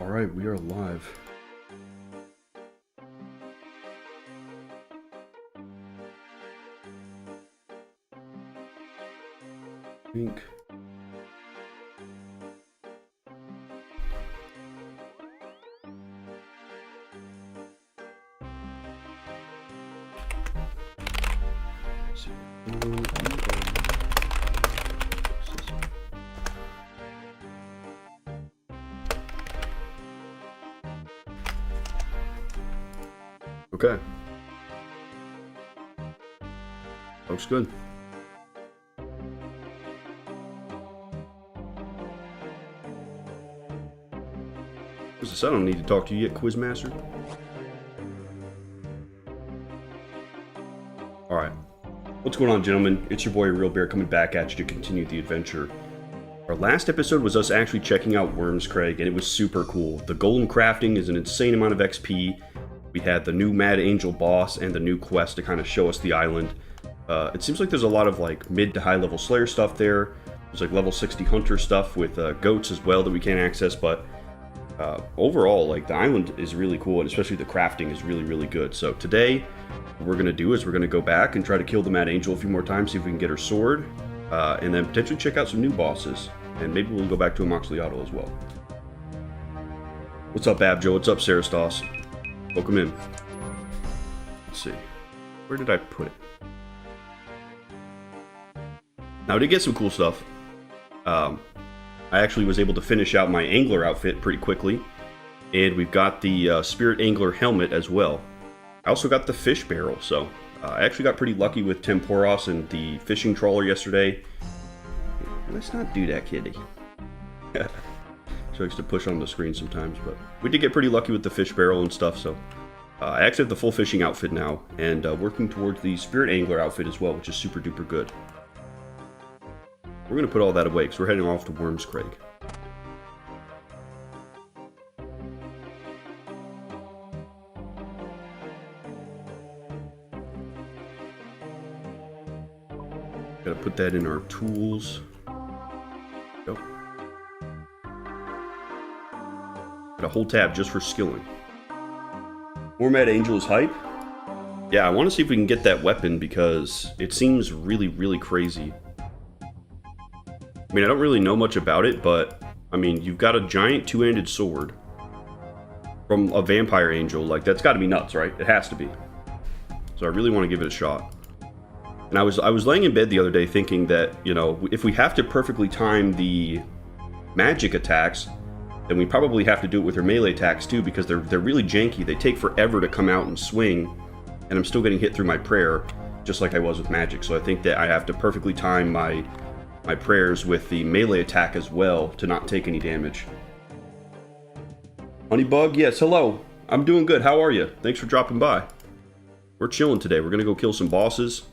Alright, we are live. Think. Okay. Looks good. I don't need to talk to you yet, Quizmaster. Alright. What's going on, gentlemen? It's your boy, Real Bear, coming back at you to continue the adventure. Our last episode was us actually checking out Wyrmscraig, and it was super cool. The golem crafting is an insane amount of XP. We had the new Mad Angel boss and the new quest to kind of show us the island. It seems like there's a lot of like mid to high level Slayer stuff there. There's like level 60 Hunter stuff with goats as well that we can't access, but overall, like, the island is really cool, and especially the crafting is really, really good. So today, what we're going to do is we're going to go back and try to kill the Mad Angel a few more times, see if we can get her sword, and then potentially check out some new bosses, and maybe we'll go back to Amoxliatl as well. What's up, Abjo? What's up, Sarastos? Welcome in. Let's see. Where did I put it? Now, I did get some cool stuff. I actually was able to finish out my angler outfit pretty quickly, and we've got the spirit angler helmet as well. I also got the fish barrel, so I actually got pretty lucky with Temporos and the fishing trawler yesterday. Let's not do that, kitty. She likes to push on the screen sometimes, but we did get pretty lucky with the fish barrel and stuff, so I actually have the full fishing outfit now, and working towards the spirit angler outfit as well, which is super duper good. We're going to put all that away because we're heading off to Wyrmscraig. Gotta put that in our tools. Go. Got a whole tab just for skilling. More Mad Angel is hype. Yeah, I want to see if we can get that weapon because it seems really, really crazy. I mean, I don't really know much about it, but, I mean, you've got a giant two-handed sword from a vampire angel. Like, that's got to be nuts, right? It has to be. So I really want to give it a shot. And I was laying in bed the other day thinking that, you know, if we have to perfectly time the magic attacks, then we probably have to do it with her melee attacks, too, because they're really janky. They take forever to come out and swing, and I'm still getting hit through my prayer, just like I was with magic. So I think that I have to perfectly time my prayers with the melee attack as well to not take any damage. Honeybug, yes, hello. I'm doing good. How are you? Thanks for dropping by. We're chilling today. We're gonna go kill some bosses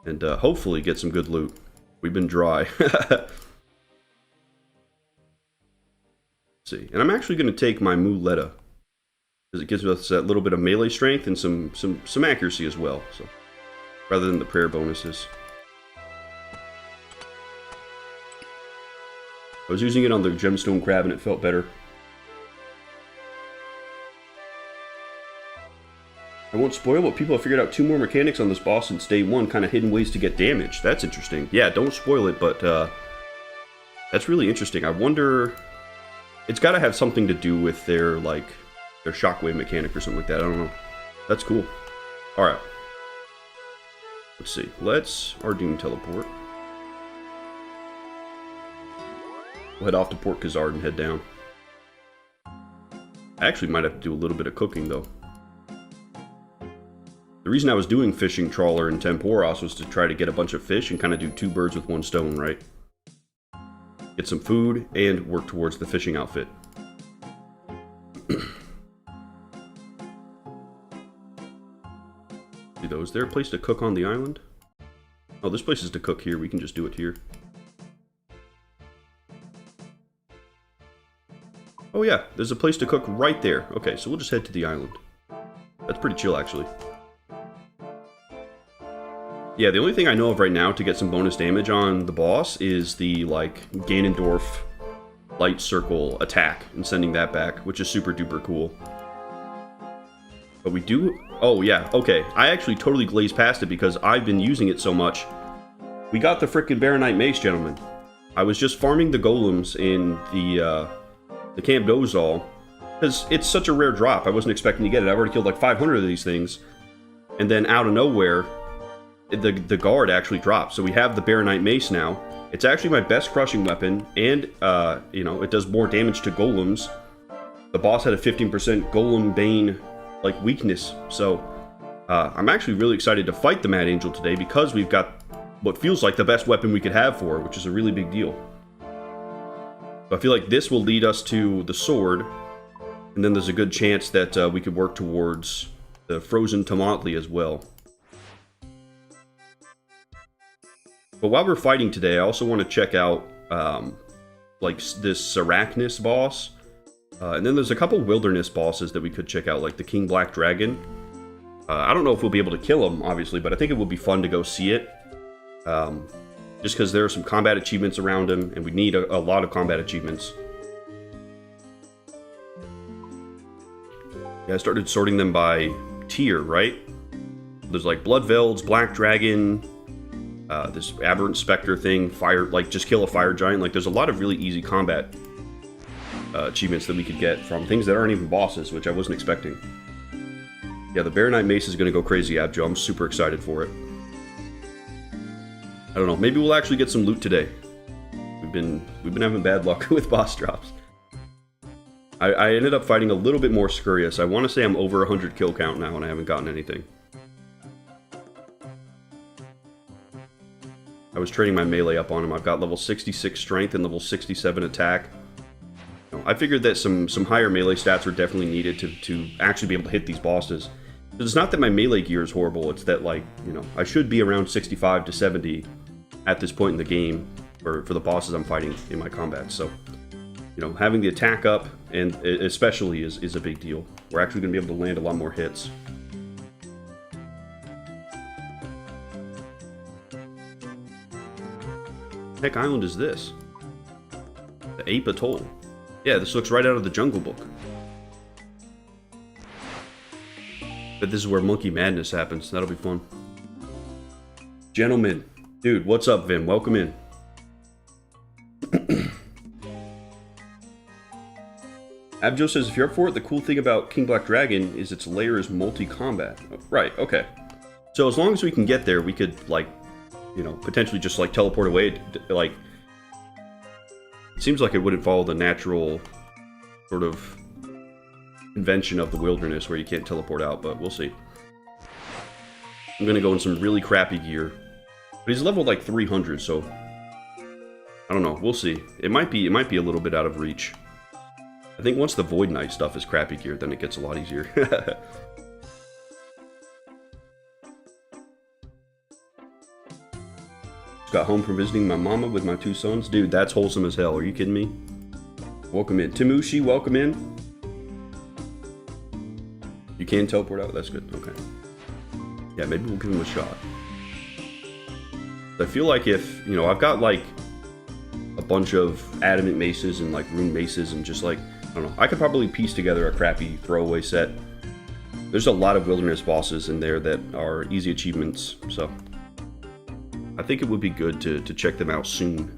and hopefully get some good loot. We've been dry. Let's see. And I'm actually gonna take my Muleta because it gives us that little bit of melee strength and some accuracy as well. So rather than the prayer bonuses. I was using it on the gemstone crab and it felt better. I won't spoil, but people have figured out 2 more mechanics on this boss since day 1, kind of hidden ways to get damage. That's interesting. Yeah, don't spoil it, but that's really interesting. I wonder... It's got to have something to do with their, like, their shockwave mechanic or something like that. I don't know. That's cool. Alright. Let's see. Let's Ardoon teleport. We'll head off to Port Khazard and head down. I actually might have to do a little bit of cooking, though. The reason I was doing fishing trawler and Temporos was to try to get a bunch of fish and kind of do 2 birds with 1 stone, right? Get some food and work towards the fishing outfit. See those? Is there a place to cook on the island? Oh, this place is to cook here. We can just do it here. Oh yeah, there's a place to cook right there. Okay, so we'll just head to the island. That's pretty chill, actually. Yeah, the only thing I know of right now to get some bonus damage on the boss is the, like, Ganondorf light circle attack and sending that back, which is super duper cool. But we do... Oh, yeah, okay. I actually totally glazed past it because I've been using it so much. We got the frickin' Baronite Mace, gentlemen. I was just farming the golems in the Camp Dozal because it's such a rare drop. I wasn't expecting to get it. I've already killed like 500 of these things. And then out of nowhere, the guard actually dropped. So we have the Baronite Mace now. It's actually my best crushing weapon, and, you know, it does more damage to golems. The boss had a 15% Golem Bane, like, weakness. So, I'm actually really excited to fight the Mad Angel today because we've got what feels like the best weapon we could have for her, which is a really big deal. So I feel like this will lead us to the sword, and then there's a good chance that we could work towards the Frozen Tomotli as well. But while we're fighting today, I also want to check out, like, this Arachnis boss. And then there's a couple wilderness bosses that we could check out, like the King Black Dragon. I don't know if we'll be able to kill him, obviously, but I think it would be fun to go see it. Just because there are some combat achievements around him, and we need a lot of combat achievements. Yeah, I started sorting them by tier, right? There's like Bloodvelds, Black Dragon, this Aberrant Spectre thing, fire, like just kill a fire giant. Like there's a lot of really easy combat achievements that we could get from things that aren't even bosses, which I wasn't expecting. Yeah, the Baronite Mace is going to go crazy, Abjo. I'm super excited for it. I don't know, maybe we'll actually get some loot today. We've been having bad luck with boss drops. I ended up fighting a little bit more Scurious. I want to say I'm over 100 kill count now and I haven't gotten anything. I was trading my melee up on him. I've got level 66 strength and level 67 attack. I figured that some higher melee stats were definitely needed to actually be able to hit these bosses. It's not that my melee gear is horrible, it's that, like, you know, I should be around 65 to 70 at this point in the game for the bosses I'm fighting in my combat. So, you know, having the attack up, and especially, is a big deal. We're actually going to be able to land a lot more hits. What heck island is this? The Ape Atoll. Yeah, this looks right out of the Jungle Book. But this is where Monkey Madness happens. That'll be fun. Gentlemen. Dude, what's up, Vin? Welcome in. Abjo says, if you're up for it, the cool thing about King Black Dragon is its layer is multi-combat. Oh, right, okay. So as long as we can get there, we could, like, you know, potentially just, like, teleport away. Like, it seems like it wouldn't follow the natural sort of convention of the wilderness where you can't teleport out, but we'll see. I'm gonna go in some really crappy gear. But he's level like 300, so I don't know, we'll see. It might be a little bit out of reach. I think once the Void Knight stuff is crappy gear, then it gets a lot easier. Just got home from visiting my mama with my 2 sons. Dude, that's wholesome as hell. Are you kidding me? Welcome in. Timushi, welcome in. You can teleport out? That's good. Okay. Yeah, maybe we'll give him a shot. I feel like if, you know, I've got like a bunch of adamant maces and like rune maces and just like, I don't know, I could probably piece together a crappy throwaway set. There's a lot of wilderness bosses in there that are easy achievements, so I think it would be good to check them out soon.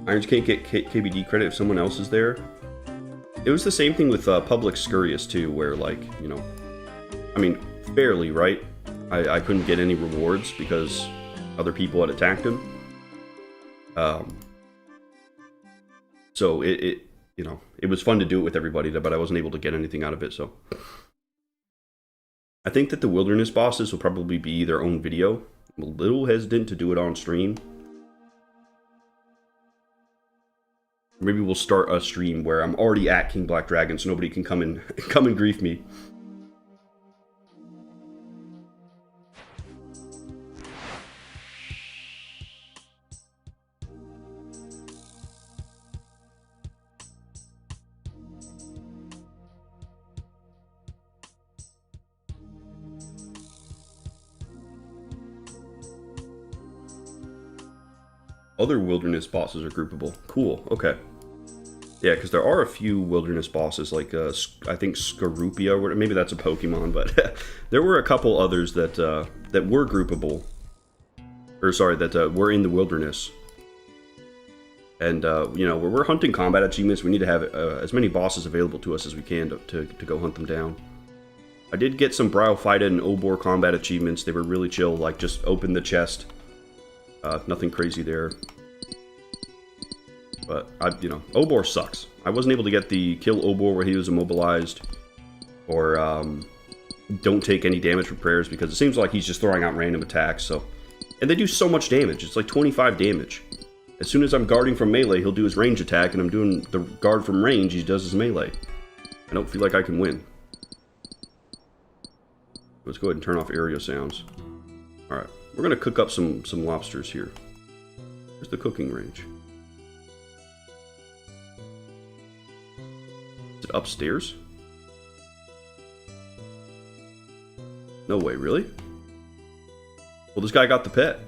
Irons can't get KBD credit if someone else is there. It was the same thing with Public Scurious too, where, like, you know, I mean, fairly, right? I couldn't get any rewards because other people had attacked him. So it you know, it was fun to do it with everybody, but I wasn't able to get anything out of it, so. I think that the wilderness bosses will probably be their own video. I'm a little hesitant to do it on stream. Maybe we'll start a stream where I'm already at King Black Dragon so nobody can come and grief me. Other wilderness bosses are groupable. Cool, okay. Yeah, because there are a few wilderness bosses, like I think Scarupia, or maybe that's a Pokemon, but there were a couple others that that were groupable. Or sorry, that were in the wilderness. And, you know, we're hunting combat achievements. We need to have as many bosses available to us as we can to go hunt them down. I did get some Bryophyta and Obor combat achievements. They were really chill, like just open the chest. Nothing crazy there. But, you know, Obor sucks. I wasn't able to get the kill Obor where he was immobilized. Or, don't take any damage from prayers, because it seems like he's just throwing out random attacks, so... And they do so much damage. It's like 25 damage. As soon as I'm guarding from melee, he'll do his range attack, and I'm doing the guard from range, he does his melee. I don't feel like I can win. Let's go ahead and turn off area sounds. Alright, we're going to cook up some lobsters here. Where's the cooking range? Is it upstairs? No way, really? Well, this guy got the pet.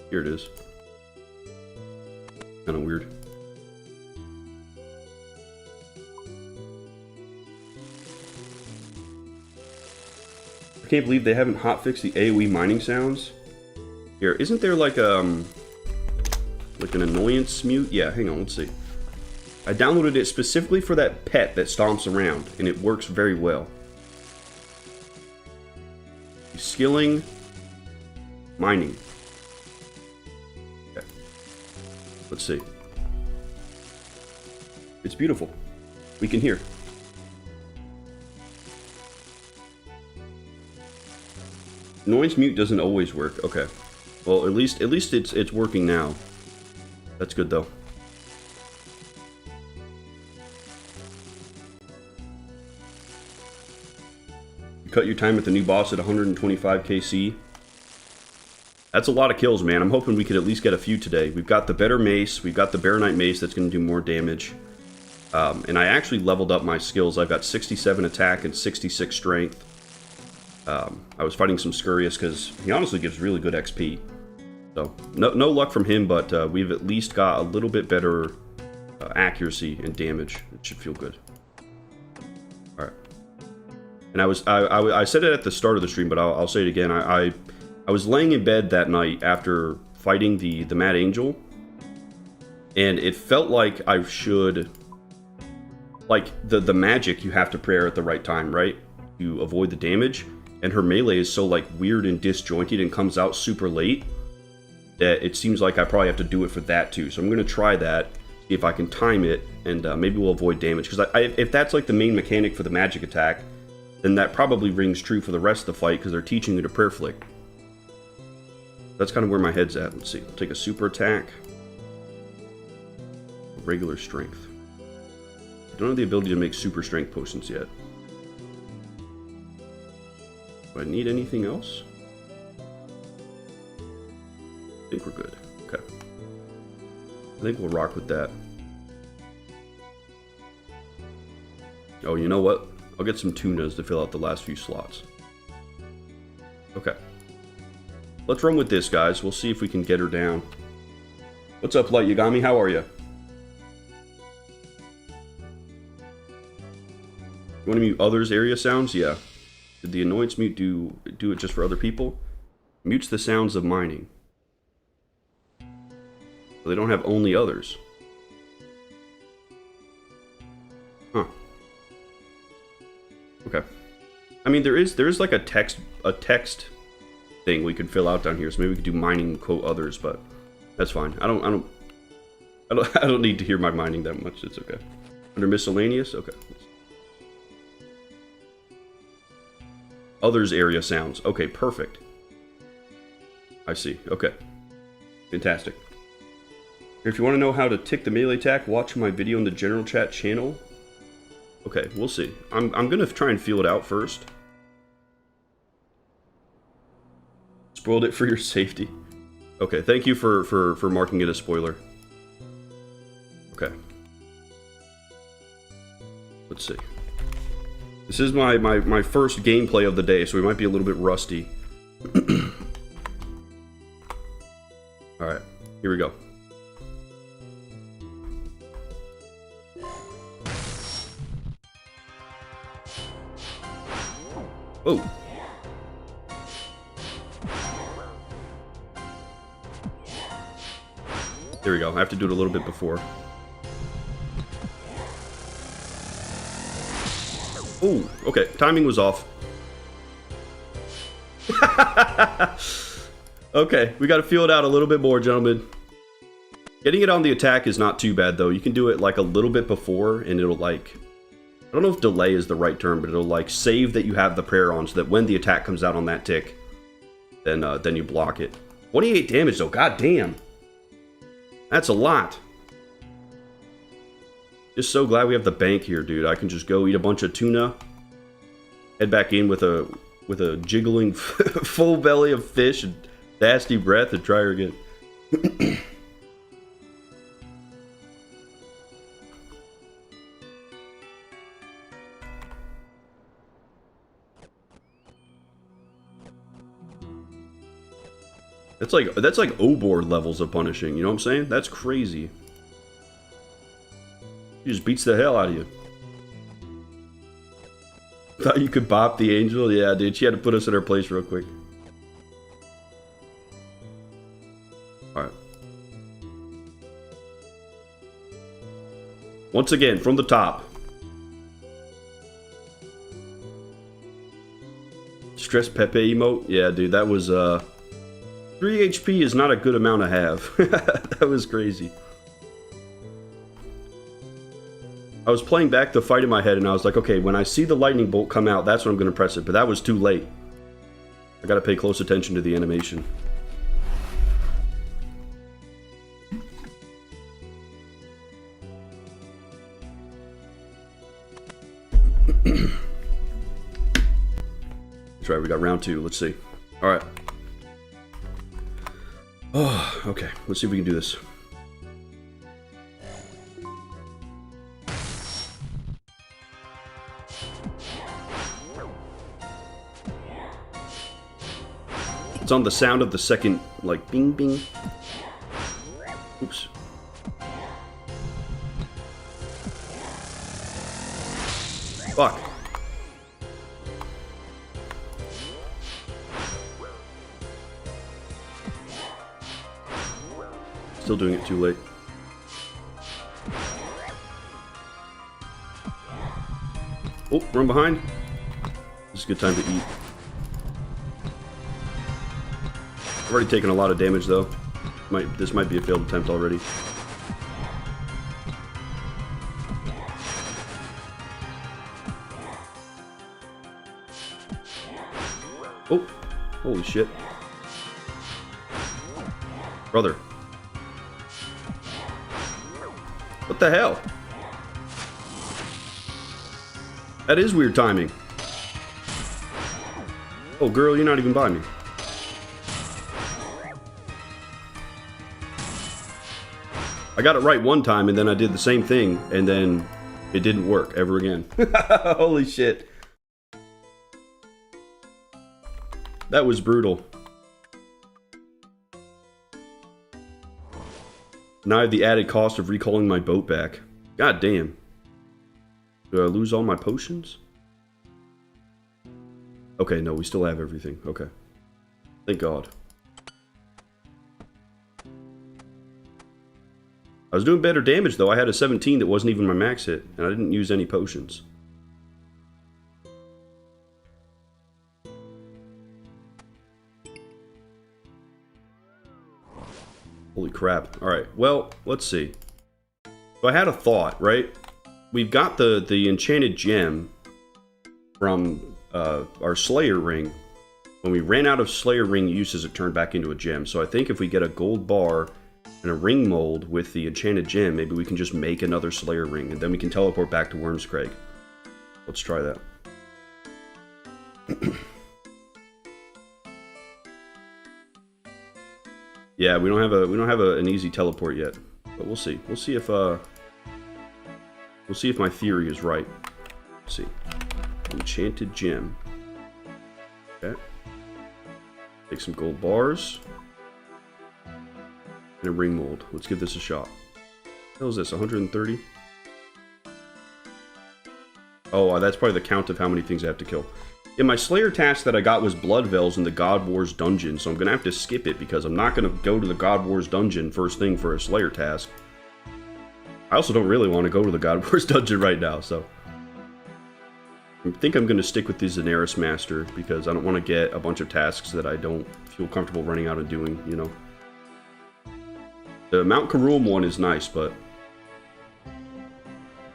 Here it is. Kind of weird. I can't believe they haven't hotfixed the AoE mining sounds. Here, isn't there like an annoyance mute? Yeah, hang on, let's see. I downloaded it specifically for that pet that stomps around, and it works very well. Skilling, mining. Okay. Let's see. It's beautiful. We can hear. Noise mute doesn't always work. Okay. Well, at least it's working now. That's good though. Cut your time at the new boss at 125 KC. That's a lot of kills, man. I'm hoping we could at least get a few today. We've got the better mace. We've got the Baronite mace that's going to do more damage. And I actually leveled up my skills. I've got 67 attack and 66 strength. I was fighting some Scurious because he honestly gives really good XP. So, no luck from him, but we've at least got a little bit better accuracy and damage. It should feel good. Alright. And I said it at the start of the stream, but I'll say it again. I was laying in bed that night after fighting the Mad Angel, and it felt like I should... Like, the magic, you have to prayer at the right time, right? To avoid the damage. And her melee is so, like, weird and disjointed and comes out super late that it seems like I probably have to do it for that, too. So I'm going to try that, see if I can time it, and maybe we'll avoid damage. Because if that's, like, the main mechanic for the magic attack, then that probably rings true for the rest of the fight, because they're teaching you to prayer flick. That's kind of where my head's at. Let's see. I'll take a super attack. Regular strength. I don't have the ability to make super strength potions yet. Do I need anything else? I think we're good. Okay. I think we'll rock with that. Oh, you know what? I'll get some tunas to fill out the last few slots. Okay. Let's run with this, guys. We'll see if we can get her down. What's up, Light Yagami? How are you? You want to mute others' area sounds? Yeah. Did the annoyance mute do it just for other people? Mutes the sounds of mining. So they don't have only others. Huh. Okay. I mean, there is like a text thing we could fill out down here, so maybe we could do mining quote others, but that's fine. I don't need to hear my mining that much. It's okay. Under miscellaneous, okay. Others area sounds. Okay, perfect. I see. Okay. Fantastic. If you want to know how to tick the melee attack, watch my video in the general chat channel. Okay, we'll see. I'm gonna try and feel it out first. Spoiled it for your safety. Okay, thank you for marking it a spoiler. Okay. Let's see. This is my first gameplay of the day, so we might be a little bit rusty. Here we go. Oh. There we go. I have to do it a little bit before. Oh, okay. Timing was off. Okay, we got to feel it out a little bit more, gentlemen. Getting it on the attack is not too bad, though. You can do it like a little bit before, and it'll like... I don't know if delay is the right term, but it'll like save that you have the prayer on, so that when the attack comes out on that tick, then you block it. 28 damage, though. God damn. That's a lot. Just so glad we have the bank here, dude. I can just go eat a bunch of tuna, head back in with a jiggling full belly of fish and nasty breath, and try her again. That's like O-board levels of punishing, you know what I'm saying? That's crazy. He just beats the hell out of you. Thought you could bop the angel? Yeah, dude, she had to put us in her place real quick. Alright. Once again, from the top. Stress Pepe emote? Yeah, dude, that was, 3 HP is not a good amount to have. That was crazy. I was playing back the fight in my head, and I was like, okay, when I see the lightning bolt come out, that's when I'm going to press it. But that was too late. I got to pay close attention to the animation. That's right, we got round 2. Let's see. Alright. Oh, okay. Let's see if we can do this. It's on the sound of the second, like, bing, bing. Oops. Fuck. Still doing it too late. Oh, run behind. This is a good time to eat. I've already taken a lot of damage, though. This might be a failed attempt already. Oh, holy shit. Brother. What the hell? That is weird timing. Oh, girl, you're not even by me. I got it right one time, and then I did the same thing, and then it didn't work ever again. Holy shit. That was brutal. Now I have the added cost of recalling my boat back. God damn. Do I lose all my potions? Okay, no, we still have everything. Okay. Thank God. I was doing better damage, though. I had a 17 that wasn't even my max hit, and I didn't use any potions. Holy crap. Alright, well, let's see. So I had a thought, right? We've got the enchanted gem from our Slayer ring. When we ran out of Slayer ring uses, it turned back into a gem. So I think if we get a gold bar and a ring mold with the enchanted gem, maybe we can just make another Slayer ring, and then we can teleport back to Wyrmscraig. Let's try that. Yeah, we don't have an easy teleport yet, but we'll see. We'll see if my theory is right. Let's see. Enchanted gem. Okay. Take some gold bars. And a ring mold. Let's give this a shot. What the hell is this, 130? Oh, that's probably the count of how many things I have to kill. Yeah, my Slayer task that I got was Blood Veils in the God Wars dungeon, so I'm going to have to skip it because I'm not going to go to the God Wars dungeon first thing for a Slayer task. I also don't really want to go to the God Wars dungeon right now, so... I think I'm going to stick with the Zenaris Master because I don't want to get a bunch of tasks that I don't feel comfortable running out and doing, you know. The Mount Karum one is nice, but...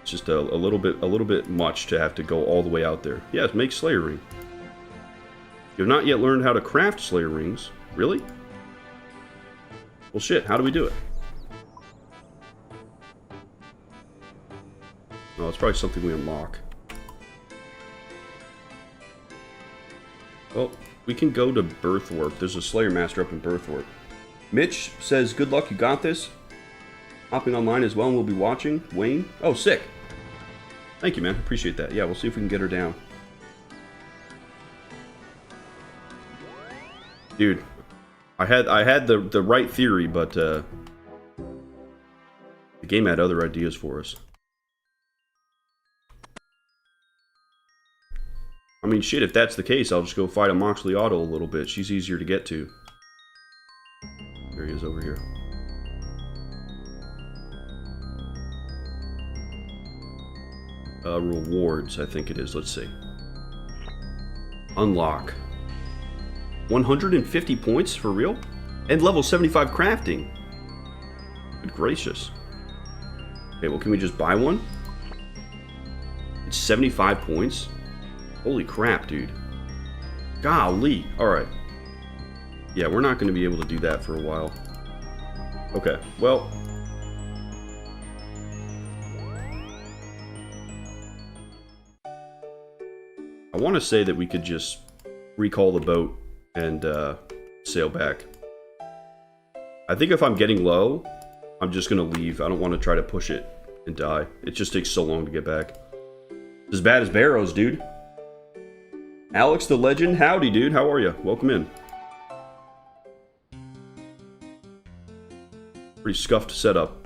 it's just a little bit much to have to go all the way out there. Yes, make Slayer Ring. You have not yet learned how to craft Slayer Rings. Really? Well, shit, how do we do it? Oh, it's probably something we unlock. Well, we can go to Birthwarp. There's a Slayer Master up in Birthwarp. Mitch says, good luck, you got this. Hopping online as well, and we'll be watching. Wayne? Oh, sick. Thank you, man. Appreciate that. Yeah, we'll see if we can get her down. Dude, I had the right theory, but the game had other ideas for us. I mean, shit, if that's the case, I'll just go fight Amoxliatl a little bit. She's easier to get to. There he is over here. Rewards, I think it is. Let's see. Unlock. 150 points for real? And level 75 crafting. Good gracious. Okay, well, can we just buy one? It's 75 points? Holy crap, dude. Golly. Alright. Yeah, we're not going to be able to do that for a while. Okay, well... I want to say that we could just recall the boat and sail back. I think if I'm getting low, I'm just going to leave. I don't want to try to push it and die. It just takes so long to get back. It's as bad as Barrows, dude. Alex the Legend, howdy, dude. How are you? Welcome in. Pretty scuffed setup.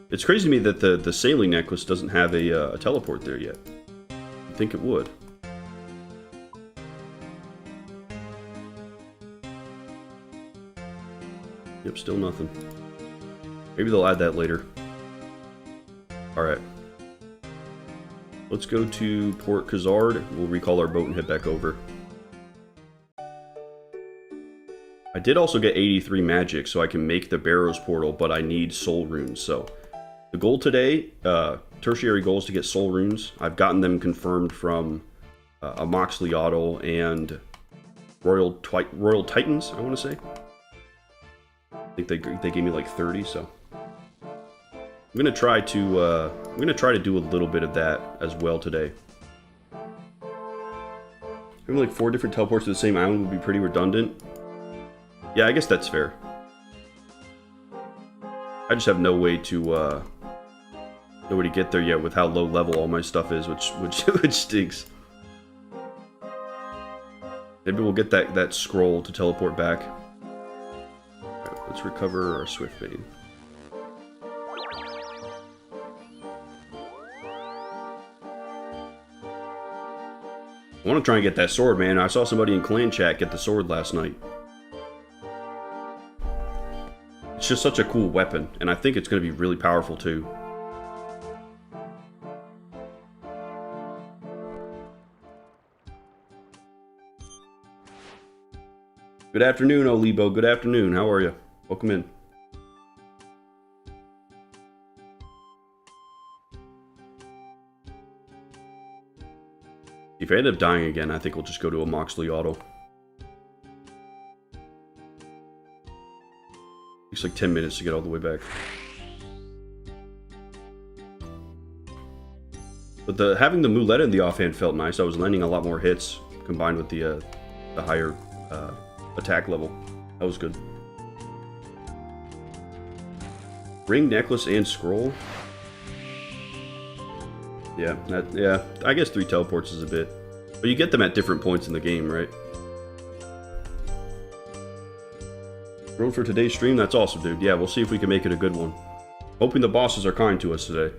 It's crazy to me that the sailing necklace doesn't have a teleport there yet. I think it would. Yep, still nothing. Maybe they'll add that later. Alright. Let's go to Port Khazard. We'll recall our boat and head back over. I did also get 83 magic, so I can make the Barrows portal, but I need soul runes, so... The goal today, tertiary goal is to get soul runes. I've gotten them confirmed from Amoxliatl and Royal Titans, I want to say. I think they gave me like 30, so... I'm gonna try to do a little bit of that as well today. Having like 4 different teleports to the same island would be pretty redundant. Yeah, I guess that's fair. I just have no way to get there yet with how low level all my stuff is, which stinks. Maybe we'll get that scroll to teleport back. Right, let's recover our Swiftbane. I want to try and get that sword, man. I saw somebody in clan chat get the sword last night. It's just such a cool weapon, and I think it's going to be really powerful too. Good afternoon, Olibo. Good afternoon. How are you? Welcome in. If I end up dying again, I think we'll just go to Amoxliatl. Takes like 10 minutes to get all the way back. But having the Muleta in the offhand felt nice. I was landing a lot more hits combined with the higher attack level. That was good. Ring, necklace, and scroll. Yeah, I guess 3 teleports is a bit. But you get them at different points in the game, right? Road for today's stream? That's awesome, dude. Yeah, we'll see if we can make it a good one. Hoping the bosses are kind to us today.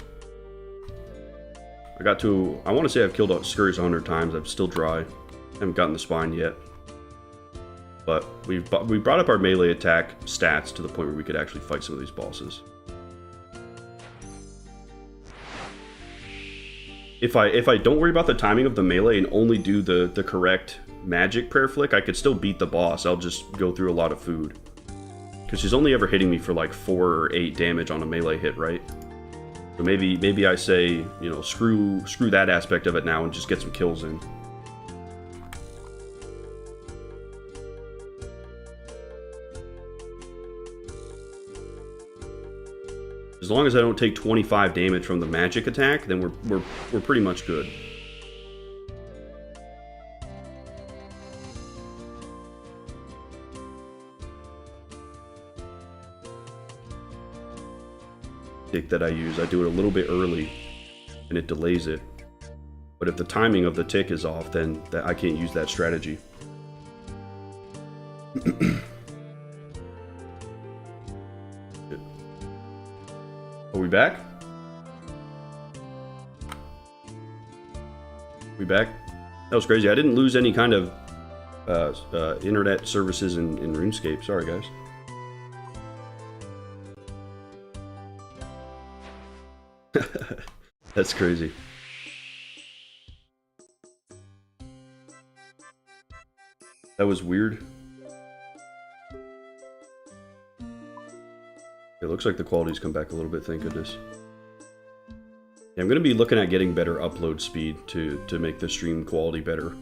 I want to say I've killed Scurries 100 times. I'm still dry. Haven't gotten the spine yet. But we brought up our melee attack stats to the point where we could actually fight some of these bosses. If I don't worry about the timing of the melee and only do the correct magic prayer flick, I could still beat the boss. I'll just go through a lot of food. Because she's only ever hitting me for like 4 or 8 damage on a melee hit, right? So maybe I say, you know, screw that aspect of it now and just get some kills in. As long as I don't take 25 damage from the magic attack, then we're pretty much good. Tick that I use, I do it a little bit early, and it delays it. But if the timing of the tick is off, then I can't use that strategy. Are we back? We back? That was crazy. I didn't lose any kind of internet services in RuneScape. Sorry, guys. That's crazy. That was weird. It looks like the quality's come back a little bit, thank goodness. Yeah, I'm going to be looking at getting better upload speed to make the stream quality better.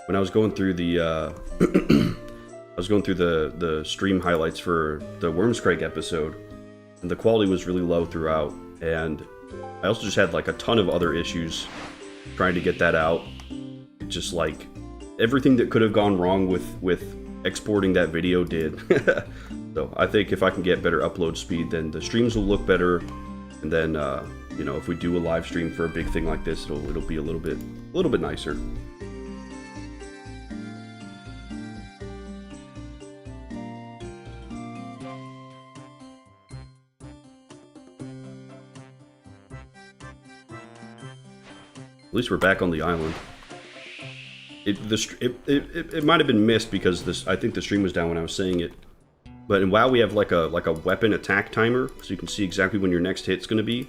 When I was going through the the stream highlights for the Wyrmscraig episode, and the quality was really low throughout, and I also just had like a ton of other issues trying to get that out. Just like everything that could have gone wrong with exporting that video did. So I think if I can get better upload speed, then the streams will look better, and then you know, if we do a live stream for a big thing like this, it'll be a little bit nicer. At least we're back on the island. It might have been missed because I think the stream was down when I was saying it. But in WoW we have like a weapon attack timer, so you can see exactly when your next hit's going to be.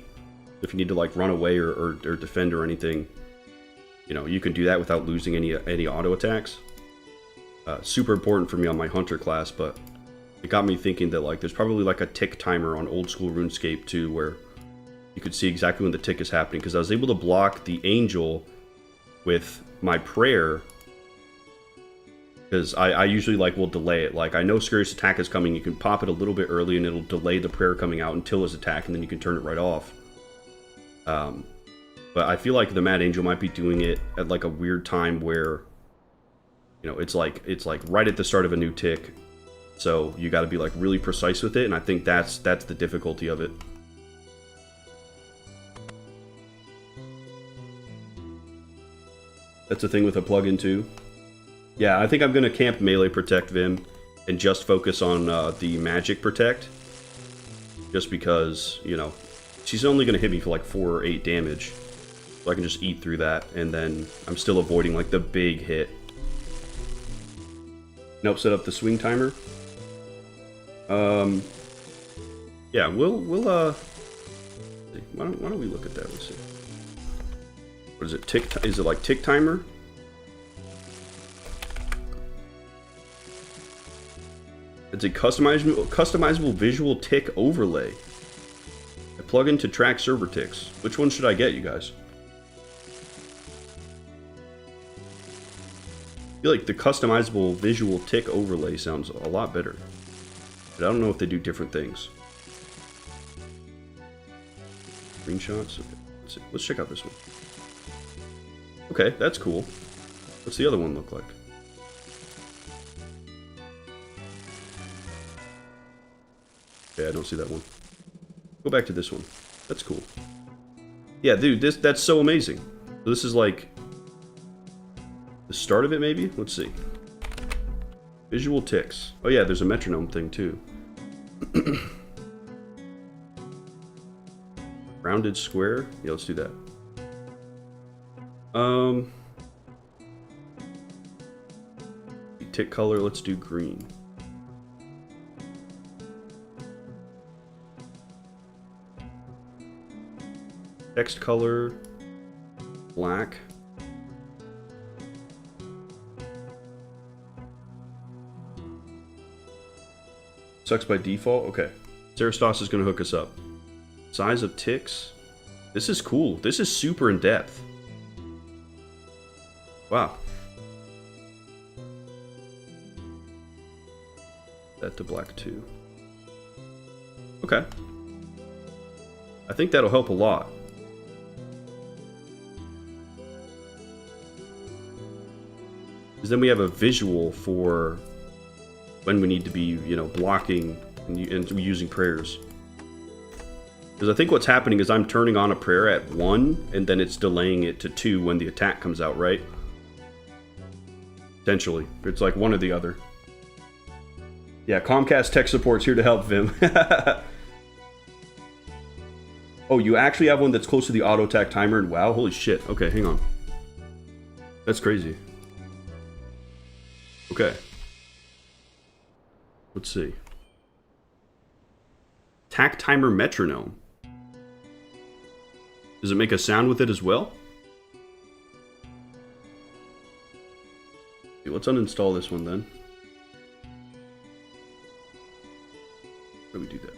If you need to like run away or defend or anything, you know, you can do that without losing any auto attacks. Super important for me on my hunter class, but it got me thinking that like there's probably like a tick timer on old school RuneScape too, where you could see exactly when the tick is happening, because I was able to block the angel with my prayer, because I usually like will delay it. Like I know Scurry's attack is coming, you can pop it a little bit early and it'll delay the prayer coming out until his attack, and then you can turn it right off. But I feel like the Mad Angel might be doing it at like a weird time where, you know, it's like right at the start of a new tick, so you got to be like really precise with it, and I think that's the difficulty of it. That's the thing with a plugin too. Yeah, I think I'm gonna camp melee protect Vim and just focus on the magic protect, just because, you know, she's only gonna hit me for like 4 or 8 damage, so I can just eat through that, and then I'm still avoiding like the big hit. Nope, set up the swing timer. Yeah, we'll why don't we look at that? Let's see. What is it? Tick? Is it like tick timer? It's a customizable visual tick overlay. A plugin to track server ticks. Which one should I get, you guys? I feel like the customizable visual tick overlay sounds a lot better, but I don't know if they do different things. Screenshots. Okay, let's see. Let's check out this one. Okay, that's cool. What's the other one look like? Okay, I don't see that one. Go back to this one. That's cool. Yeah, dude, that's so amazing. So this is like the start of it, maybe? Let's see. Visual ticks. Oh yeah, there's a metronome thing too. Rounded square? Yeah, let's do that. Tick color, let's do green. Text color, black. Sucks by default? Okay. Sarastos is going to hook us up. Size of ticks. This is cool. This is super in depth. Wow. That to black too. Okay. I think that'll help a lot. Because then we have a visual for when we need to be, you know, blocking and using prayers. Because I think what's happening is I'm turning on a prayer at 1, and then it's delaying it to 2 when the attack comes out, right? Potentially. It's like one or the other. Yeah, Comcast tech support's here to help, Vim. Oh, you actually have one that's close to the auto attack timer? Wow, holy shit. Okay, hang on. That's crazy. Okay. Let's see. Attack timer metronome. Does it make a sound with it as well? Okay, let's uninstall this one then. How do we do that?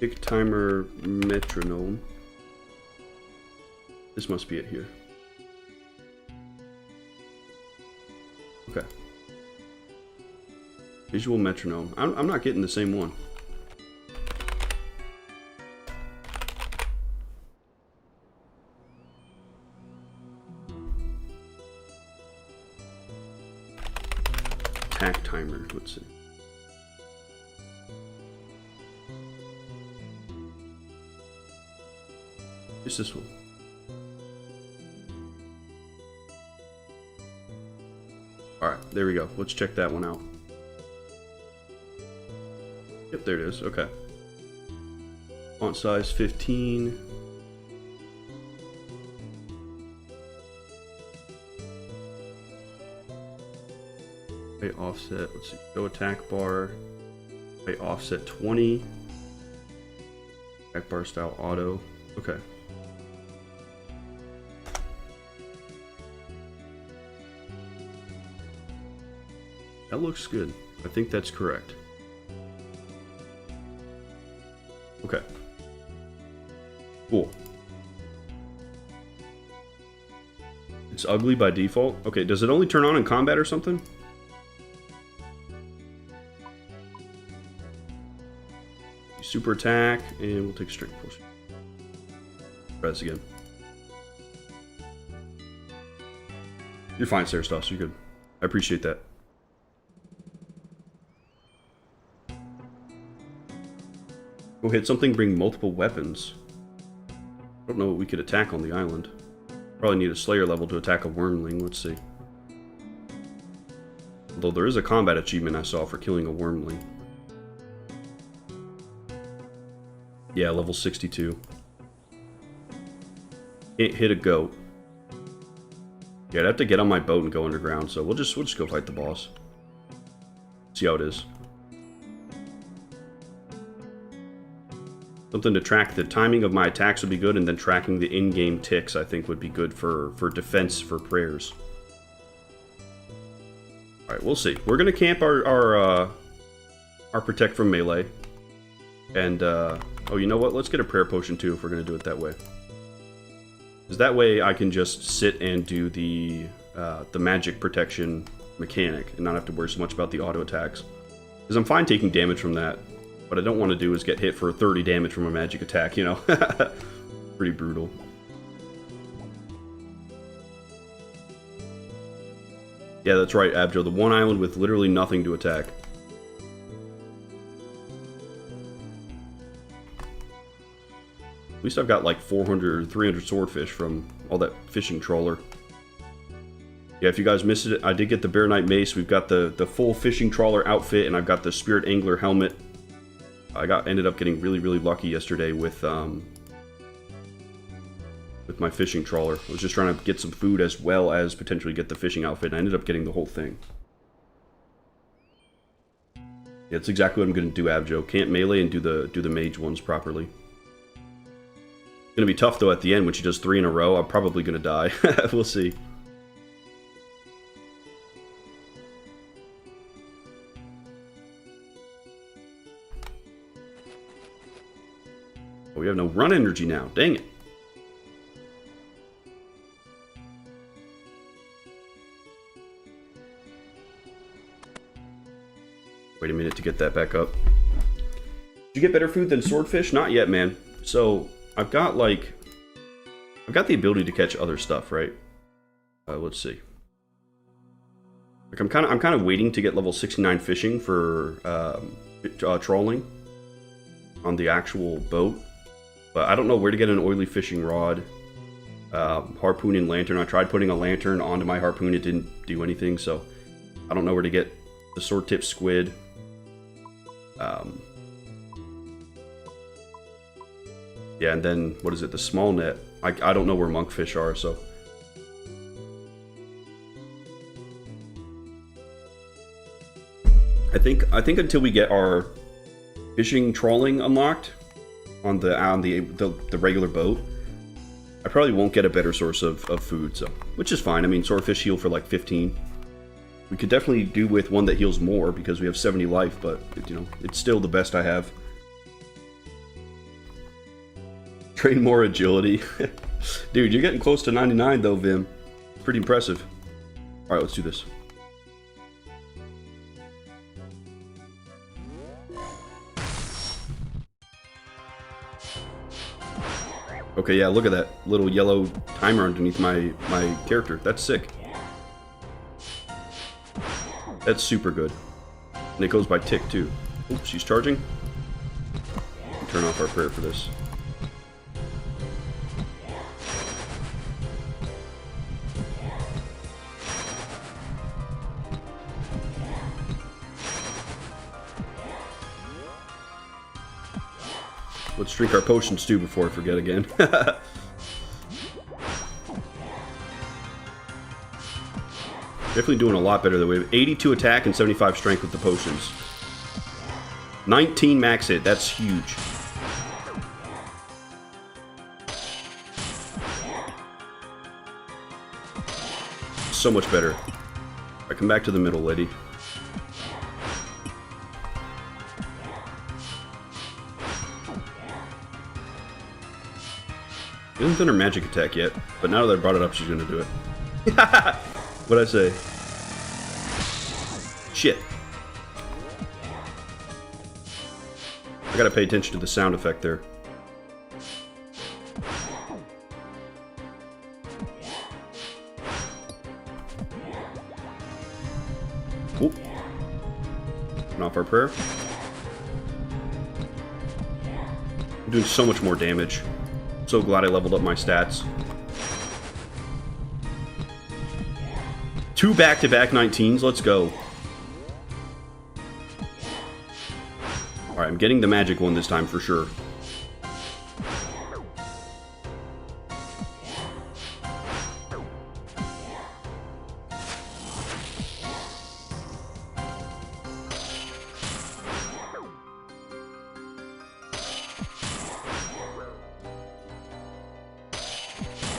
Tick timer metronome. This must be it here. Okay. Visual metronome. I'm not getting the same one. Attack timer. Let's see. Just this one. Alright, there we go. Let's check that one out. Yep, there it is. Okay. Font size 15. Height offset. Let's see. Go attack bar. Height offset 20. Attack bar style auto. Okay. That looks good. I think that's correct. Okay. Cool. It's ugly by default. Okay, does it only turn on in combat or something? Super attack, and we'll take strength potion. Press again. You're fine, Sarastos. You're good. I appreciate that. Go hit something, bring multiple weapons. I don't know what we could attack on the island. Probably need a Slayer level to attack a Wyrmling. Let's see. Although there is a combat achievement I saw for killing a Wyrmling. Yeah, level 62. Can't hit a goat. Yeah, I'd have to get on my boat and go underground, so we'll just go fight the boss. See how it is. Something to track the timing of my attacks would be good, and then tracking the in-game ticks I think would be good for defense for prayers. Alright, we'll see. We're gonna camp our protect from melee. And oh, you know what? Let's get a prayer potion too if we're gonna do it that way. Because that way I can just sit and do the magic protection mechanic and not have to worry so much about the auto attacks. Because I'm fine taking damage from that. What I don't want to do is get hit for 30 damage from a magic attack, you know? Pretty brutal. Yeah, that's right, Abjo. The one island with literally nothing to attack. least I've got like 400 or 300 swordfish from all that fishing trawler. Yeah, if you guys missed it, I did get the Bear Knight mace. We've got the full fishing trawler outfit, and I've got the Spirit Angler helmet. I ended up getting really, really lucky yesterday with my fishing trawler. I was just trying to get some food as well as potentially get the fishing outfit, and I ended up getting the whole thing. Yeah, that's exactly what I'm going to do, Abjo. Can't melee and do the mage ones properly. It's going to be tough, though, at the end when she does 3 in a row. I'm probably going to die. We'll see. Oh, we have no run energy now. Dang it. Wait a minute to get that back up. Did you get better food than swordfish? Not yet, man. So I've got the ability to catch other stuff, right? Let's see. Like I'm kind of waiting to get level 69 fishing for trolling on the actual boat, but I don't know where to get an oily fishing rod, harpoon, and lantern. I tried putting a lantern onto my harpoon; it didn't do anything. So I don't know where to get the sword tip squid. Yeah, and then what is it? The small net. I don't know where monkfish are, so. I think until we get our fishing trawling unlocked on the regular boat, I probably won't get a better source of food, so which is fine. I mean, swordfish heal for like 15. We could definitely do with one that heals more because we have 70 life, but you know, it's still the best I have. Train more agility. Dude, you're getting close to 99 though, Vim. Pretty impressive. Alright, let's do this. Okay, yeah, look at that little yellow timer underneath my character. That's sick. That's super good. And it goes by tick, too. Oops, she's charging. Turn off our prayer for this. Let's drink our potions, too, before I forget again. Definitely doing a lot better than we have. 82 attack and 75 strength with the potions. 19 max hit. That's huge. So much better. Alright, come back to the middle, lady. She hasn't done her magic attack yet, but now that I brought it up, she's gonna do it. What'd I say? Shit. I gotta pay attention to the sound effect there. Oop. Turn off our prayer. I'm doing so much more damage. So glad I leveled up my stats. 2 back-to-back 19s, let's go. Alright, I'm getting the magic one this time for sure.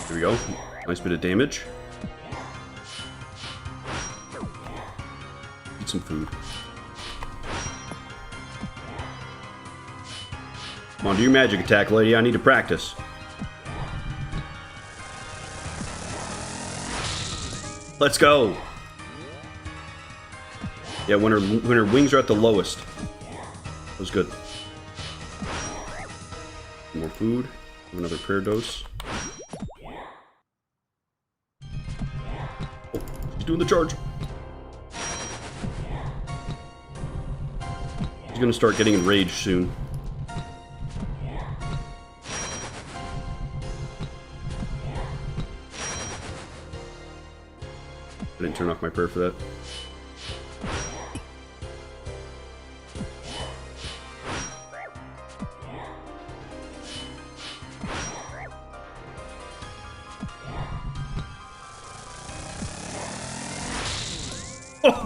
Here we go. Nice bit of damage. Eat some food. Come on, do your magic attack, lady. I need to practice. Let's go. Yeah, when her wings are at the lowest. That was good. More food. Another prayer dose. Oh, she's doing the charge. She's gonna start getting enraged soon. didn't turn off my prayer for that.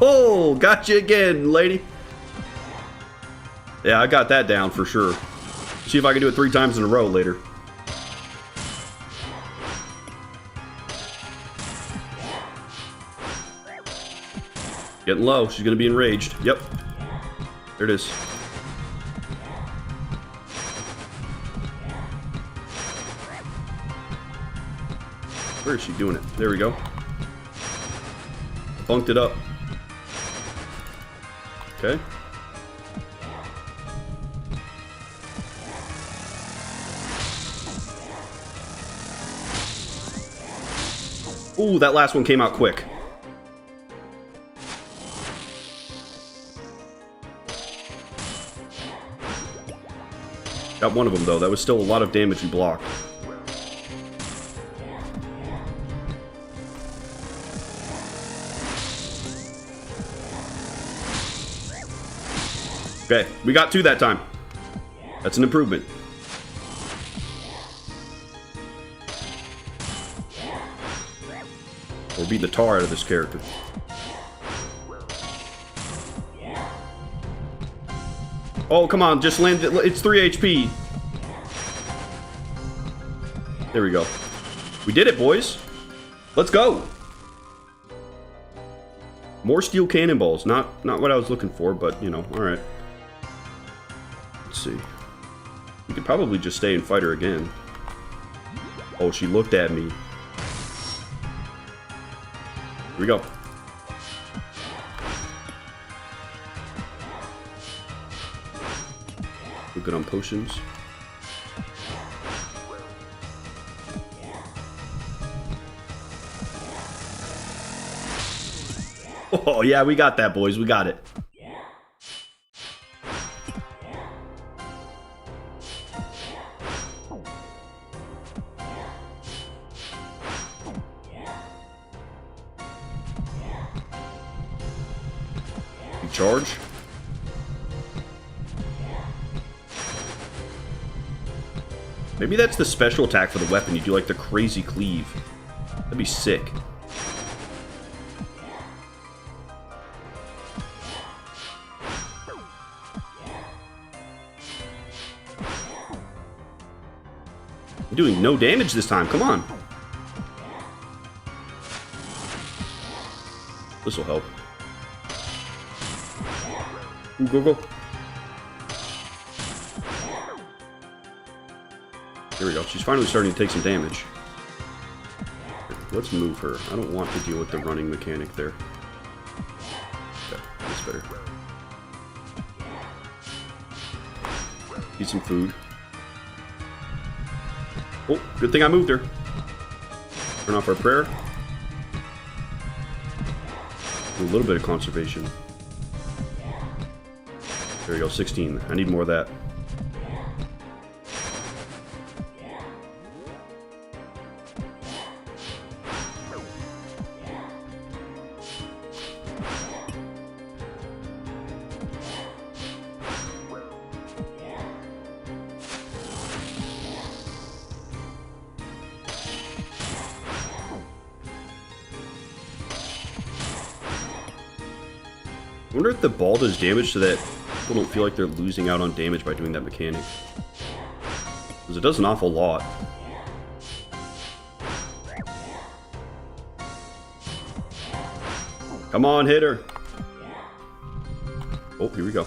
Oh, got you again, lady. Yeah, I got that down for sure. See if I can do it 3 times in a row later. Getting low. She's going to be enraged. Yep. There it is. Where is she doing it? There we go. Bunked it up. Okay. Ooh, that last one came out quick. Got one of them, though. That was still a lot of damage we blocked. Okay, we got 2 that time. That's an improvement. We're beating the tar out of this character. Oh, come on, just land it. It's 3 HP. There we go. We did it, boys. Let's go. More steel cannonballs. Not what I was looking for, but, you know, alright. Let's see. We could probably just stay and fight her again. Oh, she looked at me. Here we go. We're good on potions. Oh, yeah, we got that, boys. We got it. Charge. Maybe that's the special attack for the weapon. You do like the crazy cleave. That'd be sick. I'm doing no damage this time. Come on. This will help. Ooh, go, go. There we go. She's finally starting to take some damage. Let's move her. I don't want to deal with the running mechanic there. Okay, that's better. Need some food. Oh, good thing I moved her. Turn off our prayer. A little bit of conservation. There we go, 16. I need more of that. I wonder if the ball does damage so that people don't feel like they're losing out on damage by doing that mechanic. Because it does an awful lot. Come on, hit her. Oh, here we go.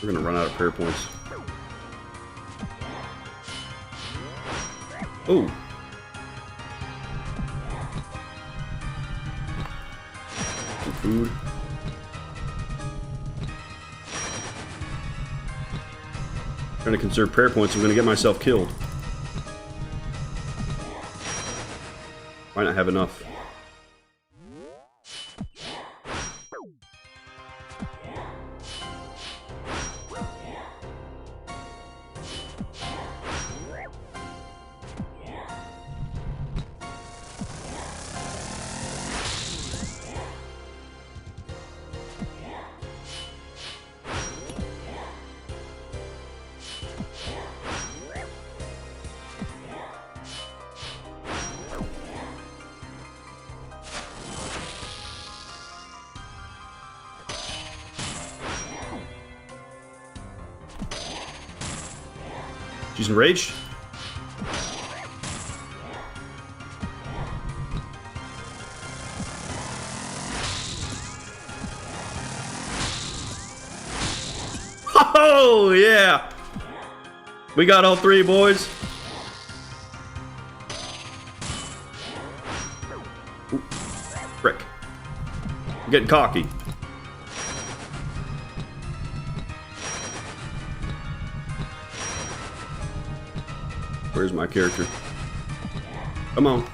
We're gonna run out of prayer points. Oh. Some food. Trying to conserve prayer points. I'm going to get myself killed. Might not have enough. She's enraged. Oh, yeah. We got all three, boys. Ooh, frick. I'm getting cocky. Where's my character? Come on.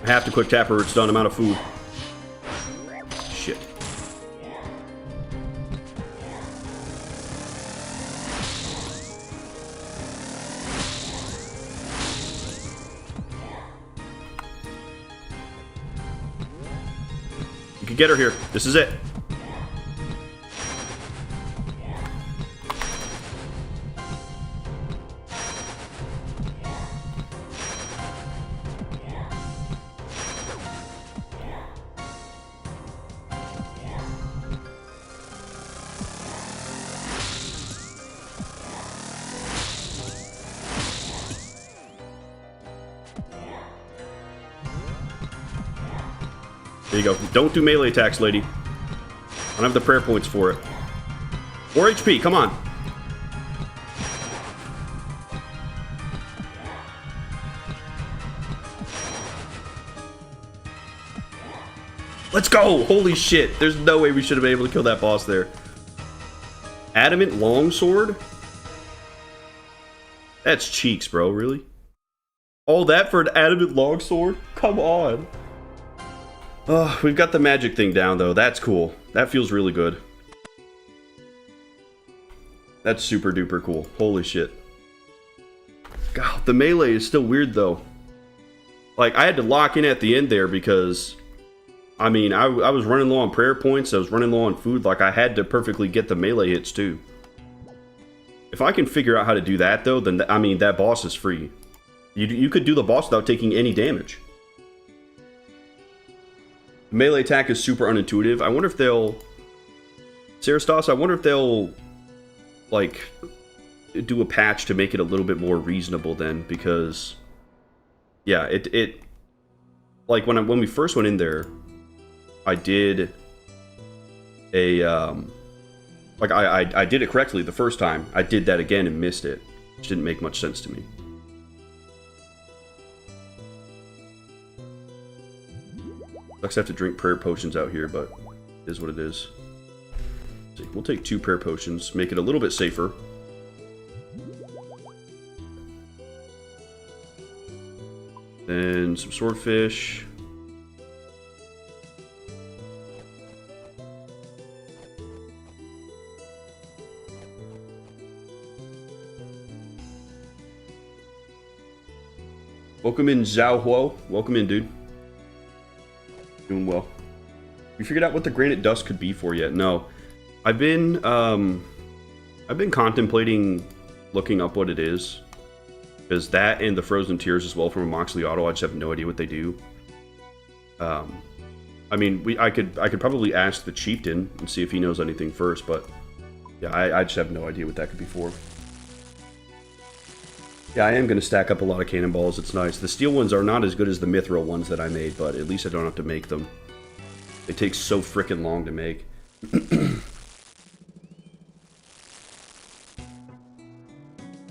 I have to quick tap her, it's done. I'm out of food. Shit. You can get her here. This is it. There you go. Don't do melee attacks, lady. I don't have the prayer points for it. 4 HP, come on. Let's go! Holy shit. There's no way we should have been able to kill that boss there. Adamant longsword? That's cheeks, bro. Really? All that for an adamant longsword? Come on. Oh, we've got the magic thing down, though. That's cool. That feels really good. That's super duper cool. Holy shit. God, the melee is still weird, though. Like, I had to lock in at the end there because... I mean, I was running low on prayer points. I was running low on food. Like, I had to perfectly get the melee hits, too. If I can figure out how to do that, though, then, I mean, that boss is free. You could do the boss without taking any damage. Melee attack is super unintuitive. I wonder if they'll... Sarastas, I wonder if they'll... like... do a patch to make it a little bit more reasonable then, because... yeah, it like, when we first went in there, I did a, like, I did it correctly the first time. I did that again and missed it, which didn't make much sense to me. Sucks to have to drink prayer potions out here, but it is what it is. Let's see, we'll take 2 prayer potions, make it a little bit safer. Then some swordfish. Welcome in, Zhao Huo. Welcome in, dude. Doing well. You figured out what the granite dust could be for yet? No. I've been contemplating looking up what it is. Because that and the Frozen Tears as well from Amoxliatl, I just have no idea what they do. I mean, I could probably ask the chieftain and see if he knows anything first, but yeah, I just have no idea what that could be for. Yeah, I am going to stack up a lot of cannonballs. It's nice. The steel ones are not as good as the mithril ones that I made, but at least I don't have to make them. They take so frickin' long to make.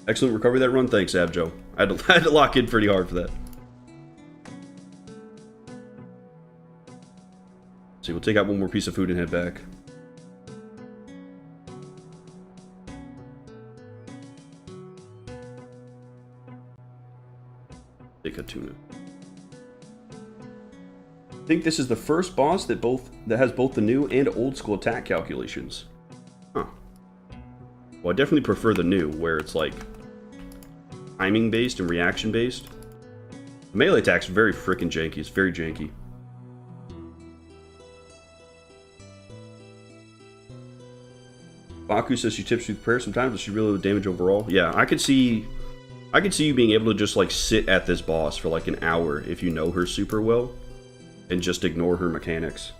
Excellent recovery that run. Thanks, Abjo. I had to lock in pretty hard for that. See, we'll take out one more piece of food and head back. Take a tuna. I think this is the first boss that has both the new and old school attack calculations. Huh. Well, I definitely prefer the new, where it's like timing based and reaction based. The melee attack's very freaking janky. It's very janky. Baku says she tips through prayer sometimes, but she really low damage overall. Yeah, I could see I could see you being able to just like sit at this boss for like an hour if you know her super well and just ignore her mechanics.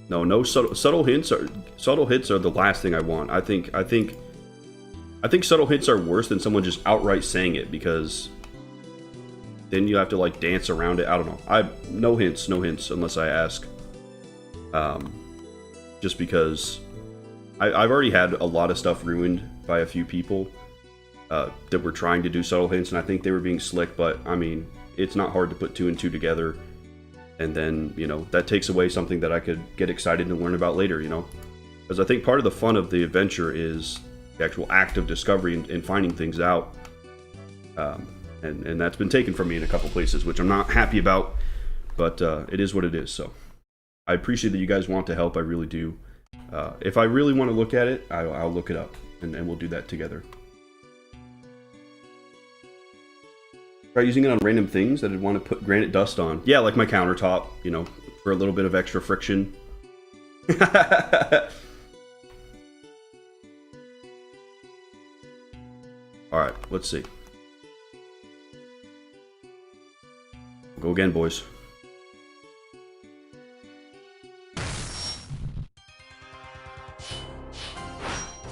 No subtle hits are the last thing I want. I think subtle hits are worse than someone just outright saying it, because then you have to like dance around it. I don't know. No hints unless I ask. Just because I've already had a lot of stuff ruined by a few people that were trying to do subtle hints, and I think they were being slick, but I mean, it's not hard to put 2 and 2 together, and then, you know, that takes away something that I could get excited to learn about later, you know? Because I think part of the fun of the adventure is the actual act of discovery and finding things out. And that's been taken from me in a couple places, which I'm not happy about, but it is what it is, so. I appreciate that you guys want to help, I really do. If I really want to look at it, I'll look it up, and we'll do that together. Try using it on random things that I'd want to put granite dust on. Yeah, like my countertop, you know, for a little bit of extra friction. Alright, let's see. Go again, boys.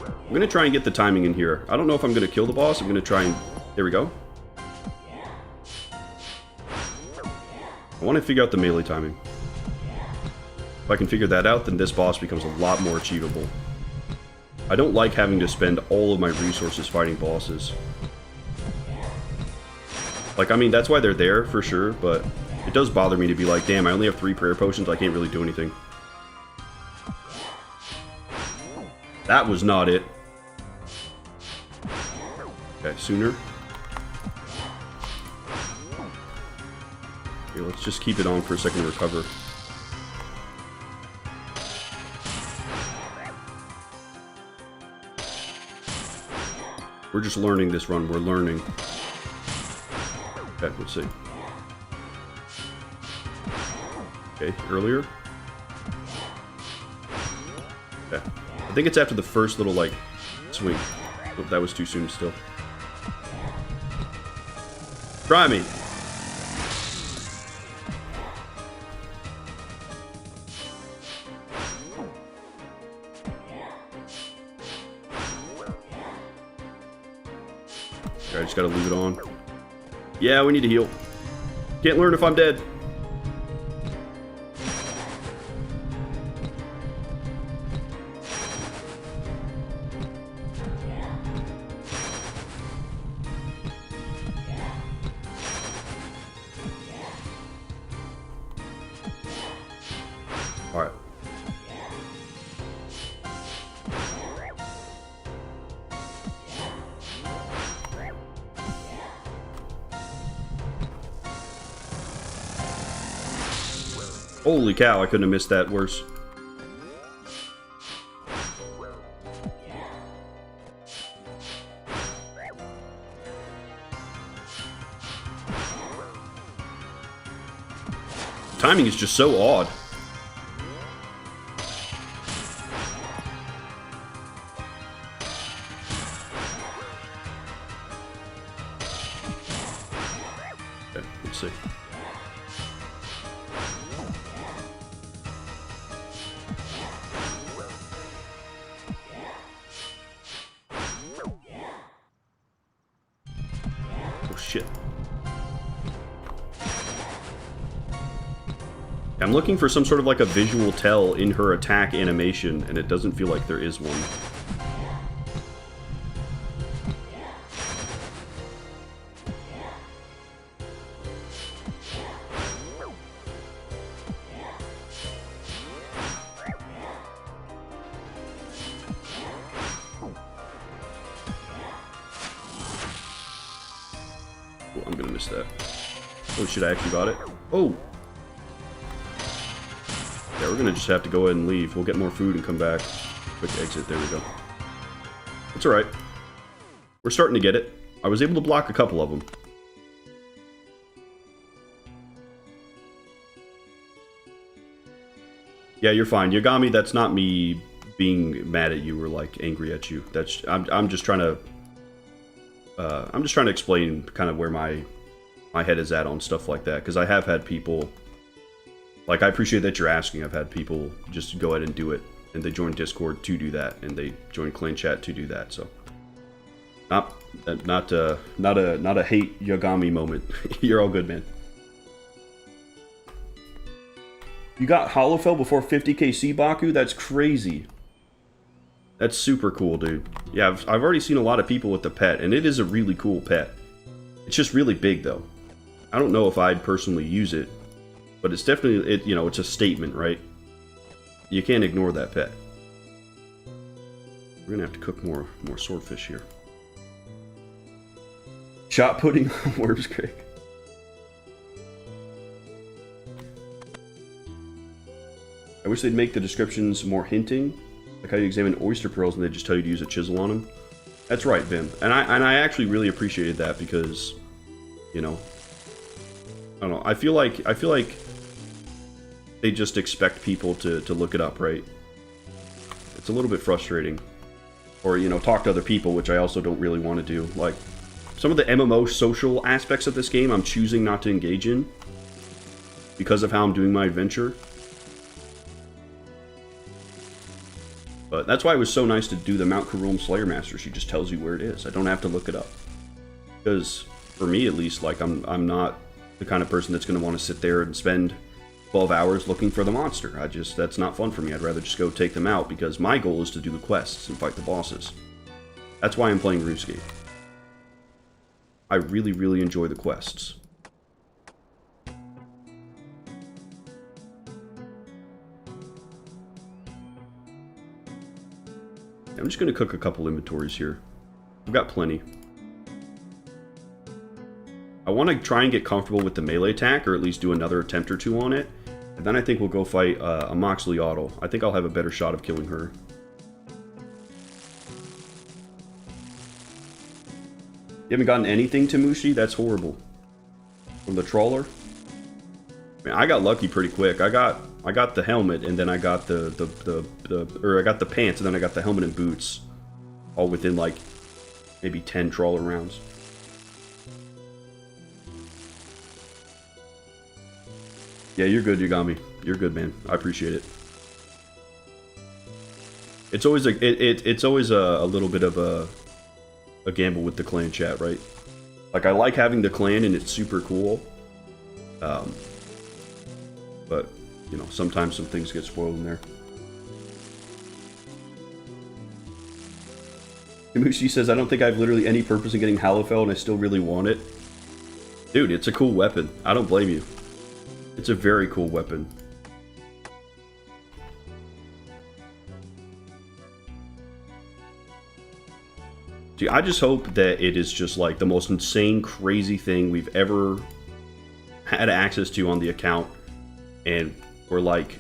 I'm going to try and get the timing in here. I don't know if I'm going to kill the boss. I'm going to try and... There we go. I want to figure out the melee timing. If I can figure that out, then this boss becomes a lot more achievable. I don't like having to spend all of my resources fighting bosses. Like, I mean, that's why they're there, for sure, but it does bother me to be like, damn, I only have 3 prayer potions, I can't really do anything. That was not it. Okay, sooner. Here, let's just keep it on for a second to recover. We're just learning this run, we're learning. Okay, let's see. Okay, earlier. Okay. I think it's after the first little, like, swing. Oh, that was too soon still. Try me! Okay, I just gotta leave it on. Yeah, we need to heal. Can't learn if I'm dead. Alright. Holy cow, I couldn't have missed that worse. Timing is just so odd. Okay, let's see. Shit. I'm looking for some sort of like a visual tell in her attack animation, and it doesn't feel like there is one. Oh, I'm gonna miss that. Oh shit, I actually got it. Oh! Yeah, we're gonna just have to go ahead and leave. We'll get more food and come back. Quick exit, there we go. It's alright. We're starting to get it. I was able to block a couple of them. Yeah, you're fine. Yagami, that's not me being mad at you or like angry at you. That's I'm just trying to I'm just trying to explain kind of where my head is at on stuff like that, because I have had people, like, I appreciate that you're asking. I've had people just go ahead and do it, and they join Discord to do that, and they join clan chat to do that. So not a hate Yagami moment. You're all good, man. You got Hallowfell before 50k Baku? That's crazy. That's super cool, dude. Yeah, I've already seen a lot of people with the pet, and it is a really cool pet. It's just really big, though. I don't know if I'd personally use it, but it's definitely, it's a statement, right? You can't ignore that pet. We're gonna have to cook more swordfish here. Shot pudding on Wyrmscraig. I wish they'd make the descriptions more hinting, like how you examine oyster pearls and they just tell you to use a chisel on them. That's right, Vim. And I actually really appreciated that, because, I don't know. I feel like they just expect people to look it up, right? It's a little bit frustrating. Or, talk to other people, which I also don't really want to do. Like, some of the MMO social aspects of this game I'm choosing not to engage in because of how I'm doing my adventure. But that's why it was so nice to do the Mount Karum Slayer Master. She just tells you where it is. I don't have to look it up. Because, for me at least, like, I'm not the kind of person that's going to want to sit there and spend 12 hours looking for the monster. That's not fun for me. I'd rather just go take them out, because my goal is to do the quests and fight the bosses. That's why I'm playing RuneScape. I really, really enjoy the quests. I'm just going to cook a couple inventories here. I've got plenty. I want to try and get comfortable with the melee attack, or at least do another attempt or two on it. And then I think we'll go fight Amoxliatl. I think I'll have a better shot of killing her. You haven't gotten anything, Tamushi? That's horrible. From the trawler? Man, I got lucky pretty quick. I got the helmet, and then I got I got the pants, and then I got the helmet and boots, all within like maybe 10 trawler rounds. Yeah, you're good, Yagami. You're good, man. I appreciate it. It's always a little bit of a gamble with the clan chat, right? Like, I like having the clan, and it's super cool. But, sometimes some things get spoiled in there. Kimushi says, I don't think I have literally any purpose in getting Hallowfell, and I still really want it. Dude, it's a cool weapon. I don't blame you. It's a very cool weapon. See, I just hope that it is just like the most insane, crazy thing we've ever had access to on the account, and we're like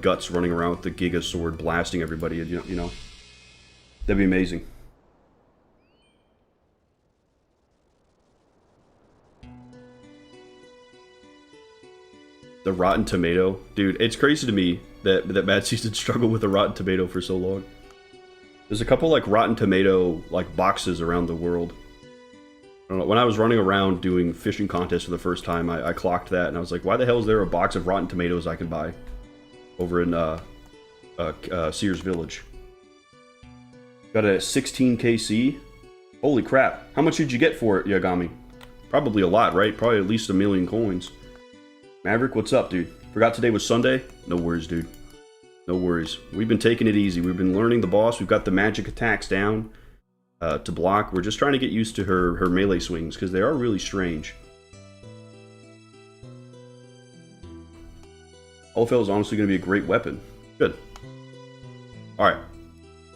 Guts running around with the Giga Sword blasting everybody, That'd be amazing. The rotten tomato. Dude, it's crazy to me that Mad Season struggled with a rotten tomato for so long. There's a couple like rotten tomato boxes around the world. I don't know, when I was running around doing fishing contests for the first time, I clocked that, and I was like, why the hell is there a box of rotten tomatoes I can buy over in Sears Village? Got a 16 KC. Holy crap. How much did you get for it, Yagami? Probably a lot, right? Probably at least 1 million coins. Maverick, what's up, dude? Forgot today was Sunday? No worries, dude. No worries. We've been taking it easy. We've been learning the boss. We've got the magic attacks down to block. We're just trying to get used to her melee swings, because they are really strange. Hallowfell is honestly going to be a great weapon. Good. Alright.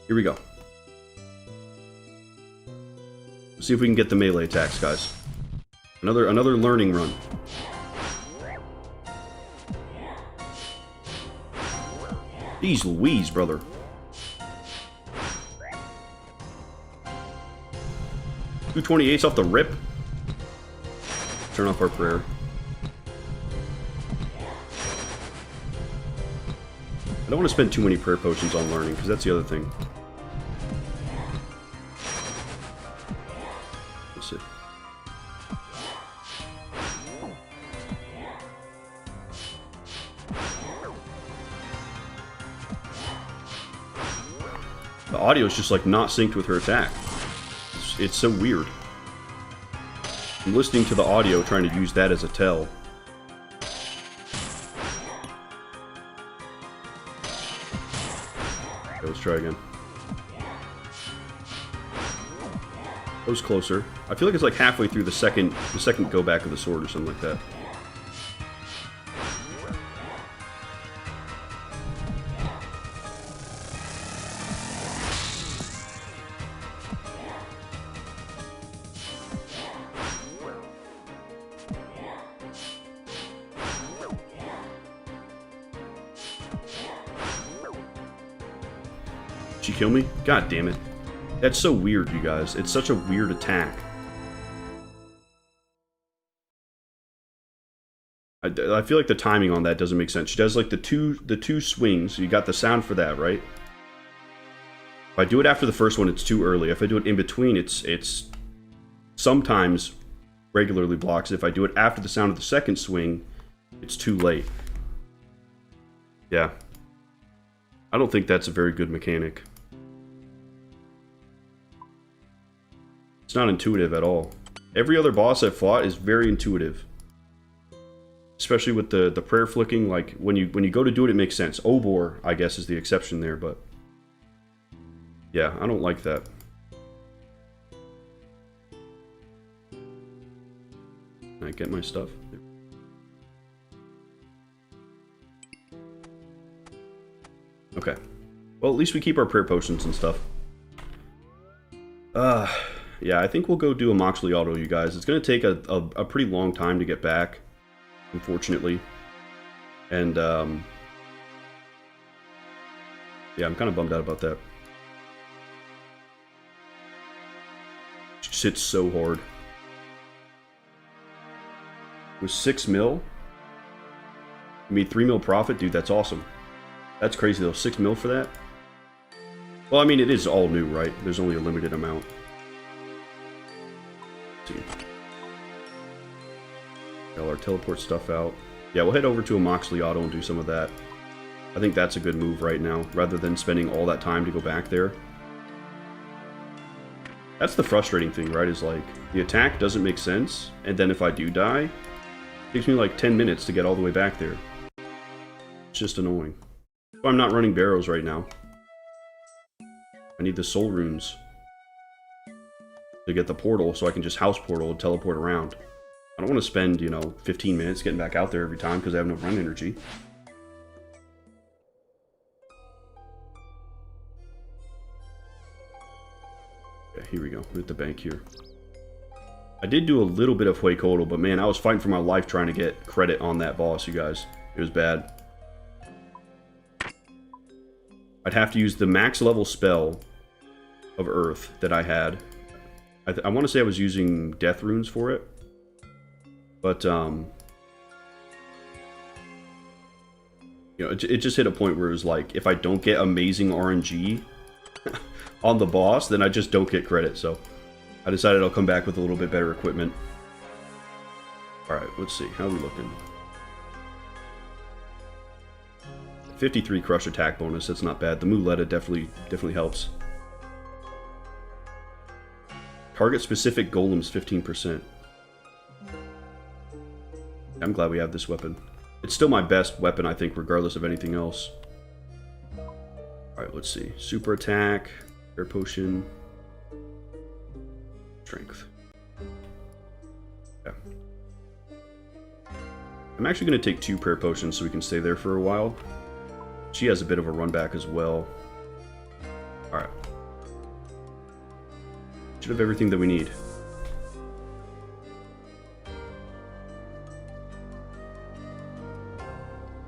Here we go. Let's see if we can get the melee attacks, guys. Another learning run. Jeez Louise, brother. $228 off the rip. Turn off our prayer. I don't want to spend too many prayer potions on learning, because that's the other thing. The audio is just like not synced with her attack. It's so weird. I'm listening to the audio, trying to use that as a tell. Okay, let's try again. That was closer. I feel like it's like halfway through the second go back of the sword or something like that. Did she kill me? God damn it. That's so weird, you guys. It's such a weird attack. I feel like the timing on that doesn't make sense. She does like the two swings. You got the sound for that, right? If I do it after the first one, it's too early. If I do it in between, it's sometimes regularly blocks. If I do it after the sound of the second swing, it's too late. Yeah. I don't think that's a very good mechanic. It's not intuitive at all. Every other boss I've fought is very intuitive. Especially with the prayer flicking, like when you go to do it, it makes sense. Obor, I guess, is the exception there, but yeah, I don't like that. Can I get my stuff? Okay. Well, at least we keep our prayer potions and stuff. Yeah, I think we'll go do Amoxliatl, you guys. It's going to take a pretty long time to get back, unfortunately. And, yeah, I'm kind of bummed out about that. She just hits so hard. It was 6 mil? I mean, 3 mil profit? Dude, that's awesome. That's crazy, though. 6 mil for that? Well, I mean, it is all new, right? There's only a limited amount. See. Got our teleport stuff out. Yeah, we'll head over to Amoxliatl and do some of that. I think that's a good move right now, rather than spending all that time to go back there. That's the frustrating thing, right? Is like, the attack doesn't make sense, and then if I do die, it takes me like 10 minutes to get all the way back there. It's just annoying. So I'm not running barrows right now. I need the soul runes to get the portal so I can just house portal and teleport around. I don't want to spend, you know, 15 minutes getting back out there every time because I have no run energy. Okay, here we go. We're at the bank here. I did do a little bit of Huecoatl, but man, I was fighting for my life trying to get credit on that boss, you guys. It was bad. I'd have to use the max level spell of Earth that I had. I want to say I was using death runes for it. But, you know, it just hit a point where it was like, if I don't get amazing RNG on the boss, then I just don't get credit. So I decided I'll come back with a little bit better equipment. Alright, let's see. How are we looking? 53 crush attack bonus. That's not bad. The Muleta definitely helps. Target specific golems 15%. I'm glad we have this weapon. It's still my best weapon, I think, regardless of anything else. Alright, let's see. Super attack, air potion, strength. Yeah. I'm actually going to take 2 prayer potions so we can stay there for a while. She has a bit of a run back as well. Alright. Should have everything that we need.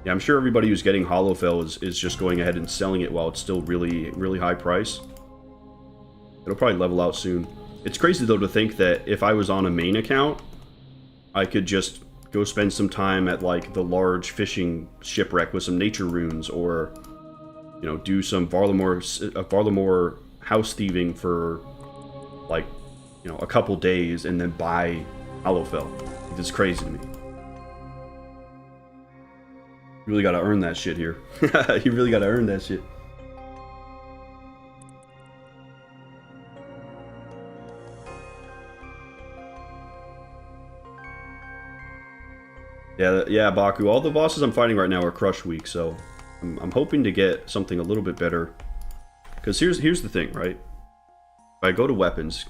Yeah, I'm sure everybody who's getting Hallowfell is just going ahead and selling it while it's still really high price. It'll probably level out soon. It's crazy though to think that if I was on a main account, I could just go spend some time at like the large fishing shipwreck with some nature runes, or you know, do some Varlamore house thieving for like, you know, a couple days and then buy Hallowfell. It's crazy to me. You really gotta earn that shit here. You really gotta earn that shit. Yeah, Baku. All the bosses I'm fighting right now are crush weak, so I'm hoping to get something a little bit better. Because here's the thing, right? If I go to weapons,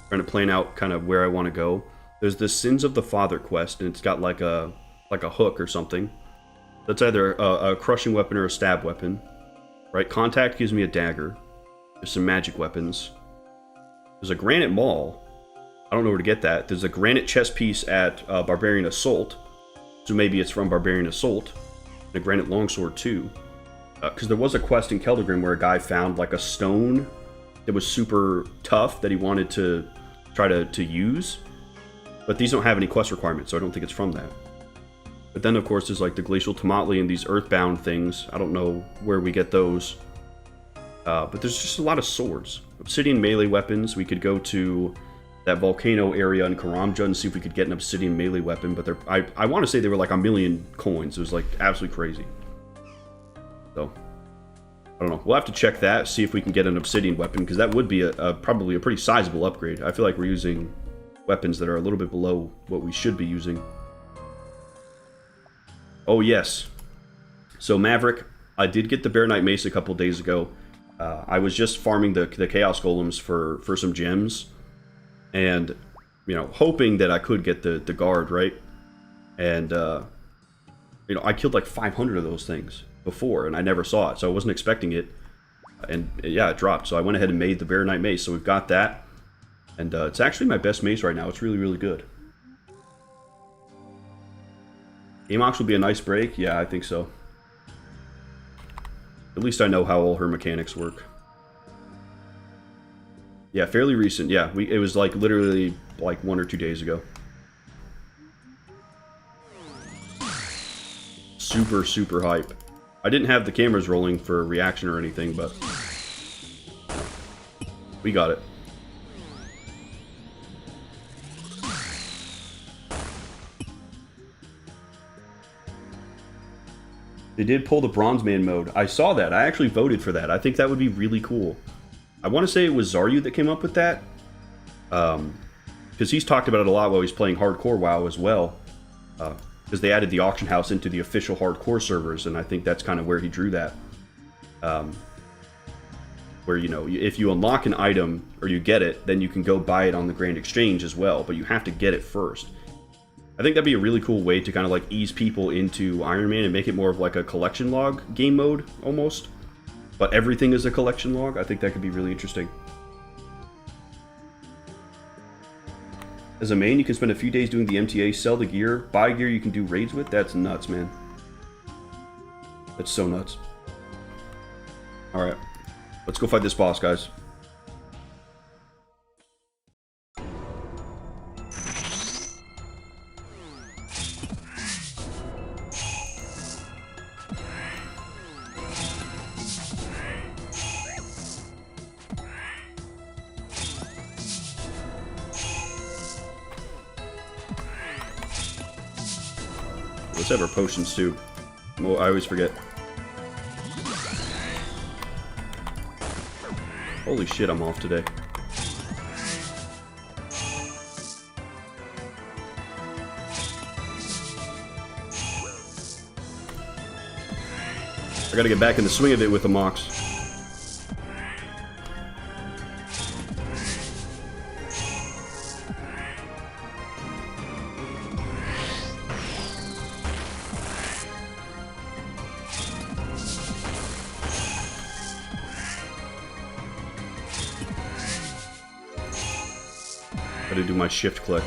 trying to plan out kind of where I want to go, there's this Sins of the Father quest, and it's got like a hook or something. That's either a crushing weapon or a stab weapon, right? Contact gives me a dagger. There's some magic weapons. There's a granite maul. I don't know where to get that. There's a granite chest piece at Barbarian Assault. So maybe it's from Barbarian Assault. And a granite longsword too. Because there was a quest in Keldegrim where a guy found like a stone that was super tough that he wanted to try to use. But these don't have any quest requirements, so I don't think it's from that. But then of course there's like the Glacial Tomatli and these earthbound things. I don't know where we get those. But there's just a lot of swords. Obsidian melee weapons. We could go to that volcano area in Karamja and see if we could get an obsidian melee weapon, but I want to say they were like 1,000,000 coins. It was like absolutely crazy. So, I don't know. We'll have to check that, see if we can get an obsidian weapon, because that would be probably a pretty sizable upgrade. I feel like we're using weapons that are a little bit below what we should be using. Oh, yes. So, Maverick, I did get the Bear Knight Mace a couple days ago. I was just farming the Chaos Golems for some gems. And, you know, hoping that I could get the guard, right? And, you know, I killed like 500 of those things before, and I never saw it, so I wasn't expecting it. And, yeah, it dropped, so I went ahead and made the Bear Knight Mace, so we've got that. And it's actually my best mace right now. It's really, really good. Amox will be a nice break? Yeah, I think so. At least I know how all her mechanics work. Yeah, fairly recent. Yeah, it was like literally like 1 or 2 days ago. Super, super hype. I didn't have the cameras rolling for reaction or anything, but we got it. They did pull the Bronze Man mode. I saw that. I actually voted for that. I think that would be really cool. I want to say it was Zaryu that came up with that. Because he's talked about it a lot while he's playing Hardcore WoW as well. Because they added the auction house into the official Hardcore servers, and I think that's kind of where he drew that. Where, you know, if you unlock an item, or you get it, then you can go buy it on the Grand Exchange as well, but you have to get it first. I think that'd be a really cool way to kind of like ease people into Ironman and make it more of like a collection log game mode, almost. But everything is a collection log. I think that could be really interesting. As a main, you can spend a few days doing the MTA, sell the gear, buy gear you can do raids with. That's nuts, man. That's so nuts. Alright. Let's go fight this boss, guys. Let's have our potions too. Well, I always forget. Holy shit, I'm off today. I gotta get back in the swing of it with the Mox. Gotta do my shift click.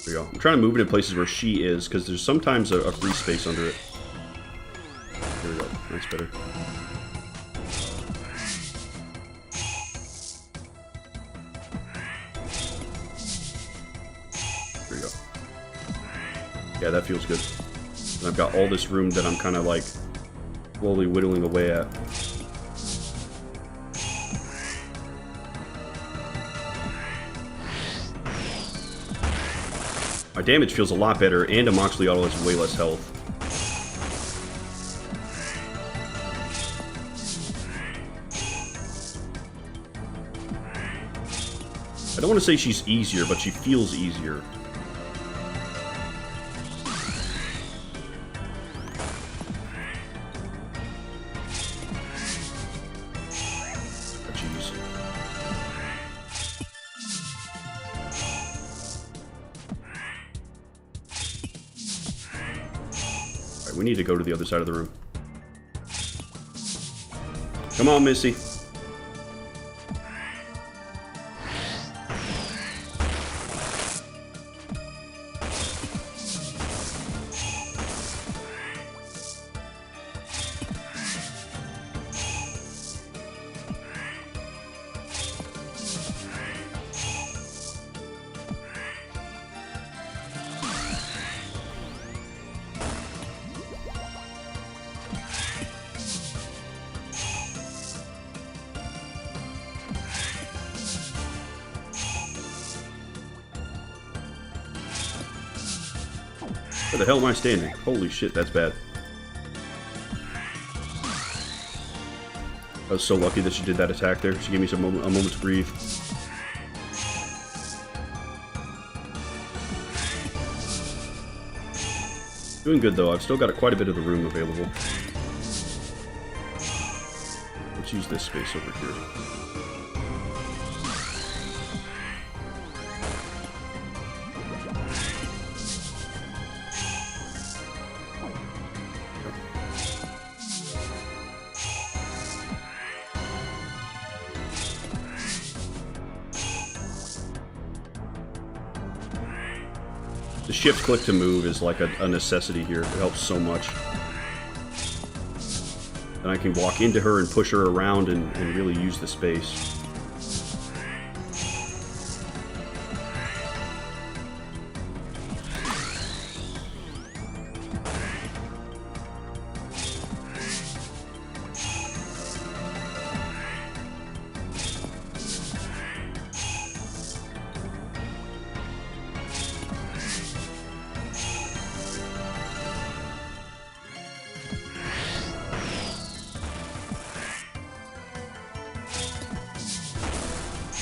There we go. I'm trying to move it in places where she is, because there's sometimes a free space under it. There we go. That's better. There we go. Yeah, that feels good. And I've got all this room that I'm kind of like slowly whittling away at. My damage feels a lot better, and Amoxliatl has way less health. I don't want to say she's easier, but she feels easier. Alright, we need to go to the other side of the room. Come on, Missy. Where the hell am I standing? Holy shit, that's bad. I was so lucky that she did that attack there. She gave me a moment to breathe. Doing good though. I've still got quite a bit of the room available. Let's use this space over here. The shift click to move is like a necessity here. It helps so much. And I can walk into her and push her around and really use the space.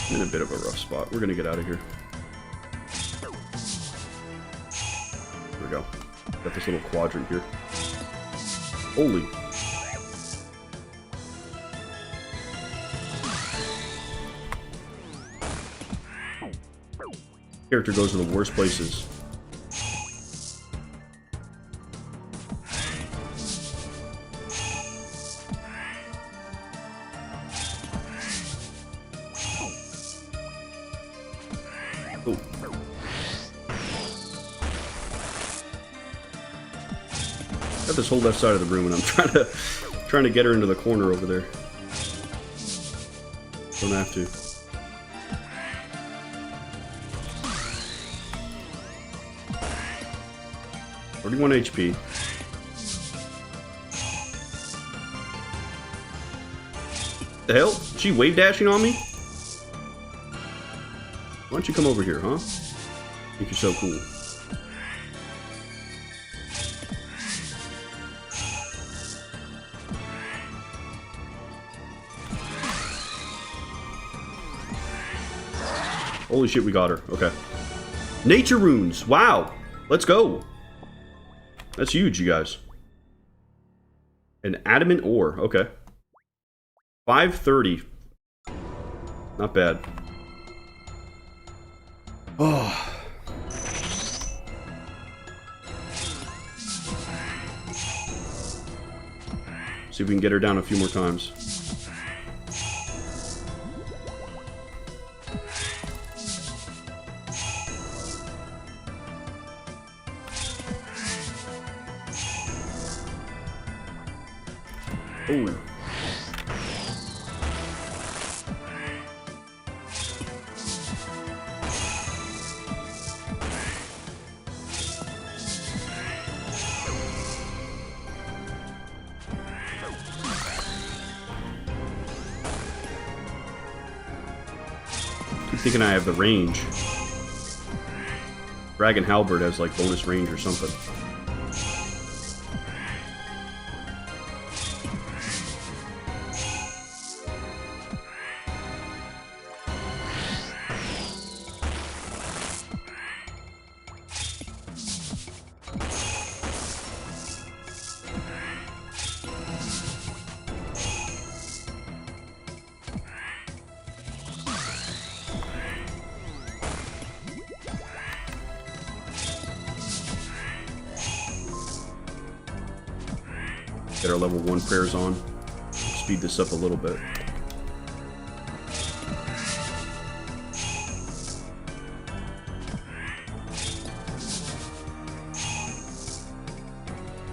I'm in a bit of a rough spot. We're gonna get out of here. There we go. Got this little quadrant here. Holy. Character goes to the worst places. Oh. Got this whole left side of the room, and I'm trying to get her into the corner over there. Don't have to. (41 HP). The hell? She wave dashing on me? Why don't you come over here, huh? Think you're so cool. Holy shit, we got her. Okay. Nature runes. Wow. Let's go. That's huge, you guys. An adamant ore. Okay. 530. Not bad. Oh. See if we can get her down a few more times. Ooh. I'm thinking I have the range. Dragon Halberd has like bonus range or something. Get our level 1 prayers on. Speed this up a little bit.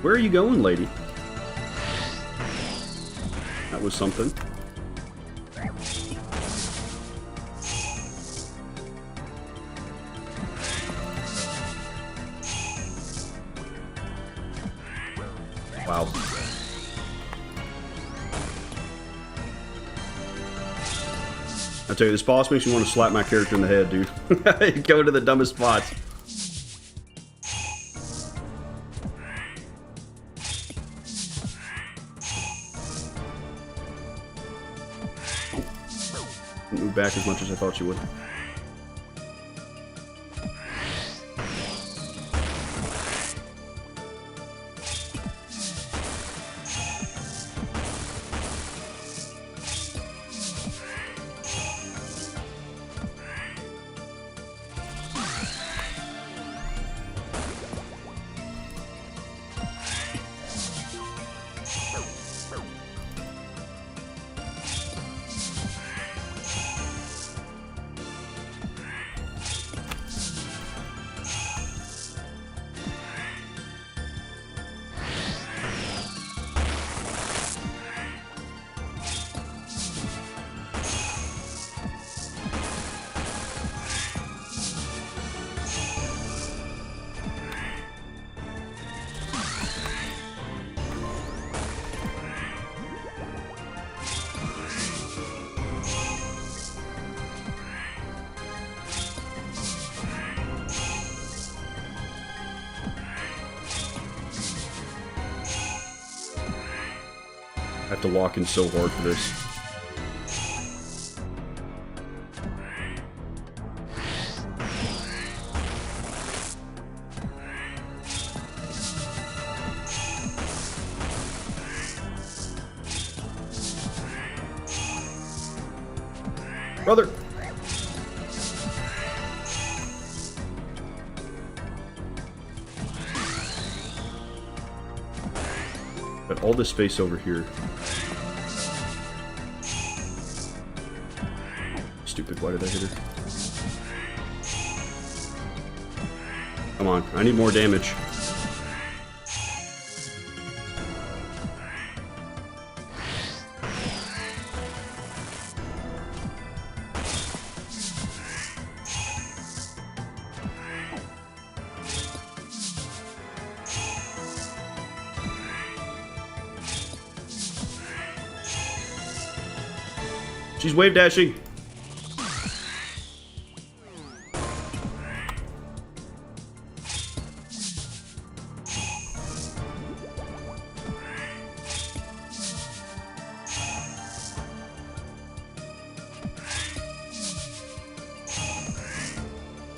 Where are you going, lady? That was something. Wow. I tell you, this boss makes me want to slap my character in the head, dude. Go to the dumbest spots. Didn't move back as much as I thought she would. I have to lock in so hard for this. Brother! Got all this space over here. Stupid, why did I hit her? Come on, I need more damage. She's wave dashing.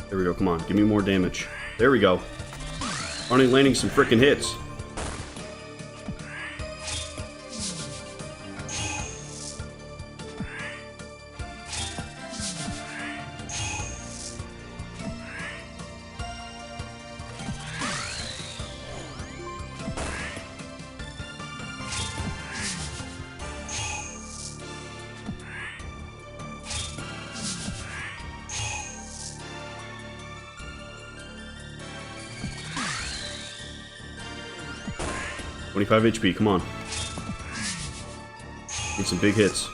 There we go, come on, give me more damage. There we go. Finally landing some frickin' hits. $25 HP, come on. Need some big hits.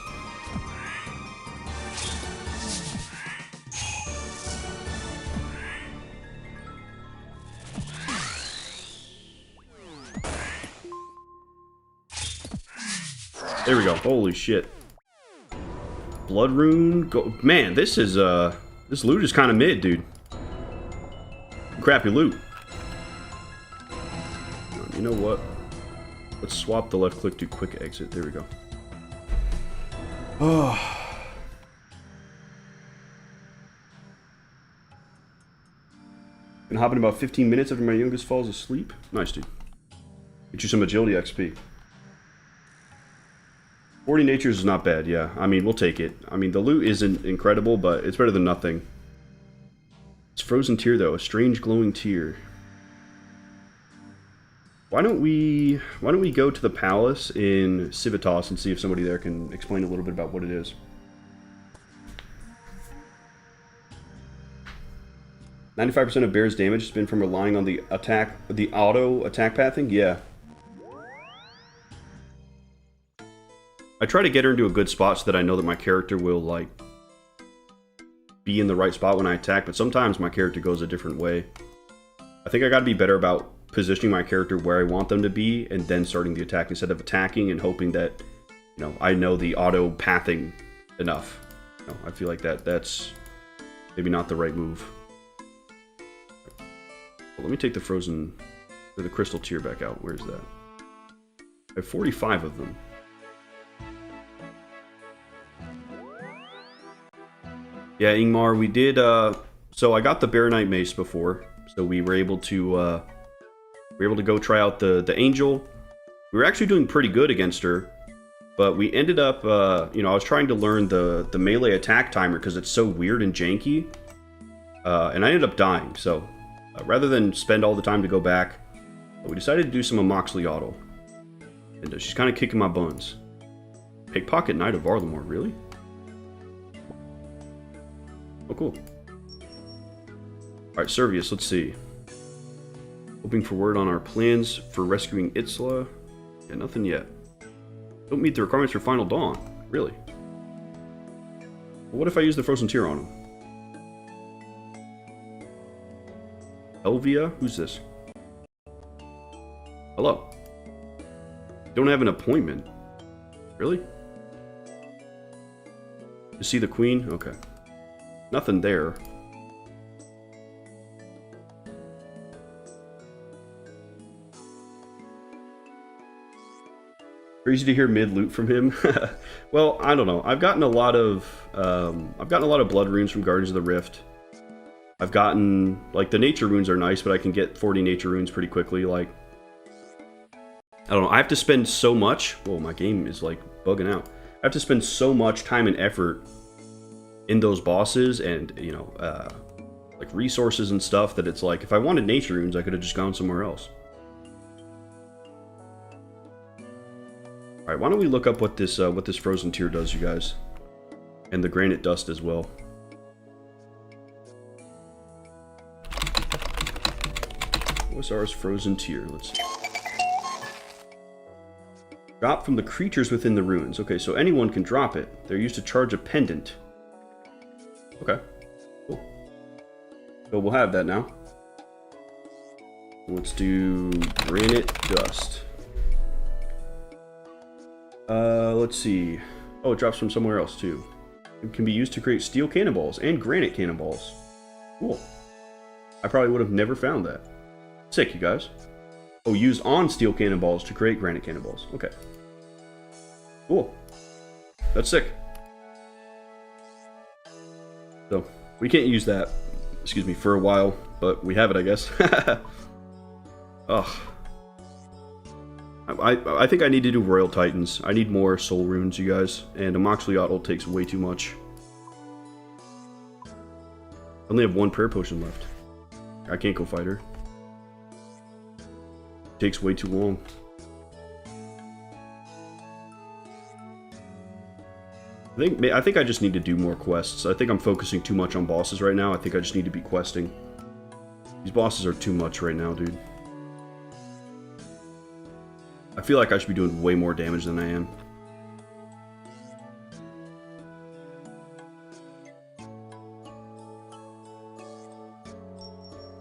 There we go. Holy shit. Blood rune. Go. Man, this is this loot is kind of mid, dude. Crappy loot. You know what? Let's swap the left click to quick exit. There we go. Oh. Gonna hop in about 15 minutes after my youngest falls asleep. Nice, dude. Get you some agility XP. 40 natures is not bad, yeah. I mean, we'll take it. I mean, the loot isn't incredible, but it's better than nothing. It's frozen tear, though. A strange glowing tear. Why don't we go to the palace in Civitas and see if somebody there can explain a little bit about what it is. 95% of Bear's damage has been from relying on the auto attack pathing? Yeah. I try to get her into a good spot so that I know that my character will, like, be in the right spot when I attack, but sometimes my character goes a different way. I think I gotta be better about positioning my character where I want them to be and then starting the attack instead of attacking and hoping that, you know, I know the auto pathing enough. You know, I feel like that's maybe not the right move. Well, let me take the frozen, or the crystal tier back out. Where's that? I have 45 of them. Yeah, Ingmar, we did, so I got the Bear Knight Mace before, so we were able to go try out the Angel. We were actually doing pretty good against her, but we ended up, you know, I was trying to learn the melee attack timer because it's so weird and janky, and I ended up dying, so rather than spend all the time to go back, we decided to do some Amoxliatl, and she's kind of kicking my buns. Pickpocket Knight of Varlamore, really? Oh, cool. Alright, Servius, let's see. Hoping for word on our plans for rescuing Itzla. Yeah, nothing yet. Don't meet the requirements for Final Dawn. Really? Well, what if I use the Frozen Tear on him? Elvia? Who's this? Hello. Don't have an appointment. Really? To see the Queen? Okay. Nothing there. Crazy to hear mid loot from him. Well, I don't know. I've gotten a lot of blood runes from Guardians of the Rift. I've gotten, like, the nature runes are nice, but I can get 40 nature runes pretty quickly. Like, I don't know. I have to spend so much. Whoa, my game is like bugging out. I have to spend so much time and effort in those bosses and, you know, like resources and stuff that it's like, if I wanted nature runes, I could have just gone somewhere else. Alright, why don't we look up what this frozen tier does, you guys. And the granite dust as well. OSRS frozen tier, let's see. Drop from the creatures within the ruins. Okay, so anyone can drop it. They're used to charge a pendant. Okay, cool. So we'll have that now. Let's do granite dust. Let's see. Oh, it drops from somewhere else too. It can be used to create steel cannonballs and granite cannonballs. Cool. I probably would have never found that. Sick, you guys. Oh, use on steel cannonballs to create granite cannonballs. Okay. Cool. That's sick. So, we can't use that, excuse me, for a while, but we have it, I guess. Ugh. I think I need to do Royal Titans. I need more soul runes, you guys, and Amoxliatl takes way too much. I only have one prayer potion left. I can't go fight her. It takes way too long. I think I just need to do more quests. I think I'm focusing too much on bosses right now. I think I just need to be questing. These bosses are too much right now, dude. I feel like I should be doing way more damage than I am.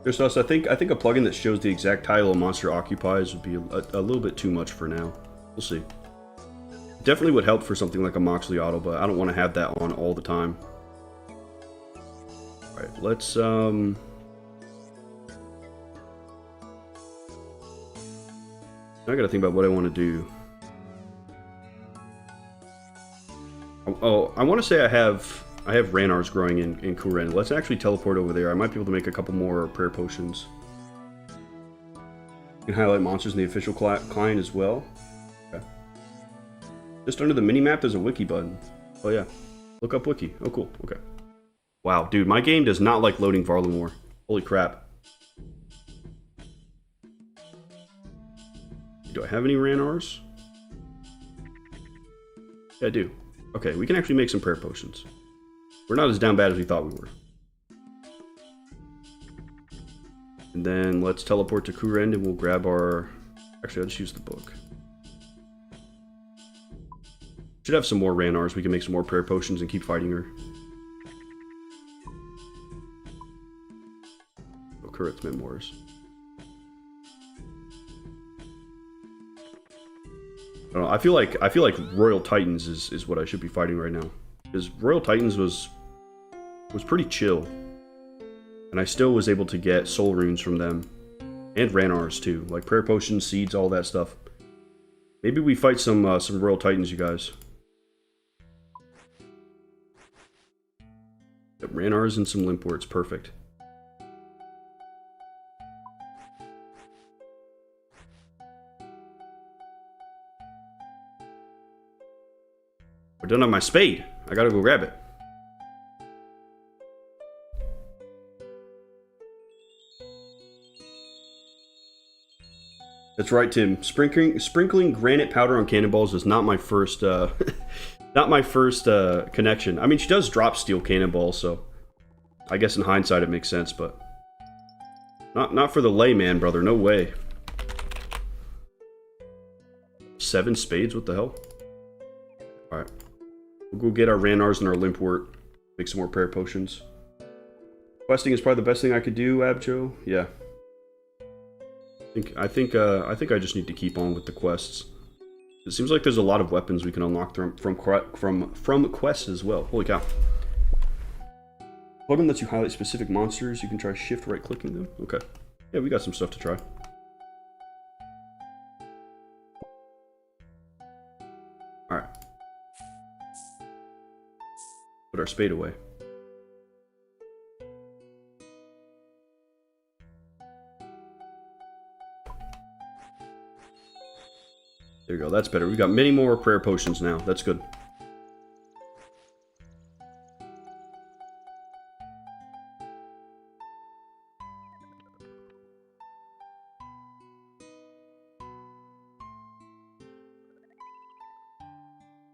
Just us, I think a plugin that shows the exact tile a monster occupies would be a little bit too much for now. We'll see. Definitely would help for something like Amoxliatl, but I don't want to have that on all the time. Alright, let's I gotta think about what I want to do. Oh, I want to say I have Ranars growing in Kuren. Let's actually teleport over there. I might be able to make a couple more prayer potions. You can highlight monsters in the official client as well. Okay. Just under the mini-map, there's a wiki button. Oh yeah. Look up wiki. Oh cool. Okay. Wow, dude, my game does not like loading Varlamore. Holy crap. do I have any Ranars? Yeah, I do. Okay, we can actually make some prayer potions. We're not as down bad as we thought we were. And then let's teleport to Kurend and we'll grab our... Actually, I'll just use the book. Should have some more Ranars. We can make some more prayer potions and keep fighting her. Oh, Kurend's memoirs. I don't know, I feel like Royal Titans is what I should be fighting right now. Because Royal Titans was pretty chill. And I still was able to get soul runes from them. And Ranars too. Like prayer potions, seeds, all that stuff. Maybe we fight some Royal Titans, you guys. Got Ranars and some Limpworts, perfect. I don't have my spade. I gotta go grab it. That's right, Tim. Sprinkling granite powder on cannonballs is not my first, not my first connection. I mean, she does drop steel cannonballs, so I guess in hindsight it makes sense, but not for the layman, brother. No way. 7 spades? What the hell? All right. We'll go get our Ranars and our Limpwort. Make some more prayer potions. Questing is probably the best thing I could do, Abjo. Yeah. I think I just need to keep on with the quests. It seems like there's a lot of weapons we can unlock from quests as well. Holy cow. Plugin lets you highlight specific monsters. You can try shift right clicking them. Okay. Yeah, we got some stuff to try. Alright. Put our spade away. There you go, that's better. We've got many more prayer potions now. That's good.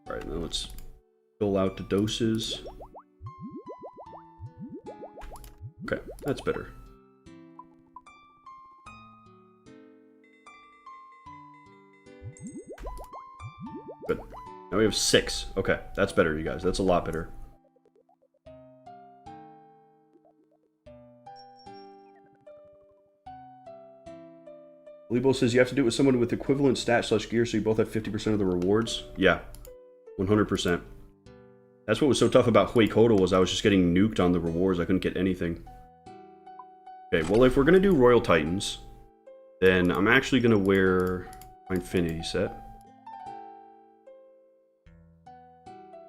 Alright, now let's fill out the doses. Okay, that's better. Good. Now we have 6. Okay, that's better, you guys. That's a lot better. Lebo says you have to do it with someone with equivalent stat/gear so you both have 50% of the rewards. Yeah, 100%. That's what was so tough about Huecoto was I was just getting nuked on the rewards. I couldn't get anything. Okay, well, if we're going to do Royal Titans, then I'm actually going to wear my Infinity set.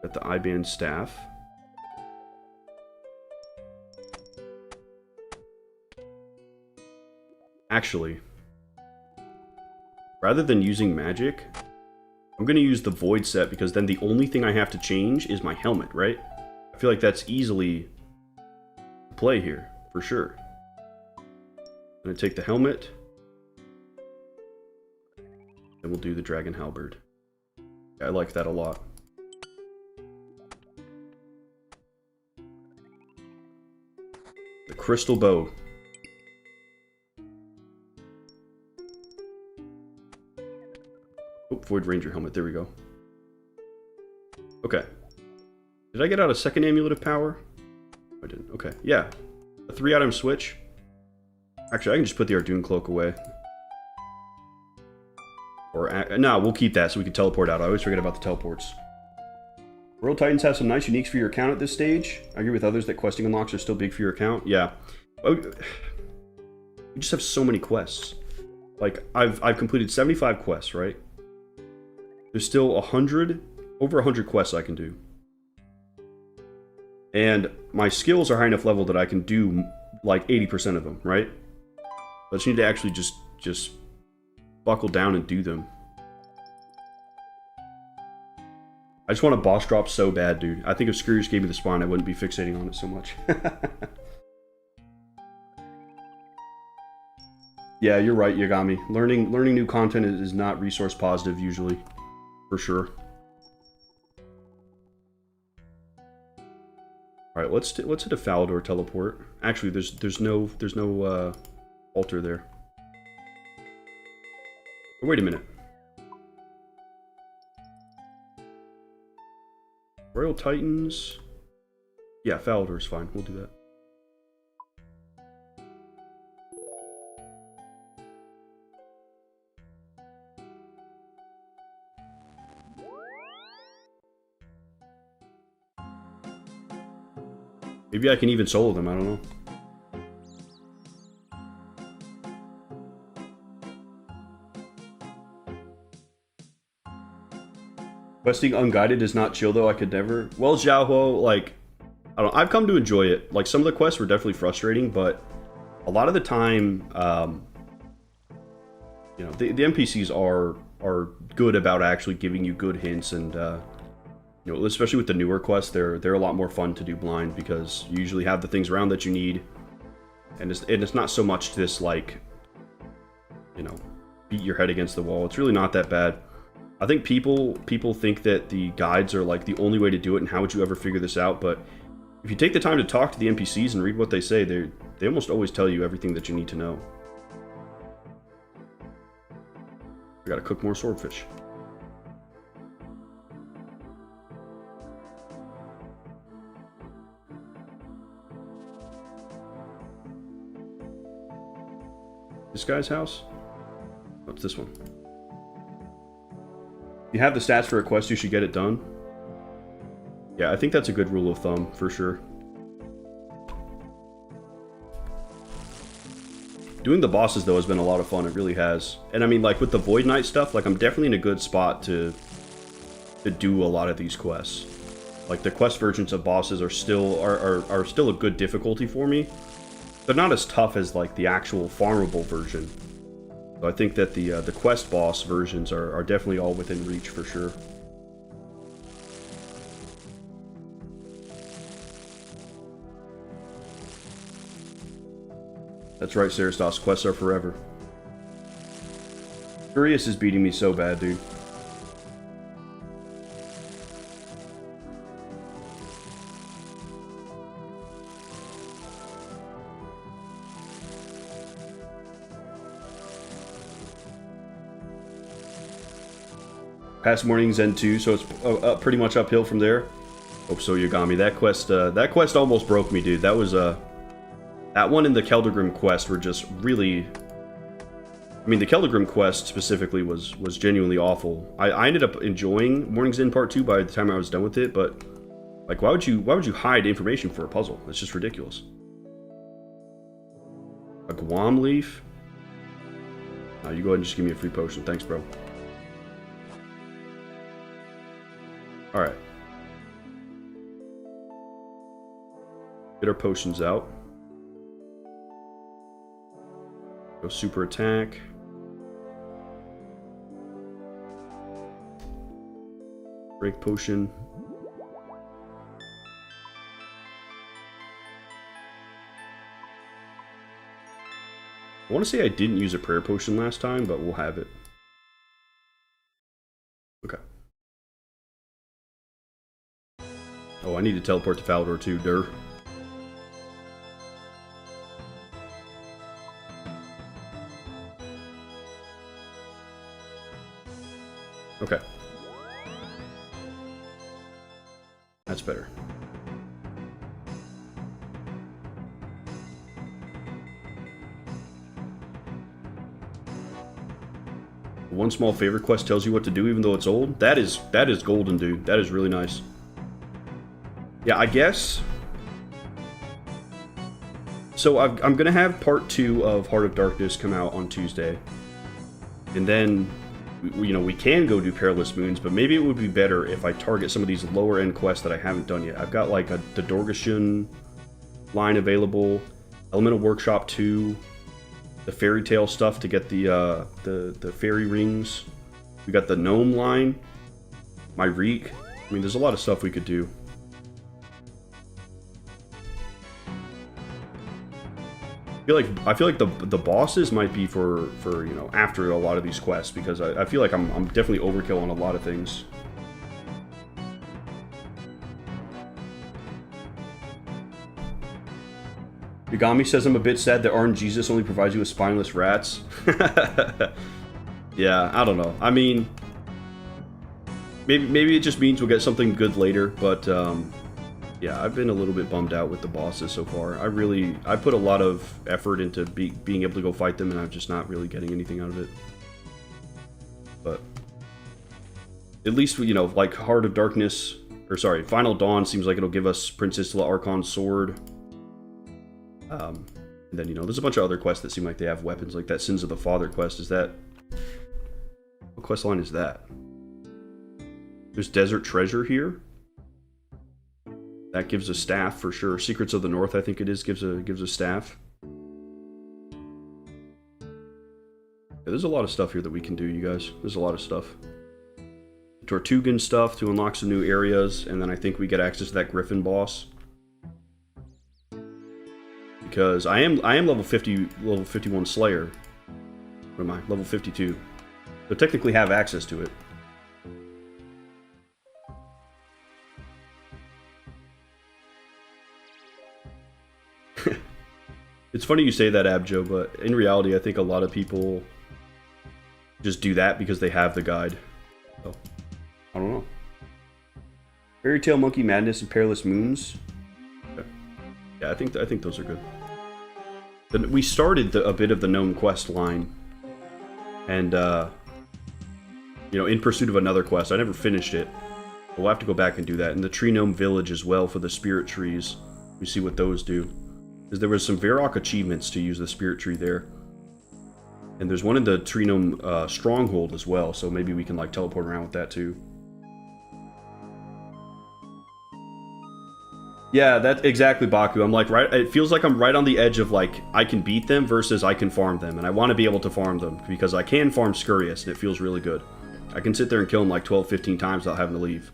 Got the I-band staff. Actually, rather than using magic, I'm going to use the Void set because then the only thing I have to change is my helmet, right? I feel like that's easily play here, for sure. I'm going to take the helmet. And we'll do the Dragon Halberd. Yeah, I like that a lot. The Crystal Bow. Oh, Void Ranger helmet. There we go. Okay. Did I get out a second Amulet of Power? I didn't. Okay. Yeah. A 3-item switch. Actually, I can just put the Ardoon Cloak away. Or, no, we'll keep that so we can teleport out. I always forget about the teleports. Royal Titans have some nice uniques for your account at this stage. I agree with others that questing unlocks are still big for your account. Yeah. Oh, we just have so many quests. Like, I've completed 75 quests, right? There's still over 100 quests I can do. And my skills are high enough level that I can do like 80% of them, right? I just need to actually just buckle down and do them. I just want a boss drop so bad, dude. I think if Scourge gave me the spawn, I wouldn't be fixating on it so much. Yeah, you're right, Yagami. Learning new content is not resource positive usually, for sure. All right, let's hit a Falador teleport. Actually, there's no altar there. Oh, wait a minute. Royal Titans. Yeah, Falador's fine. We'll do that. Maybe I can even solo them, I don't know. Questing unguided is not chill though, I could never. Well, Xiaohuo, like, I don't know, I've come to enjoy it. Like, some of the quests were definitely frustrating, but a lot of the time, you know, the NPCs are good about actually giving you good hints, and you know, especially with the newer quests, they're a lot more fun to do blind because you usually have the things around that you need, and it's not so much this, like, you know, beat your head against the wall. It's really not that bad. I think people think that the guides are like the only way to do it, and how would you ever figure this out? But if you take the time to talk to the NPCs and read what they say, they almost always tell you everything that you need to know. We gotta cook more swordfish. This guy's house? What's this one? If you have the stats for a quest, you should get it done. Yeah, I think that's a good rule of thumb, for sure. Doing the bosses, though, has been a lot of fun. It really has. And I mean, like, with the Void Knight stuff, like, I'm definitely in a good spot to do a lot of these quests. Like, the quest versions of bosses are still a good difficulty for me. They're not as tough as, like, the actual farmable version. So I think that the quest boss versions are definitely all within reach for sure. That's right, Sarastos. Quests are forever. Furious is beating me so bad, dude. Past morning's end 2, so it's pretty much uphill from there. Hope so, Yagami. That quest almost broke me, dude. That was that one and the Keldagrim quest were just really. I mean, the Keldagrim quest specifically was genuinely awful. I ended up enjoying Morning's End Part 2 by the time I was done with it, but like, why would you hide information for a puzzle? It's just ridiculous. A Guam leaf. No, you go ahead and just give me a free potion. Thanks, bro. Alright. Get our potions out. Go super attack. Break potion. I want to say I didn't use a prayer potion last time, but we'll have it. Okay. Oh, I need to teleport to Falador too, Dur. Okay. That's better. One small favorite quest tells you what to do even though it's old. That is golden, dude. That is really nice. Yeah, I guess. So I'm gonna have part 2 of Heart of Darkness come out on Tuesday, and then we can go do Perilous Moons, but maybe it would be better if I target some of these lower end quests that I haven't done yet. I've got like the Dorgashun line available, Elemental Workshop 2, the Fairy Tale stuff to get the fairy rings. We got the Gnome line, my Reek. I mean, there's a lot of stuff we could do. I feel like the bosses might be for you know, after a lot of these quests, because I feel like I'm definitely overkill on a lot of things. Yagami says I'm a bit sad that RNGesus only provides you with spineless rats. Yeah, I don't know. I mean, maybe it just means we'll get something good later, but yeah, I've been a little bit bummed out with the bosses so far. I put a lot of effort into being able to go fight them, and I'm just not really getting anything out of it. But at least, you know, like Heart of Darkness, or sorry, Final Dawn seems like it'll give us Princess Istla Archon's sword. And then, you know, there's a bunch of other quests that seem like they have weapons, like that Sins of the Father quest. Is that... What quest line is that? There's Desert Treasure here. That gives a staff for sure. Secrets of the North, I think it is, gives a staff. Yeah, there's a lot of stuff here that we can do, you guys. There's a lot of stuff. Tortugan stuff to unlock some new areas, and then I think we get access to that Griffin boss. Because I am level 50, level 51 Slayer. What am I? Level 52. So technically have access to it. It's funny you say that, Abjo, but in reality, I think a lot of people just do that because they have the guide. So, I don't know. Fairy Tail Monkey Madness and Perilous Moons. Okay. Yeah, I think those are good. Then we started a bit of the Gnome quest line, and you know, in pursuit of another quest. I never finished it. But we'll have to go back and do that. And the Tree Gnome Village as well for the Spirit Trees. We see what those do. Because there was some Varrock achievements to use the Spirit Tree there. And there's one in the Tree Gnome Stronghold as well, so maybe we can like teleport around with that too. Yeah, that's exactly, Baku. I'm like, right, it feels like I'm right on the edge of like, I can beat them versus I can farm them. And I want to be able to farm them, because I can farm Scurious, and it feels really good. I can sit there and kill him like 12, 15 times without having to leave.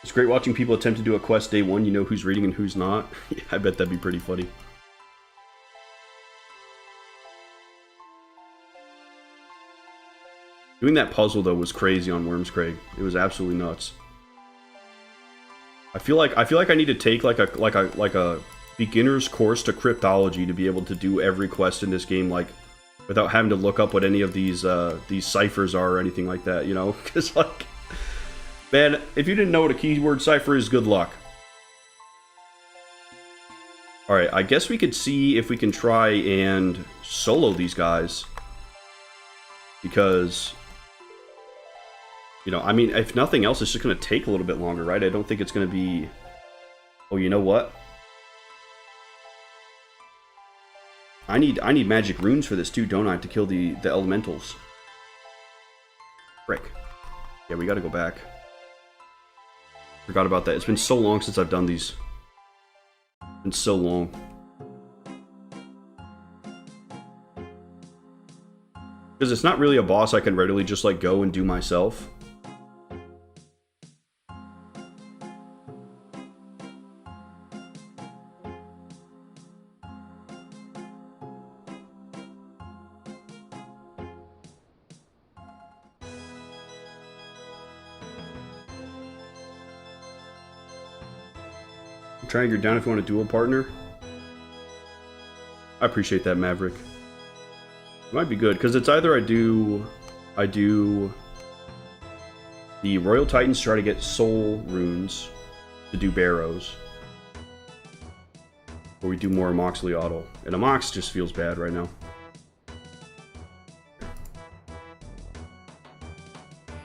It's great watching people attempt to do a quest day one. You know who's reading and who's not. Yeah, I bet that'd be pretty funny. Doing that puzzle though was crazy on Wyrmscraig. It was absolutely nuts. I feel like I need to take like a beginner's course to cryptology to be able to do every quest in this game, like without having to look up what any of these ciphers are or anything like that, you know? Because like, man, if you didn't know what a keyword cipher is, good luck. All right, I guess we could see if we can try and solo these guys, because, you know, I mean, if nothing else, it's just going to take a little bit longer, right? I don't think it's going to be... Oh, you know what? I need magic runes for this too, don't I, to kill the elementals. Frick. Yeah, we got to go back. Forgot about that. It's been so long since I've done these. It's been so long. Because it's not really a boss I can readily just like go and do myself. Trying to get down if you want a dual partner. I appreciate that, Maverick. It might be good, because it's either I do the Royal Titans, try to get soul runes to do barrows, or we do more Amoxliatl. And Amox just feels bad right now.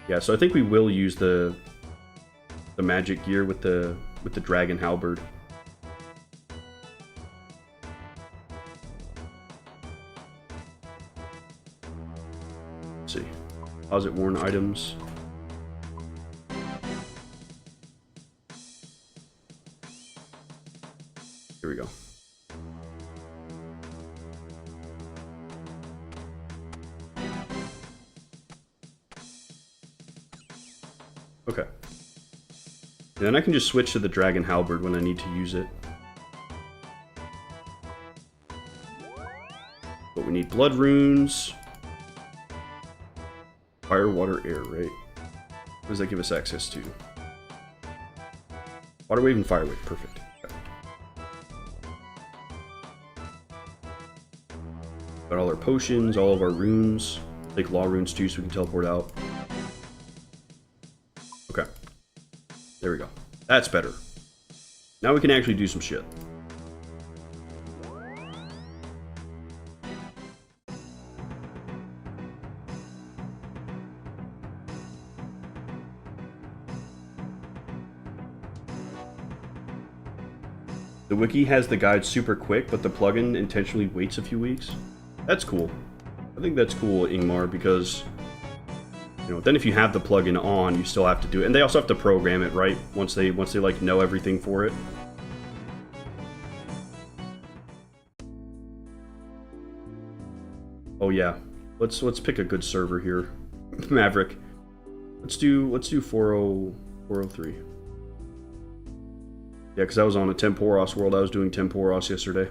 Yeah, so I think we will use the magic gear with the dragon halberd. Let's see. Deposit worn items. Here we go. Okay. And then I can just switch to the Dragon Halberd when I need to use it. But we need blood runes. Fire, water, air, right? What does that give us access to? Water wave and fire wave, perfect. Okay. Got all our potions, all of our runes. Take law runes too so we can teleport out. Okay. There we go. That's better. Now we can actually do some shit. The wiki has the guide super quick, but the plugin intentionally waits a few weeks. That's cool. I think that's cool, Ingmar, because, you know, then if you have the plugin on, you still have to do it. And they also have to program it, right? Once they like know everything for it. Oh yeah. Let's pick a good server here. Maverick. Let's do 403. Yeah, because I was on a Temporos world. I was doing Temporos yesterday.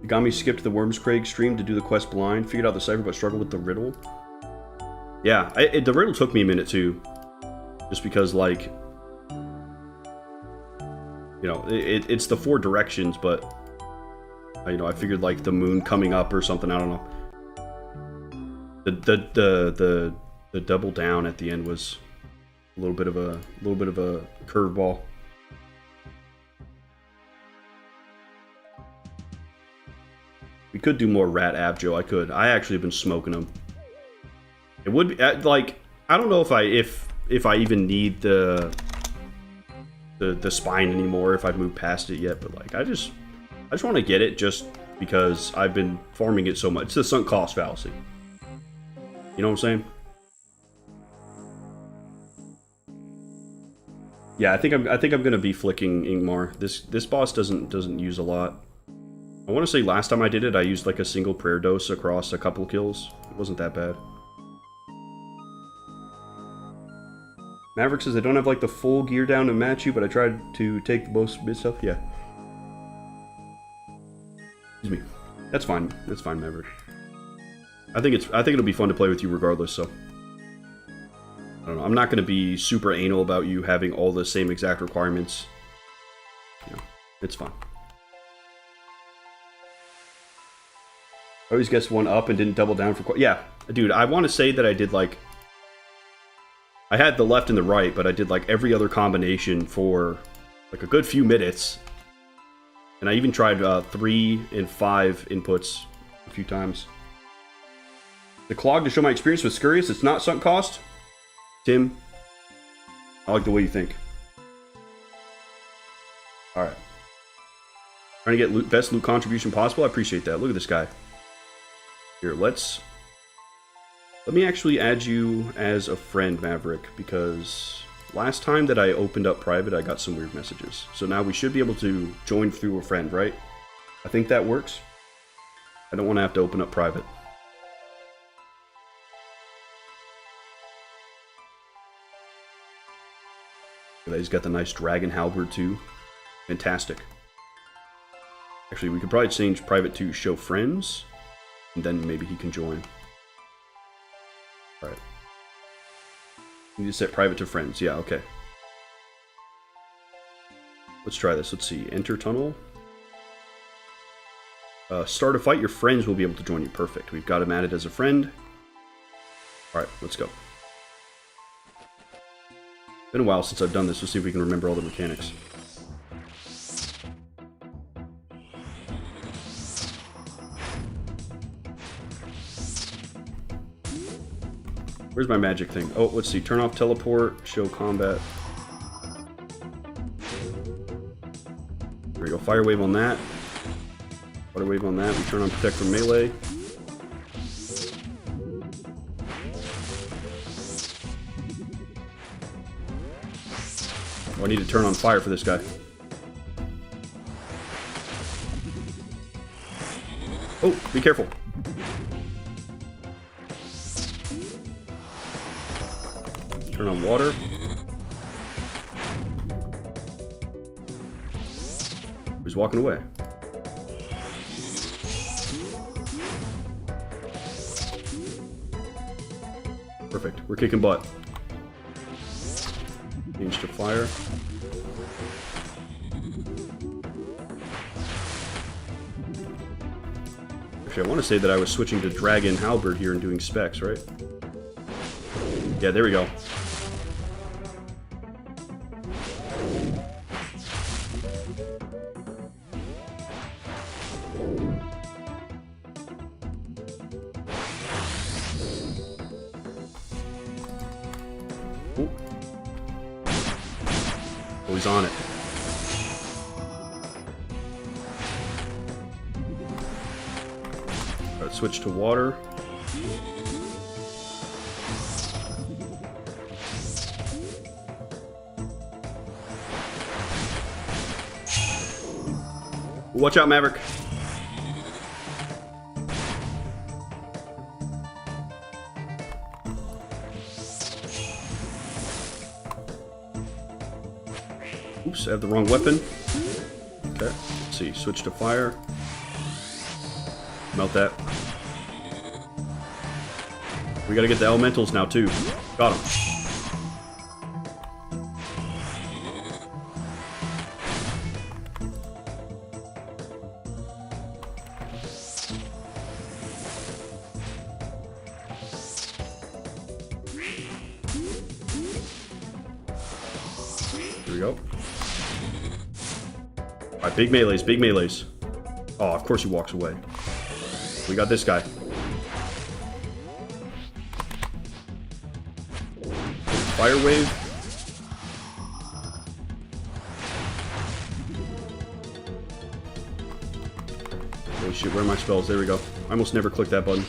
Yagami skipped the Wyrmscraig stream to do the quest blind. Figured out the cipher, but struggled with the riddle. Yeah, the riddle took me a minute too. Just because, like, you know, it's the 4 directions, but, you know, I figured like the moon coming up or something. I don't know. The double down at the end was a little bit of a curveball. We could do more Rat Abjo. I could. I actually have been smoking them. It would be like, I don't know if I even need the spine anymore, if I've moved past it yet, but like I just want to get it just because I've been farming it so much. It's the sunk cost fallacy. You know what I'm saying? Yeah, I think I'm gonna be flicking Ingmar. This boss doesn't use a lot. I want to say last time I did it, I used like a single prayer dose across a couple kills. It wasn't that bad. Maverick says I don't have like the full gear down to match you, but I tried to take the most mid stuff. Yeah. Excuse me. That's fine. That's fine, Maverick. I think it'll be fun to play with you regardless. So I don't know. I'm not going to be super anal about you having all the same exact requirements. You know, it's fun. I always guessed one up and didn't double down for... Yeah, dude, I want to say that I did, like... I had the left and the right, but I did, like, every other combination for, like, a good few minutes. And I even tried 3 and 5 inputs a few times. The clog to show my experience with Scurious, it's not sunk cost. Tim, I like the way you think. Alright. Trying to get best loot contribution possible. I appreciate that. Look at this guy. Here, let me actually add you as a friend, Maverick, because last time that I opened up private, I got some weird messages. So now we should be able to join through a friend, right? I think that works. I don't want to have to open up private. He's got the nice Dragon Halberd too. Fantastic. Actually, we could probably change private to show friends. And then maybe he can join. Alright. You need to set private to friends. Yeah, okay. Let's try this. Let's see. Enter tunnel. Start a fight. Your friends will be able to join you. Perfect. We've got him added as a friend. Alright, let's go. Been a while since I've done this. Let's see if we can remember all the mechanics. Where's my magic thing? Oh, let's see. Turn off teleport. Show combat. There we go. Fire wave on that. Water wave on that. We turn on protect from melee. Oh, I need to turn on fire for this guy. Oh, be careful. Turn on water. He's walking away. Perfect. We're kicking butt. Change to fire. Actually, I want to say that I was switching to Dragon Halberd here and doing specs, right? Yeah, there we go. Ooh. Oh, he's on it. Alright, switch to water. Watch out, Maverick. Oops, I have the wrong weapon. Okay, let's see. Switch to fire. Melt that. We gotta get the elementals now, too. Got him. Here we go. Alright, big melees, big melees. Oh, of course he walks away. We got this guy. Fire wave. Oh shit, where are my spells? There we go. I almost never click that button.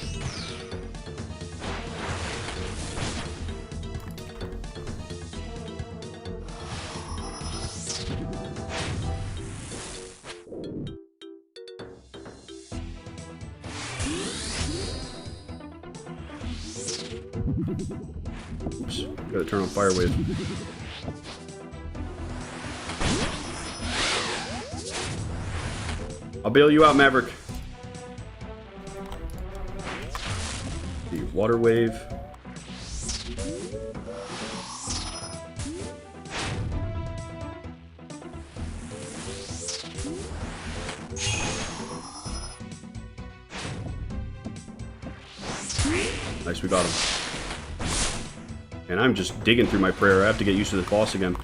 Oops, gotta turn on fire wave. I'll bail you out, Maverick. The water wave. Nice, we got him. And I'm just digging through my prayer. I have to get used to this boss again.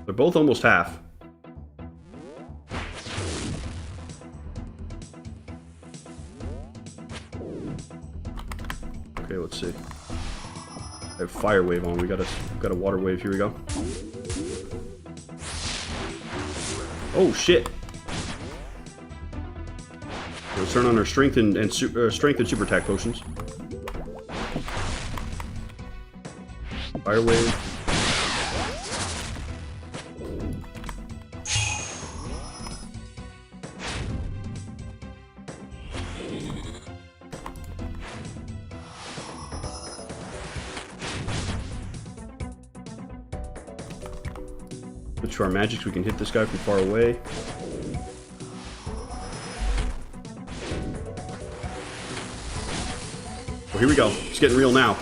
They're both almost half. Okay, let's see. I have fire wave on. We got a water wave. Here we go. Oh shit! Let's turn on our strength and super attack potions. Fire wave. Switch to our magics, we can hit this guy from far away. Oh, here we go. It's getting real now.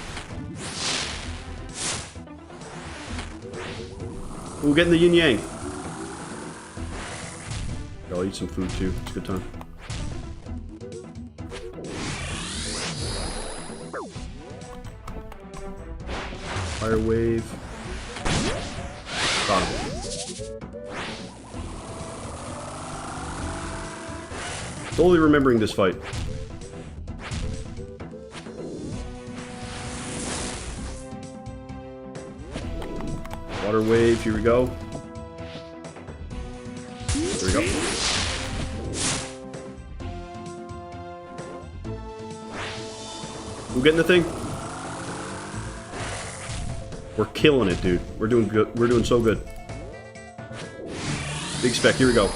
We'll get in the yin-yang. I'll eat some food too. It's a good time. Fire wave. Got him. Totally remembering this fight. Water wave, here we go. There we go. Who getting the thing? We're killing it, dude. We're doing good. We're doing so good. Big spec. Here we go.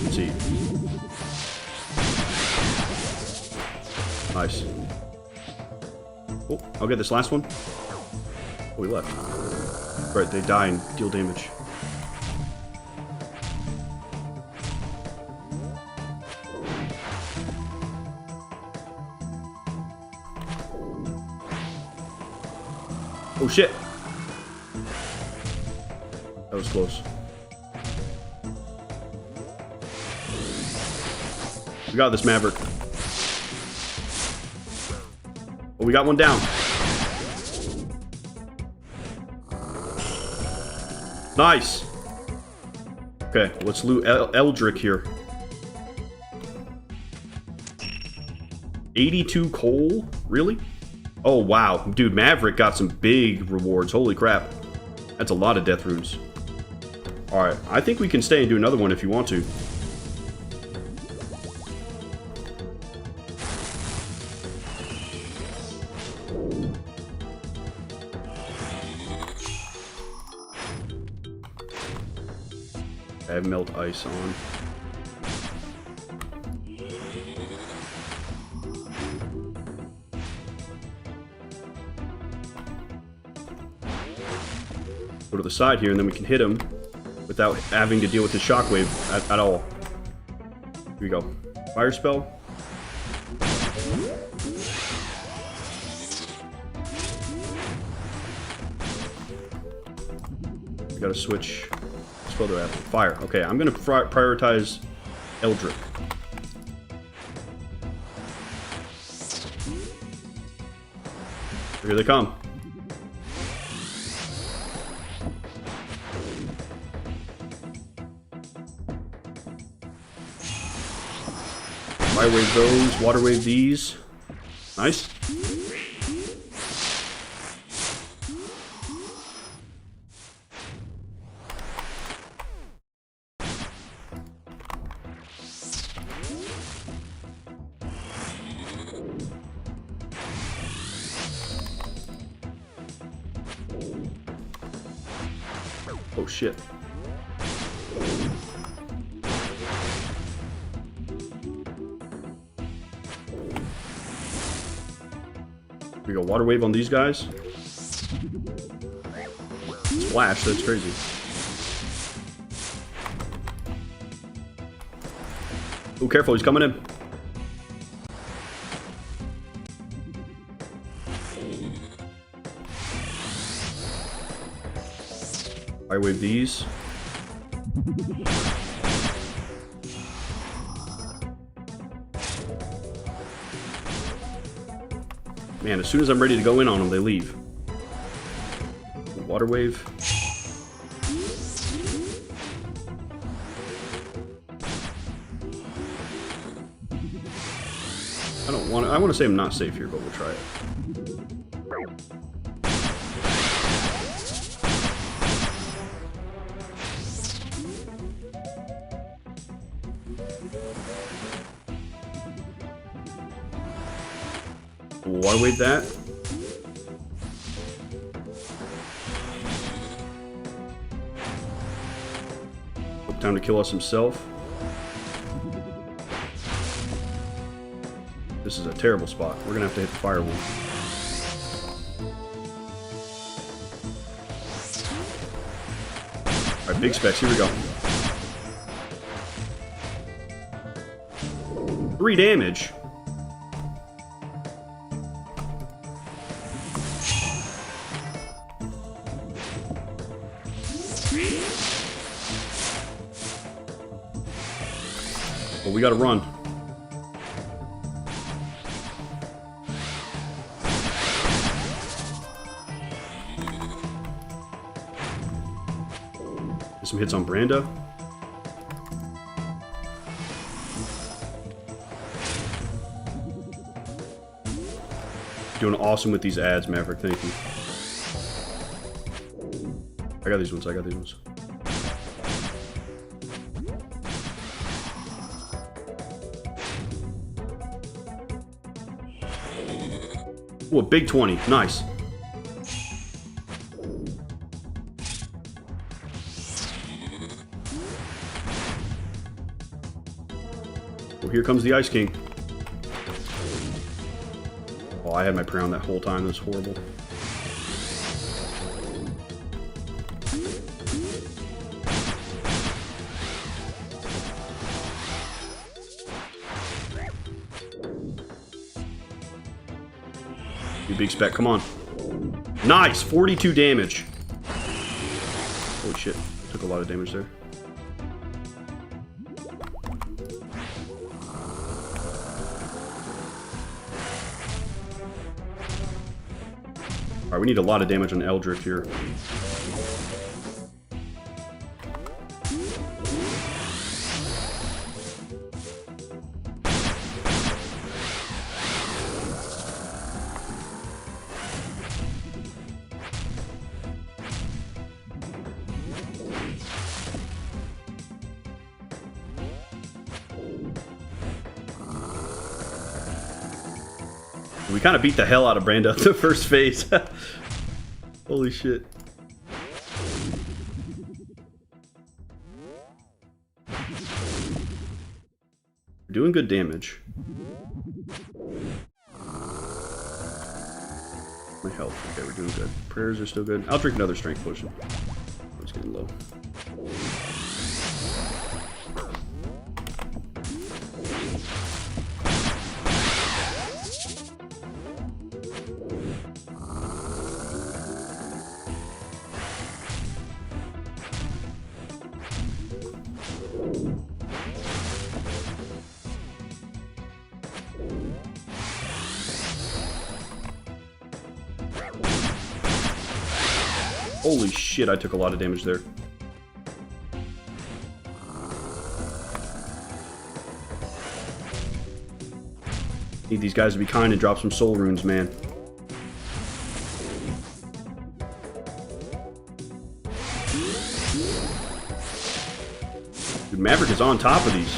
Let's see. Nice. Oh, I'll get this last one. Oh, we left. Right, they die and deal damage. Oh shit! That was close. We got this, Maverick. Oh, we got one down. Nice! Okay, let's loot Eldrick here. 82 coal? Really? Oh, wow. Dude, Maverick got some big rewards. Holy crap. That's a lot of death runes. Alright, I think we can stay and do another one if you want to. I have melt ice on. Go to the side here, and then we can hit him without having to deal with his shockwave at all. Here we go. Fire spell. We gotta switch. What spell do I have? Fire. Okay, I'm gonna prioritize Eldrick. Here they come. Fire wave those, water wave these. Nice. Oh shit. We go water wave on these guys. Splash, that's crazy. Oh, careful, he's coming in. Fire wave these. Man, as soon as I'm ready to go in on them, they leave. Water wave. I want to say I'm not safe here, but we'll try it. Water wave that. Time to kill us himself. This is a terrible spot. We're gonna have to hit the fire one. Alright, big specs, here we go. 3 damage. Well, we gotta run. Get some hits on Branda. Doing awesome with these ads, Maverick. Thank you. I got these ones. I got these ones. Ooh, a big 20. Nice. Well, here comes the Ice King. Oh, I had my prayer on that whole time. That's horrible. You big spec, come on. Nice! 42 damage. Holy shit. Took a lot of damage there. Alright, we need a lot of damage on Eldritch here. We kind of beat the hell out of Brando the first phase. Holy shit. We're doing good damage. My health. Okay, we're doing good. Prayers are still good. I'll drink another strength potion. I'm just getting low. Holy shit, I took a lot of damage there. Need these guys to be kind and drop some soul runes, man. Dude, Maverick is on top of these.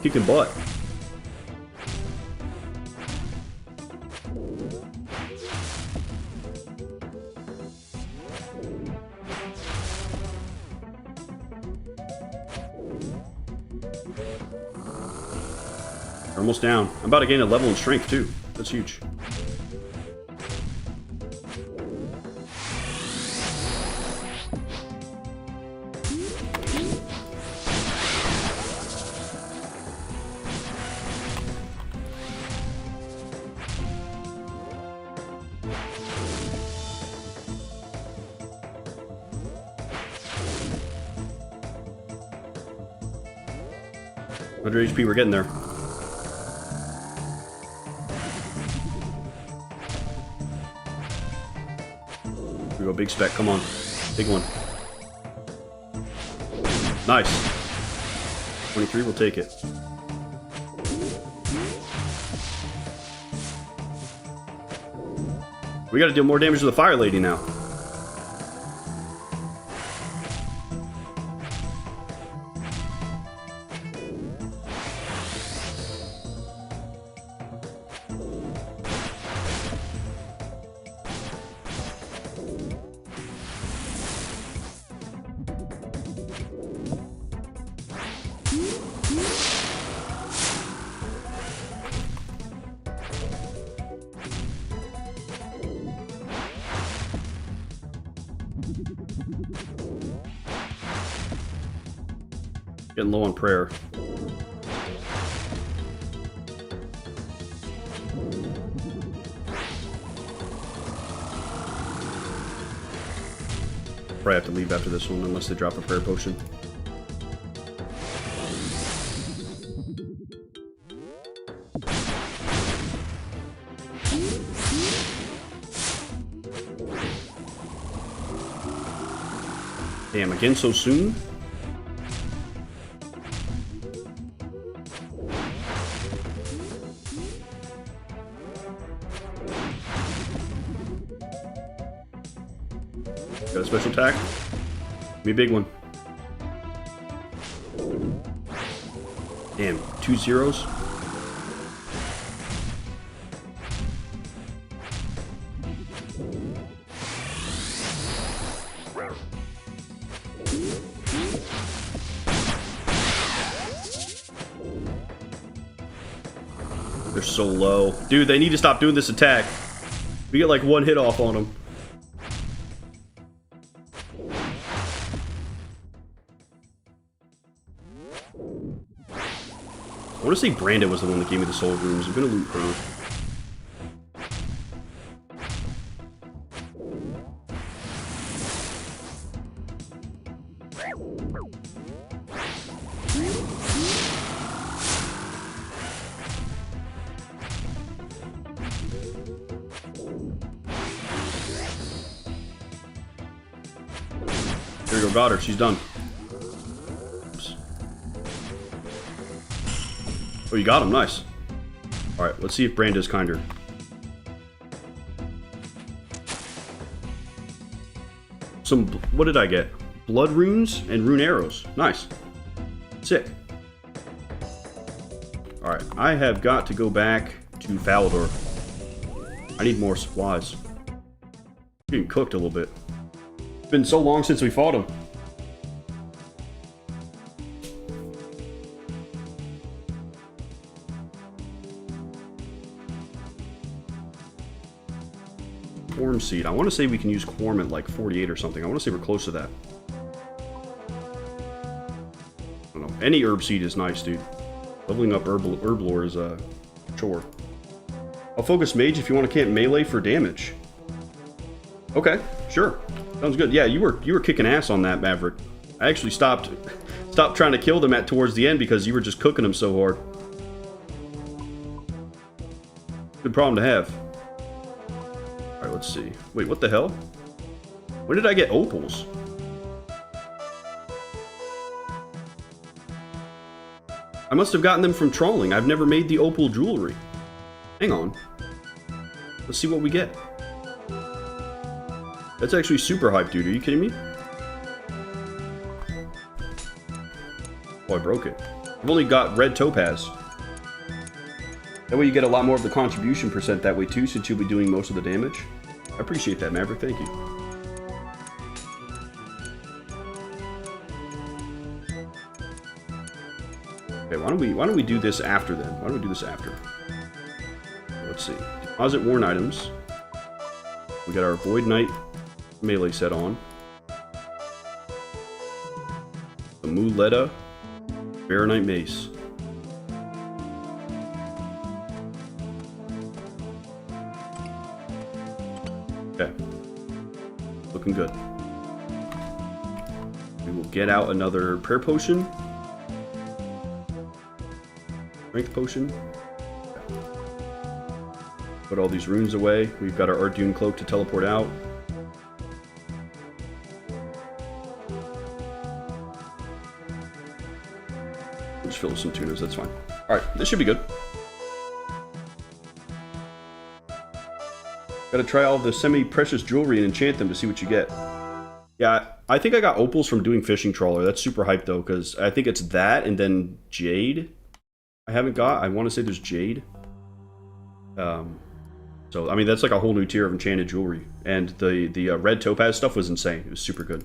Kicking butt. Almost down. I'm about to gain a level in strength too. That's huge. Under HP, we're getting there. We go big spec, come on. Big one. Nice. 23, we'll take it. We gotta deal more damage to the Fire Lady now. Getting low on prayer. Probably have to leave after this one unless they drop a prayer potion. Damn, again so soon? Got a special attack? Give me a big one. Damn, 2 zeros. They're so low. Dude, they need to stop doing this attack. We get like 1 hit off on them. I want to say Brandon was the one that gave me the soul runes. I'm gonna loot her. There you go, got her. She's done. Oops. Oh, you got him. Nice. Alright, let's see if Branda's kinder. What did I get? Blood runes and rune arrows. Nice. Sick. Alright, I have got to go back to Falador. I need more supplies. Getting cooked a little bit. It's been so long since we fought him. Quorum seed. I want to say we can use quorum at like 48 or something. I want to say we're close to that. I don't know. Any herb seed is nice, dude. Leveling up herb lore is a chore. I'll focus mage if you want to camp melee for damage. Okay, sure. Sounds good. Yeah, you were kicking ass on that, Maverick. I actually stopped trying to kill them towards the end because you were just cooking them so hard. Good problem to have. Alright, let's see. Wait, what the hell? When did I get opals? I must have gotten them from trolling. I've never made the opal jewelry. Hang on. Let's see what we get. That's actually super hype, dude. Are you kidding me? Oh, I broke it. I've only got red topaz. That way you get a lot more of the contribution percent that way too, since you'll be doing most of the damage. I appreciate that, Maverick. Thank you. Okay, why don't we do this after then? Why don't we do this after? Let's see. Deposit worn items. We got our Void Knight melee set on. The Muleta Baronite Mace. Okay. Looking good. We will get out another prayer potion. Strength potion. Okay. Put all these runes away. We've got our Art Dune cloak to teleport out. We'll just fill with some tunas, that's fine. Alright, this should be good. Gotta try all the semi-precious jewelry and enchant them to see what you get. Yeah, I think I got opals from doing Fishing Trawler. That's super hype though, because I think it's that and then Jade. I haven't got. I want to say there's Jade. So I mean that's like a whole new tier of enchanted jewelry. And the red topaz stuff was insane. It was super good.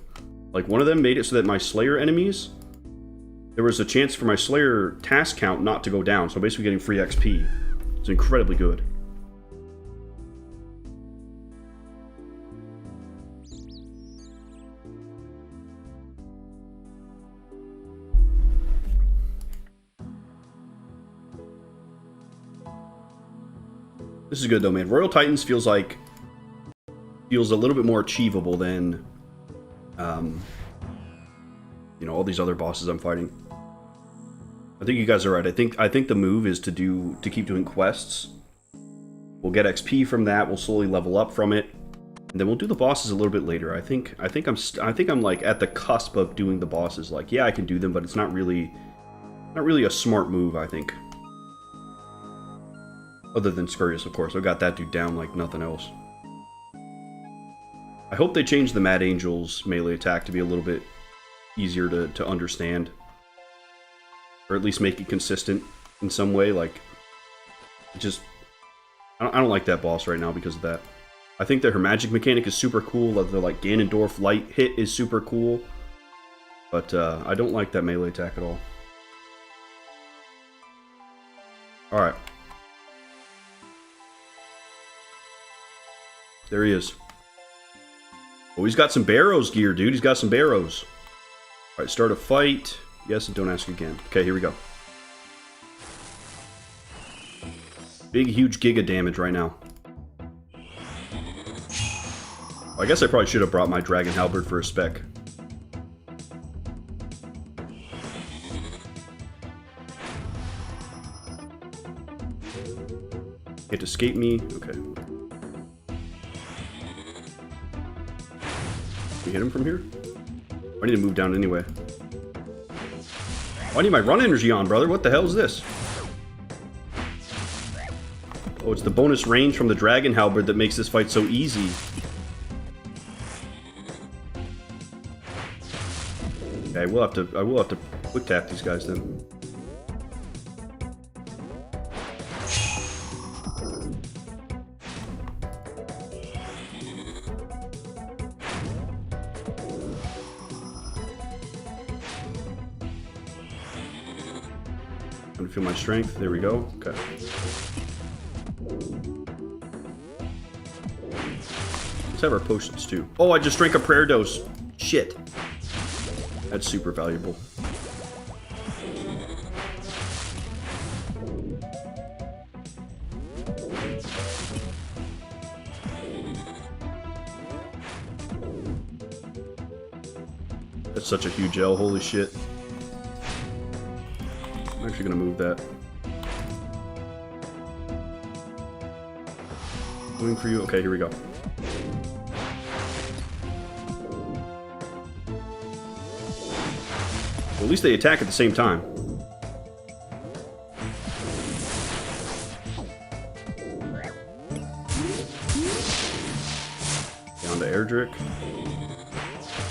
Like one of them made it so that my Slayer enemies, there was a chance for my Slayer task count not to go down. So basically getting free XP. It's incredibly good. This is good though, man. Royal Titans feels a little bit more achievable than, you know, all these other bosses I'm fighting. I think you guys are right. I think the move is to keep doing quests. We'll get XP from that. We'll slowly level up from it, and then we'll do the bosses a little bit later. I think I'm like at the cusp of doing the bosses. Like, yeah, I can do them, but it's not really a smart move, I think. Other than Scurious, of course. I got that dude down like nothing else. I hope they change the Mad Angel's melee attack to be a little bit easier to understand. Or at least make it consistent in some way. Like, just... I don't like that boss right now because of that. I think that her magic mechanic is super cool. The, like, Ganondorf light hit is super cool. But I don't like that melee attack at all. Alright. There he is. Oh, he's got some Barrows gear, dude. He's got some Barrows. Alright, start a fight. Yes, and don't ask again. Okay, here we go. Big, huge giga damage right now. I guess I probably should have brought my Dragon Halberd for a spec. Can't escape me. Okay. Can we hit him from here? I need to move down anyway. Oh, I need my run energy on, brother. What the hell is this? Oh, it's the bonus range from the Dragon Halberd that makes this fight so easy. Okay, I will have to quick tap these guys then. I'm gonna feel my strength. There we go. Okay. Let's have our potions too. Oh, I just drank a prayer dose. Shit. That's super valuable. That's such a huge L. Holy shit. I'm actually gonna move that. Going for you. Okay, here we go. Well, at least they attack at the same time. Down to Erdrick.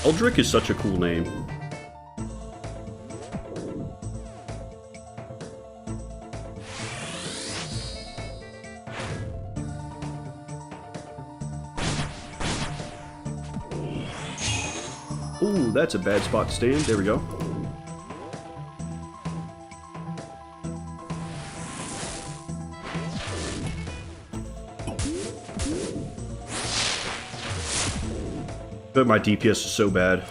Eldrick is such a cool name. Ooh, that's a bad spot to stand. There we go. But my DPS is so bad.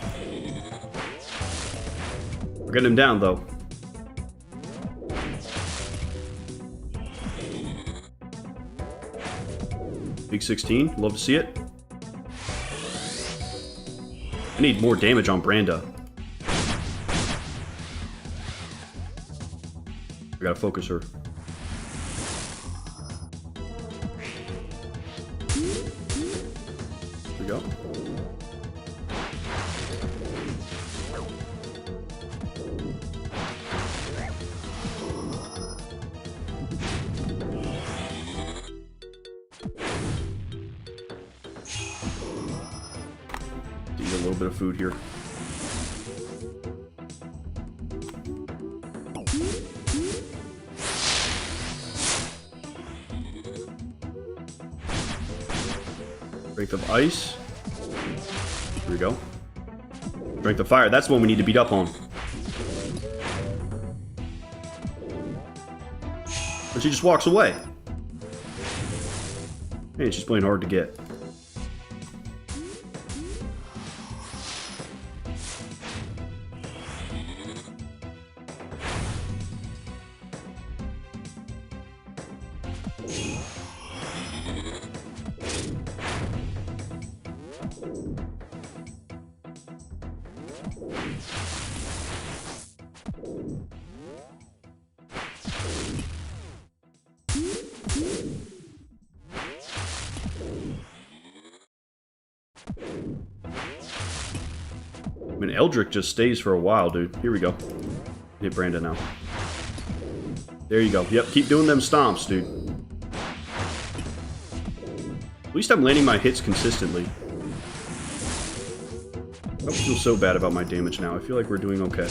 We're getting him down, though. Big 16. Love to see it. I need more damage on Branda. I gotta focus her. There we go. Eat a little bit of food here. Strength of ice. Here we go. Strength of fire. That's the one we need to beat up on. But she just walks away. Man, she's playing hard to get. I mean, Eldrick just stays for a while, dude. Here we go. Hit Brandon now. There you go. Yep, keep doing them stomps, dude. At least I'm landing my hits consistently. I don't feel so bad about my damage now. I feel like we're doing okay.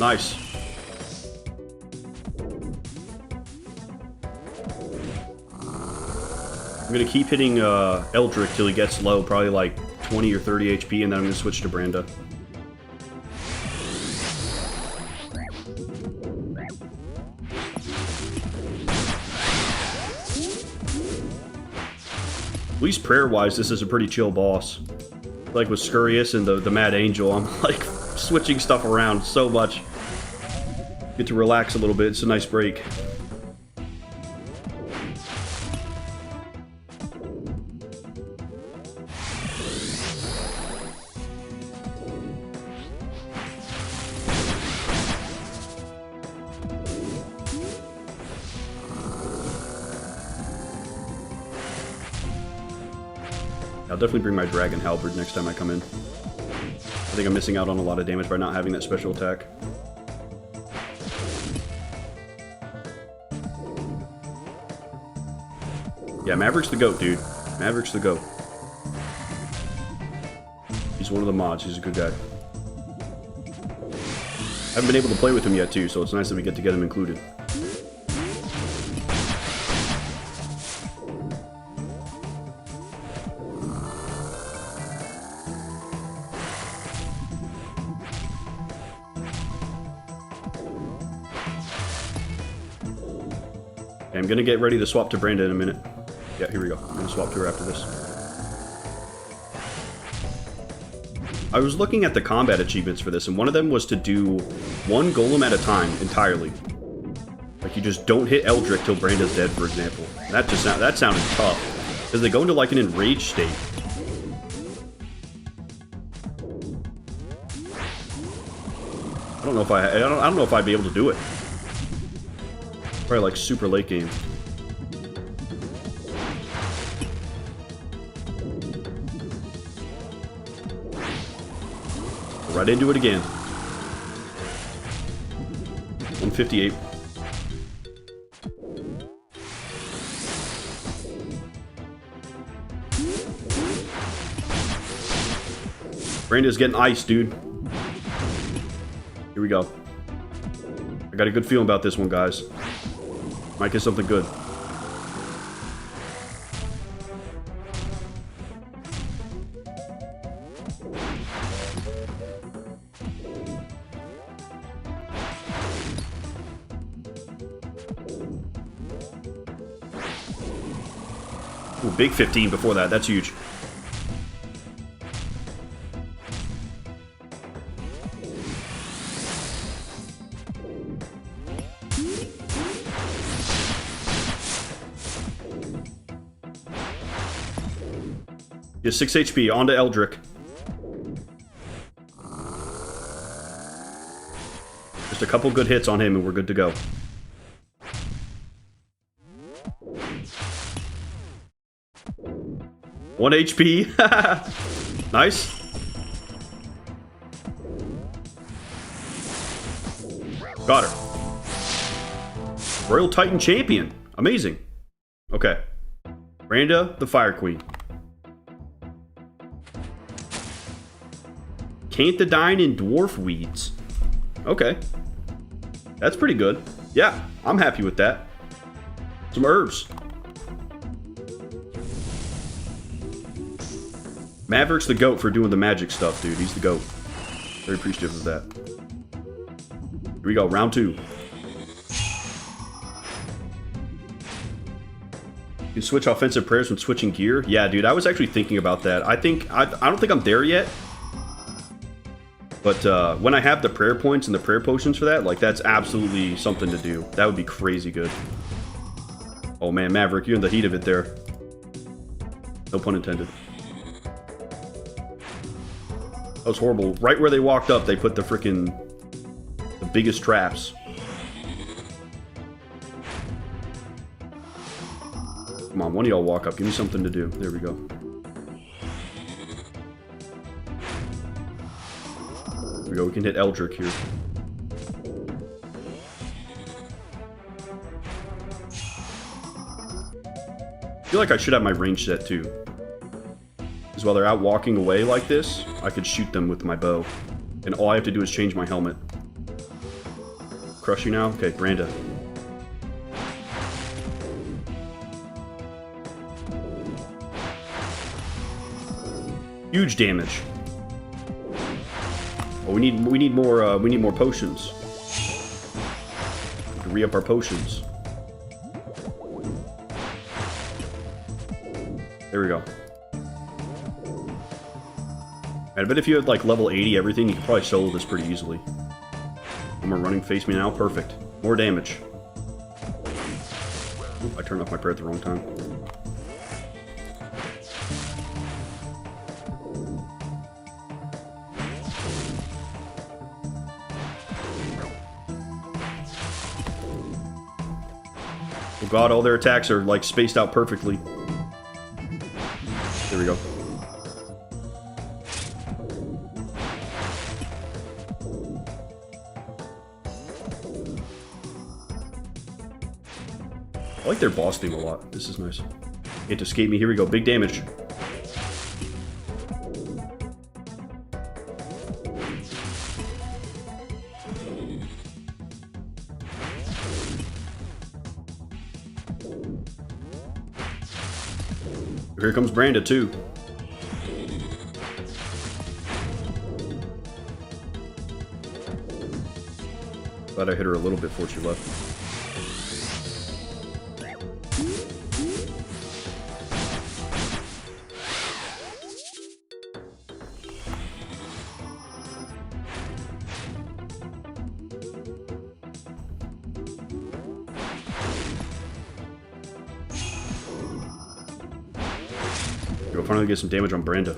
Nice. I'm gonna keep hitting Eldrick till he gets low, probably like 20 or 30 HP, and then I'm gonna switch to Branda. At least prayer-wise, this is a pretty chill boss. Like with Scurious and the Mad Angel, I'm like switching stuff around so much. Get to relax a little bit, it's a nice break. I'll definitely bring my Dragon Halberd next time I come in. I think I'm missing out on a lot of damage by not having that special attack. Yeah, Maverick's the GOAT, dude. Maverick's the GOAT. He's one of the mods. He's a good guy. I haven't been able to play with him yet, too, so it's nice that we get to get him included. Okay, I'm gonna get ready to swap to Branda in a minute. Yeah, here we go. I'm gonna swap to her after this. I was looking at the combat achievements for this, and one of them was to do one golem at a time entirely. Like, you just don't hit Eldrick till Branda's dead, for example. That sounded tough, because they go into like an enraged state. I don't know if I'd be able to do it. Probably like super late game. Right into it again. 158. Branda's getting iced, dude. Here we go. I got a good feeling about this one, guys. Might get something good. Ooh, big 15 before that. That's huge. Yeah, 6 HP. On to Eldrick. Just a couple good hits on him and we're good to go. One HP. Nice. Got her. Royal Titan Champion. Amazing. Okay. Branda, the Fire Queen. Canthodine and Dwarf Weeds. Okay. That's pretty good. Yeah, I'm happy with that. Some herbs. Maverick's the GOAT for doing the magic stuff, dude. He's the GOAT. Very appreciative of that. Here we go, round 2. You can switch offensive prayers when switching gear. Yeah, dude, I was actually thinking about that. I don't think I'm there yet. But when I have the prayer points and the prayer potions for that, like, that's absolutely something to do. That would be crazy good. Oh man, Maverick, you're in the heat of it there. No pun intended. That was horrible. Right where they walked up, they put the biggest traps. Come on, one of y'all walk up. Give me something to do. There we go. There we go. We can hit Eldrick here. I feel like I should have my range set too. Because while they're out walking away like this, I could shoot them with my bow. And all I have to do is change my helmet. crush you now. Okay, Branda. Huge damage. Oh, we need more potions. To re-up our potions. There we go. I bet if you had like level 80 everything, you could probably solo this pretty easily. I'm running face me now. Perfect. More damage. Oop, I turned off my prayer at the wrong time. Oh god, all their attacks are like spaced out perfectly. There we go. I like their boss theme a lot. This is nice. Can't escape me. Here we go. Big damage. Here comes Branda too. Glad I hit her a little bit before she left. We'll finally get some damage on Branda.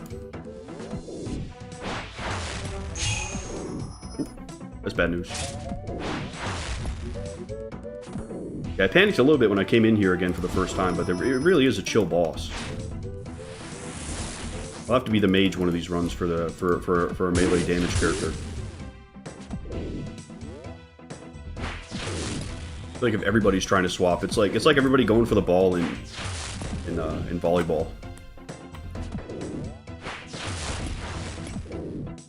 Ooh, that's bad news. Yeah, I panicked a little bit when I came in here again for the first time, but it really is a chill boss. I'll have to be the mage one of these runs for a melee damage character. I feel like if everybody's trying to swap, it's like everybody going for the ball in volleyball.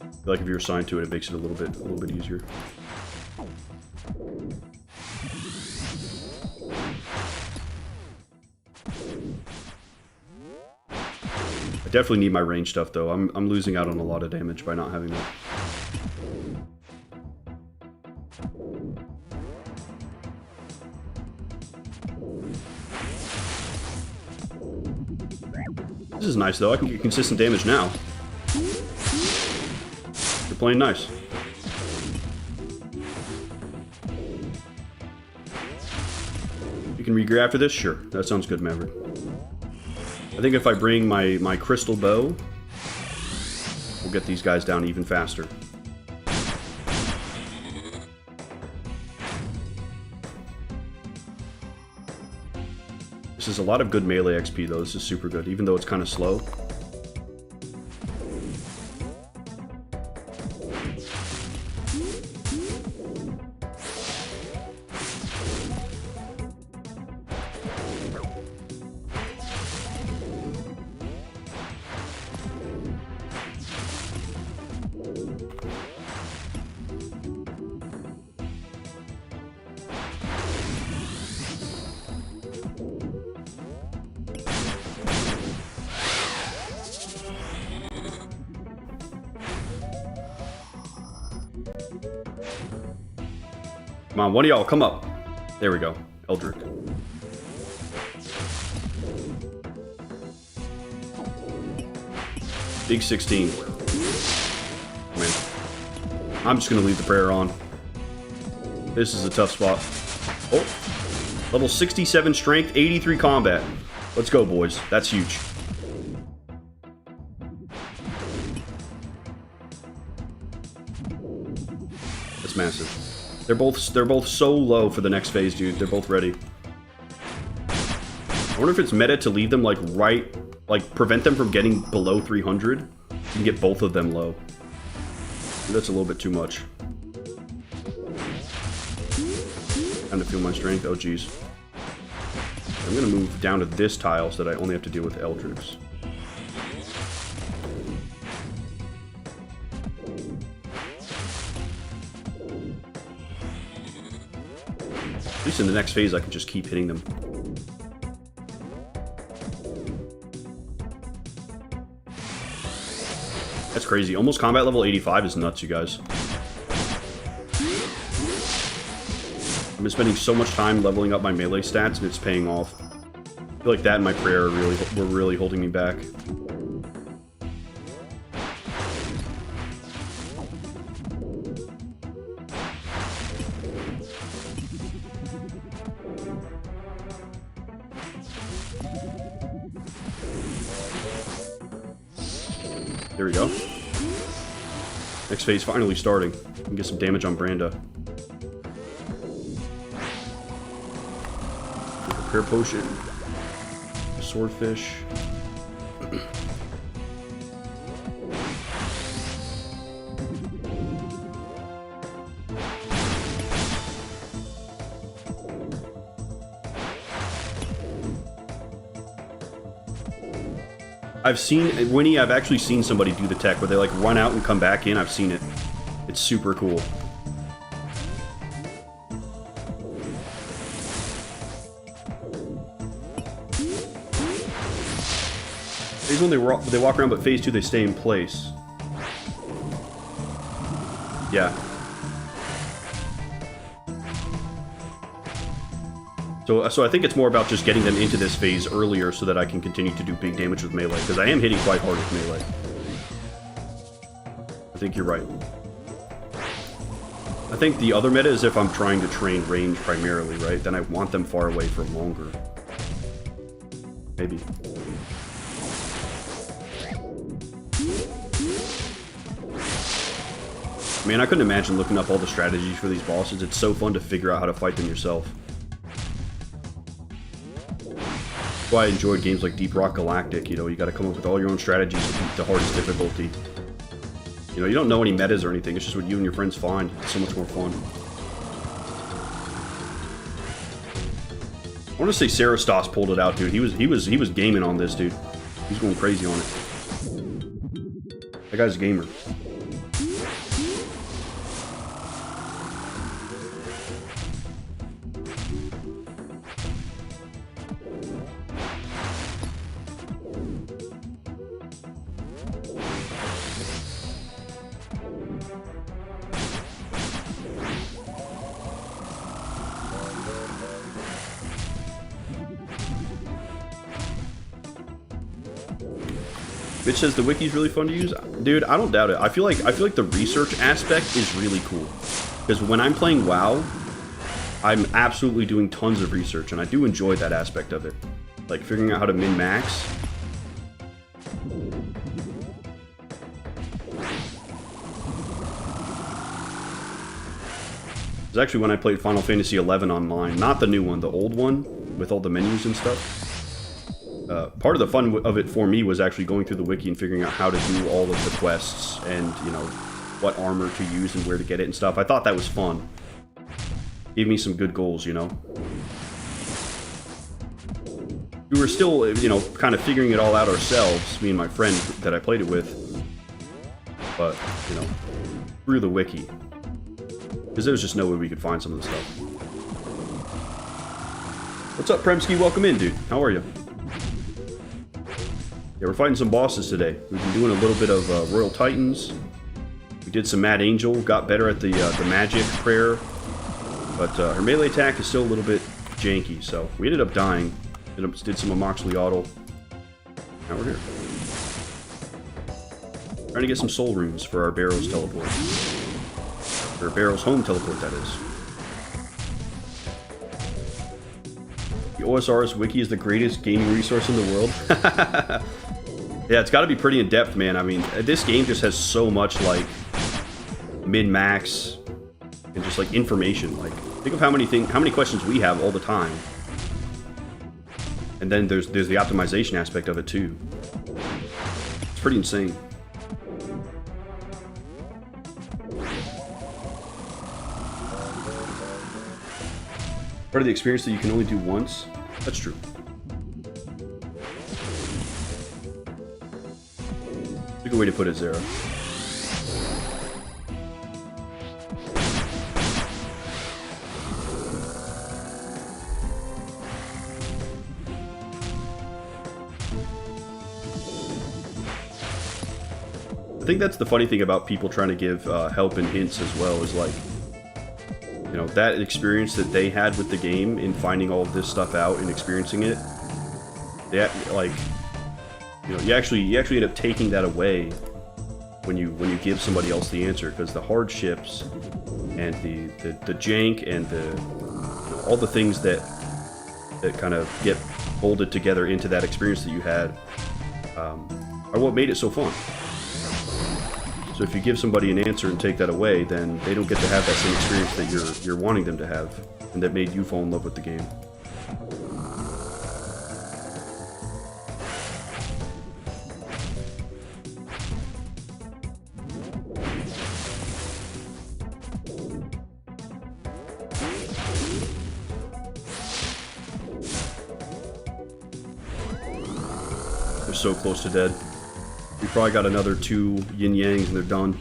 I feel like if you're assigned to it, it makes it a little bit easier. I definitely need my range stuff though. I'm losing out on a lot of damage by not having that. This is nice though. I can get consistent damage now. You're playing nice. You can regear after this? Sure. That sounds good, Maverick. I think if I bring my crystal bow, we'll get these guys down even faster. This is a lot of good melee XP though. This is super good, even though it's kind of slow. Come on, one of y'all, come up. There we go. Eldrick. Big 16. Man. I'm just going to leave the prayer on. This is a tough spot. Oh. Level 67 strength, 83 combat. Let's go, boys. That's huge. That's massive. They're both so low for the next phase, dude. They're both ready. I wonder if it's meta to leave them like prevent them from getting below 300. You can get both of them low. That's a little bit too much. Time to feel my strength. Oh, geez. I'm gonna move down to this tile so that I only have to deal with Eldricks. least in the next phase I can just keep hitting them. That's crazy. Almost combat level 85 is nuts, you guys. I've been spending so much time leveling up my melee stats, and it's paying off. I feel like that and my prayer were really holding me back. There we go. Next phase finally starting. We can get some damage on Branda. Repair potion. Swordfish. I've seen, Winnie, I've actually seen somebody do the tech where they like run out and come back in. I've seen it. It's super cool. Phase 1 they walk around, but phase 2 they stay in place. Yeah. So I think it's more about just getting them into this phase earlier so that I can continue to do big damage with melee, because I am hitting quite hard with melee. I think you're right. I think the other meta is if I'm trying to train range primarily, right? Then I want them far away for longer. Maybe. Man, I couldn't imagine looking up all the strategies for these bosses. It's so fun to figure out how to fight them yourself. That's why I enjoyed games like Deep Rock Galactic. You know, you got to come up with all your own strategies to beat the hardest difficulty. You know, you don't know any metas or anything. It's just what you and your friends find. It's so much more fun. I want to say Sarastos pulled it out, dude. He was gaming on this, dude. He's going crazy on it. That guy's a gamer. Bitch says the wiki's really fun to use. Dude, I don't doubt it. I feel like the research aspect is really cool. Because when I'm playing WoW, I'm absolutely doing tons of research, and I do enjoy that aspect of it. Like figuring out how to min-max. It was actually when I played Final Fantasy XI online. Not the new one, the old one, with all the menus and stuff. Part of the fun of it for me was actually going through the wiki and figuring out how to do all of the quests and, you know, what armor to use and where to get it and stuff. I thought that was fun. Gave me some good goals, you know. We were still, you know, kind of figuring it all out ourselves, me and my friend that I played it with. But, you know, through the wiki. Because there was just no way we could find some of the stuff. What's up, Premsky? Welcome in, dude. How are you? Yeah, we're fighting some bosses today. We've been doing a little bit of Royal Titans. We did some Mad Angel, got better at the magic prayer. But her melee attack is still a little bit janky, so we ended up dying. Did some Amoxliatl. Now we're here. Trying to get some soul runes for our Barrows teleport. Or Barrows home teleport, that is. The OSRS wiki is the greatest gaming resource in the world. Yeah, it's got to be pretty in-depth, man. I mean, this game just has so much, like, min-max and just, like, information. Like, think of how many questions we have all the time. And then there's the optimization aspect of it, too. It's pretty insane. Part of the experience that you can only do once. That's true. That's a good way to put it, Zara. I think that's the funny thing about people trying to give help and hints as well, is like, you know, that experience that they had with the game in finding all of this stuff out and experiencing it, they, like, you know, you actually end up taking that away when you give somebody else the answer, because the hardships and the jank and all the things that kind of get folded together into that experience that you had are what made it so fun. So if you give somebody an answer and take that away, then they don't get to have that same experience that you're wanting them to have, and that made you fall in love with the game. They're so close to dead. We probably got another 2 yin-yangs and they're done.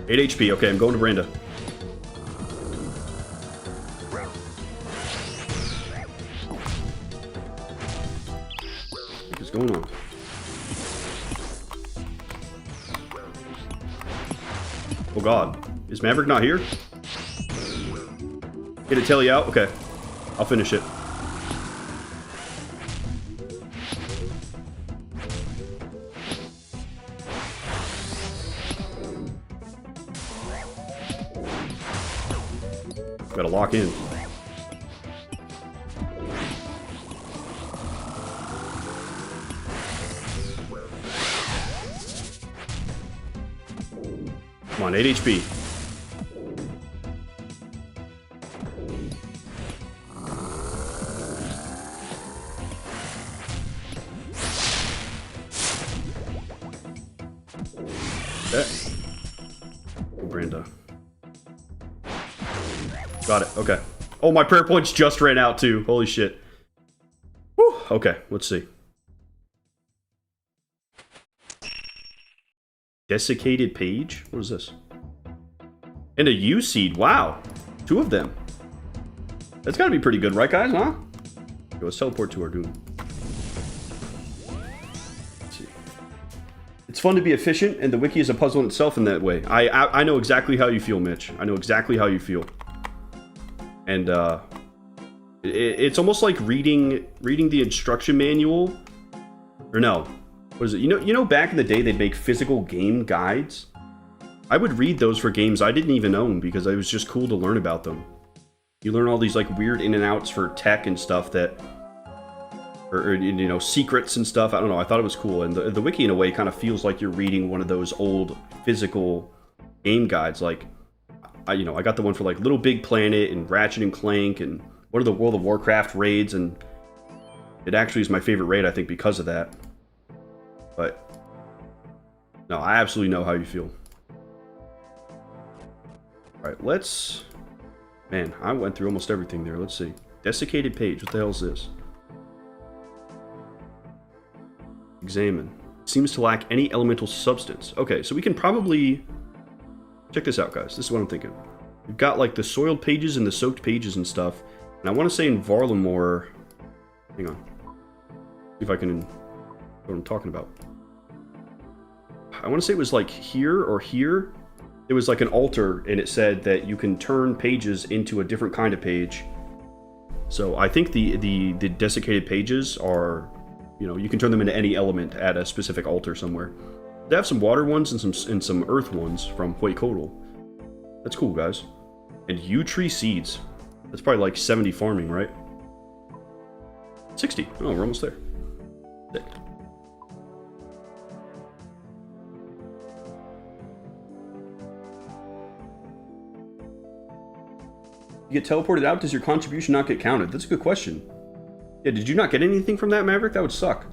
Eight HP. Okay, I'm going to Branda. What's going on? Oh god. Is Maverick not here? Get it telly out? Okay. I'll finish it. Gotta lock in. Come on, 8 HP. Branda. Got it. Okay. Oh, my prayer points just ran out too. Holy shit. Whew. Okay, let's see. Desiccated page? What is this? And a U seed. Wow. 2 of them. That's gotta be pretty good, right, guys? Huh? Okay, let's teleport to our doom. It's fun to be efficient, and the wiki is a puzzle in itself in that way. I know exactly how you feel, Mitch. I know exactly how you feel. And it's almost like reading the instruction manual. Or no, what is it? You know, back in the day they'd make physical game guides. I would read those for games I didn't even own because it was just cool to learn about them. You learn all these like weird in and outs for tech and stuff that. Or, you know, secrets and stuff. I don't know. I thought it was cool. And the wiki, in a way, kind of feels like you're reading one of those old physical game guides. Like, I got the one for, like, Little Big Planet and Ratchet and Clank and one of the World of Warcraft raids. And it actually is my favorite raid, I think, because of that. But, no, I absolutely know how you feel. Alright, let's... Man, I went through almost everything there. Let's see. Desiccated page. What the hell is this? Examine. Seems to lack any elemental substance. Okay, so we can probably... Check this out, guys. This is what I'm thinking. We've got, like, the soiled pages and the soaked pages and stuff. And I want to say in Varlamore... Hang on. See if I can... What I'm talking about. I want to say it was, like, here or here. It was, like, an altar, and it said that you can turn pages into a different kind of page. So I think the desiccated pages are... You know, you can turn them into any element at a specific altar somewhere. They have some water ones and some earth ones from Huaycodal. That's cool, guys. And yew tree seeds. That's probably like 70 farming, right? 60. Oh, we're almost there. Sick. You get teleported out, does your contribution not get counted? That's a good question. Yeah, did you not get anything from that, Maverick? That would suck.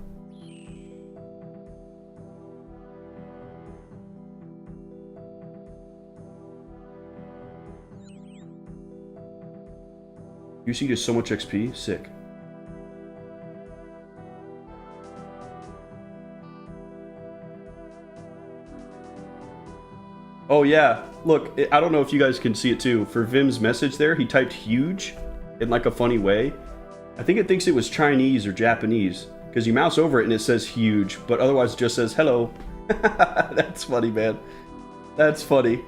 You see just so much XP? Sick. Oh yeah, look, I don't know if you guys can see it too. For Vim's message there, he typed huge in like a funny way. I think it thinks it was Chinese or Japanese, because you mouse over it and it says huge, but otherwise it just says hello. That's funny, man. That's funny.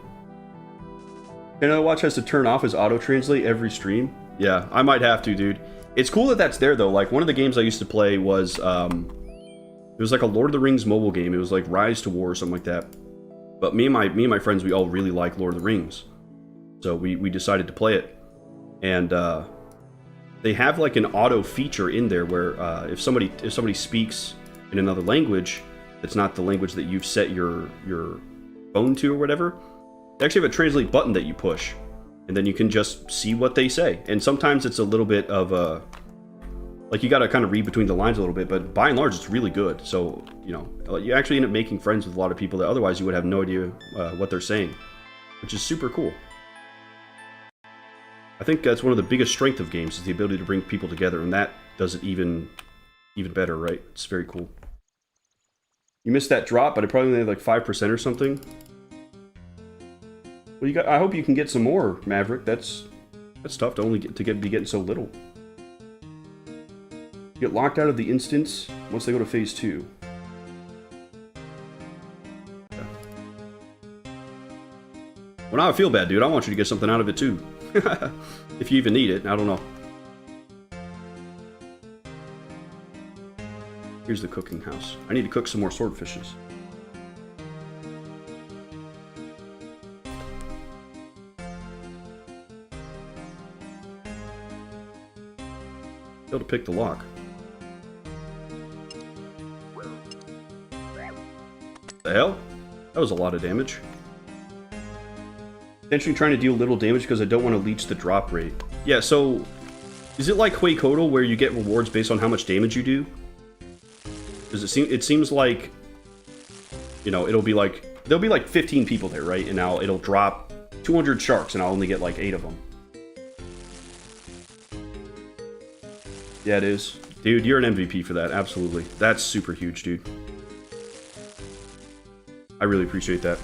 And Watch has to turn off his auto-translate every stream. Yeah, I might have to, dude. It's cool that that's there, though. Like, one of the games I used to play was, it was like a Lord of the Rings mobile game. It was like Rise to War or something like that. But me and my friends, we all really like Lord of the Rings. So we decided to play it. And, they have like an auto feature in there where, if somebody speaks in another language, that's not the language that you've set your phone to or whatever, they actually have a translate button that you push, and then you can just see what they say. And sometimes it's a little bit of a, like, you gotta kind of read between the lines a little bit, but by and large it's really good. So, you know, you actually end up making friends with a lot of people that otherwise you would have no idea what they're saying, which is super cool. I think that's one of the biggest strengths of games, is the ability to bring people together, and that does it even better, right? It's very cool. You missed that drop, but it probably only had like 5% or something. Well, I hope you can get some more, Maverick. That's tough to be getting so little. Get locked out of the instance once they go to phase 2. Okay. Well, now I feel bad, dude. I want you to get something out of it too. If you even need it, I don't know. Here's the cooking house. I need to cook some more swordfishes. Be able to pick the lock. The hell? That was a lot of damage. Potentially trying to deal little damage because I don't want to leech the drop rate. Yeah, so is it like Huecoatl where you get rewards based on how much damage you do? Does it seems like, you know, it'll be like, there'll be like 15 people there, right? And now it'll drop 200 sharks and I'll only get like 8 of them. Yeah, it is. Dude, you're an MVP for that, absolutely. That's super huge, dude. I really appreciate that.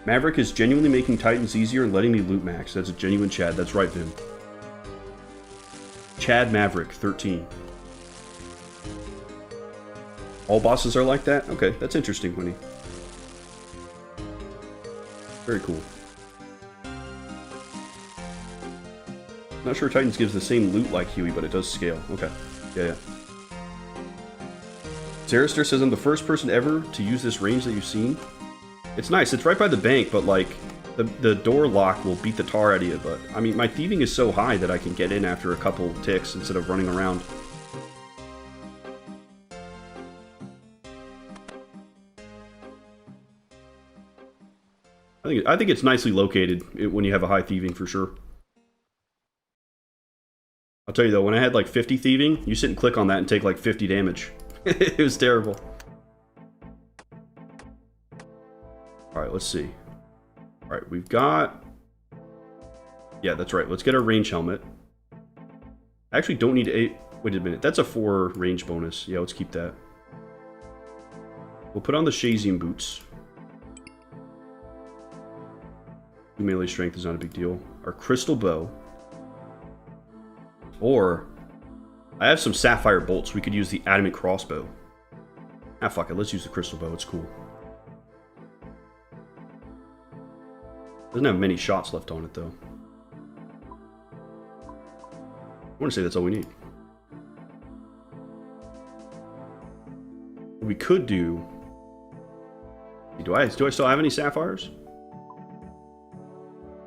Maverick is genuinely making Titans easier and letting me loot max. That's a genuine Chad. That's right, Vim. Chad Maverick, 13. All bosses are like that? Okay, that's interesting, Winnie. Very cool. Not sure Titans gives the same loot like Huey, but it does scale. Okay. Yeah. Zarister says, I'm the first person ever to use this range that you've seen. It's nice. It's right by the bank, but like the door lock will beat the tar out of you. But I mean, my thieving is so high that I can get in after a couple ticks instead of running around. I think it's nicely located when you have a high thieving for sure. I'll tell you though, when I had like 50 thieving, you sit and click on that and take like 50 damage. It was terrible. Alright, let's see. Alright, we've got... Yeah, that's right. Let's get our range helmet. I actually don't need a... Wait a minute. That's a 4 range bonus. Yeah, let's keep that. We'll put on the Shazium boots. 2 melee strength is not a big deal. Our crystal bow. Or... I have some sapphire bolts. We could use the adamant crossbow. Ah, fuck it. Let's use the crystal bow. It's cool. Doesn't have many shots left on it, though. I want to say that's all we need. What we could do... Do I still have any sapphires?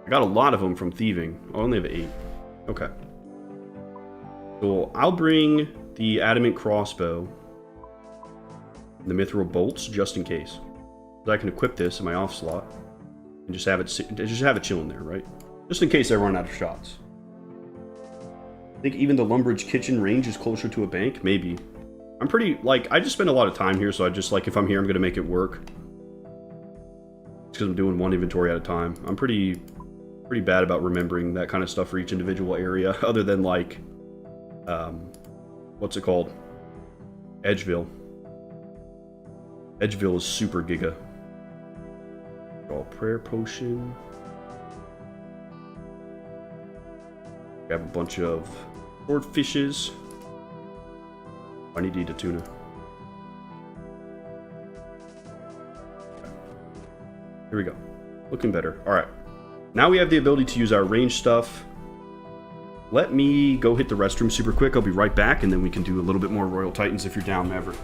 I got a lot of them from thieving. I only have 8. Okay. So I'll bring the adamant crossbow and the mithril bolts just in case. So I can equip this in my off slot and just have it chilling there, right? Just in case I run out of shots. I think even the Lumbridge kitchen range is closer to a bank, maybe. I'm pretty, like, I just spend a lot of time here, so I just, like, if I'm here, I'm going to make it work. It's because I'm doing one inventory at a time. I'm pretty bad about remembering that kind of stuff for each individual area, other than, like, what's it called? Edgeville. Edgeville is super giga. Draw prayer potion. Grab a bunch of swordfishes. I need to eat a tuna. Okay. Here we go. Looking better. Alright. Now we have the ability to use our range stuff. Let me go hit the restroom super quick. I'll be right back, and then we can do a little bit more Royal Titans if you're down, Maverick.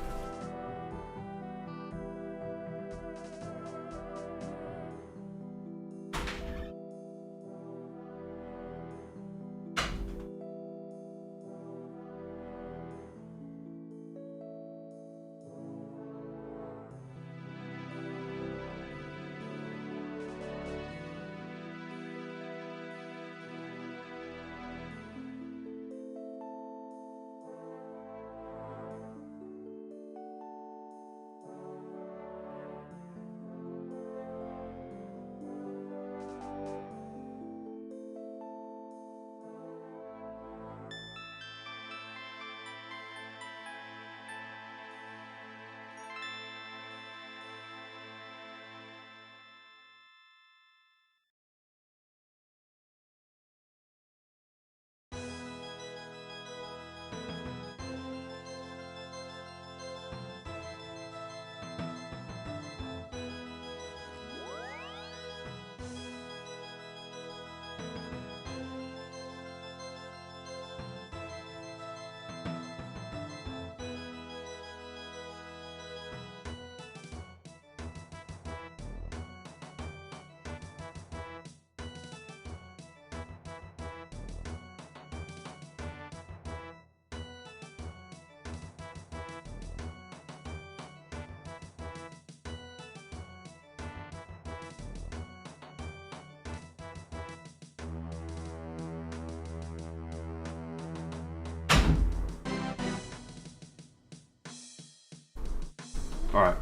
Alright.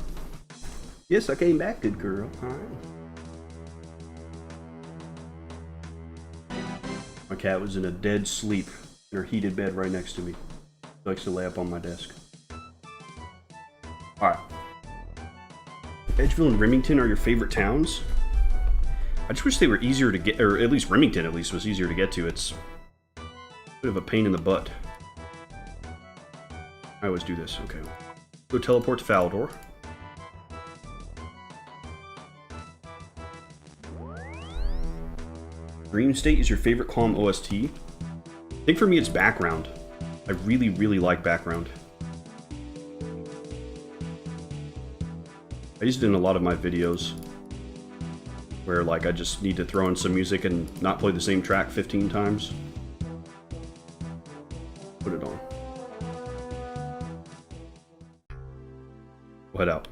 Yes, I came back, good girl. Alright. My cat was in a dead sleep in her heated bed right next to me. She likes to lay up on my desk. Alright. Edgeville and Remington are your favorite towns? I just wish they were easier to get, or at least Remington at least was easier to get to. It's a bit of a pain in the butt. I always do this, okay. Go teleport to Falador. Dream State is your favorite Calm OST? I think for me it's Background. I really, really like Background. I used it in a lot of my videos where like I just need to throw in some music and not play the same track 15 times. Put it on. We'll head out.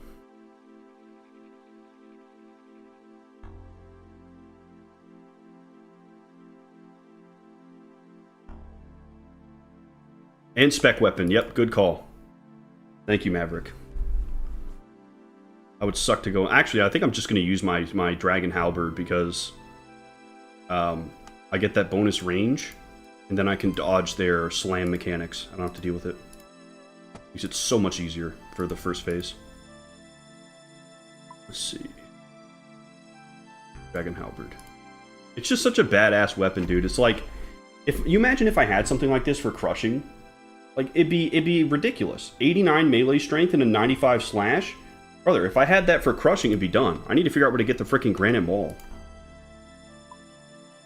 And spec weapon. Yep, good call. Thank you, Maverick. I would suck to go... Actually, I think I'm just going to use my Dragon Halberd because I get that bonus range, and then I can dodge their slam mechanics. I don't have to deal with it. Makes it so much easier for the first phase. Let's see. Dragon Halberd. It's just such a badass weapon, dude. It's like... If you imagine if I had something like this for crushing... Like, it'd be ridiculous. 89 melee strength and a 95 slash? Brother, if I had that for crushing, it'd be done. I need to figure out where to get the freaking granite maul.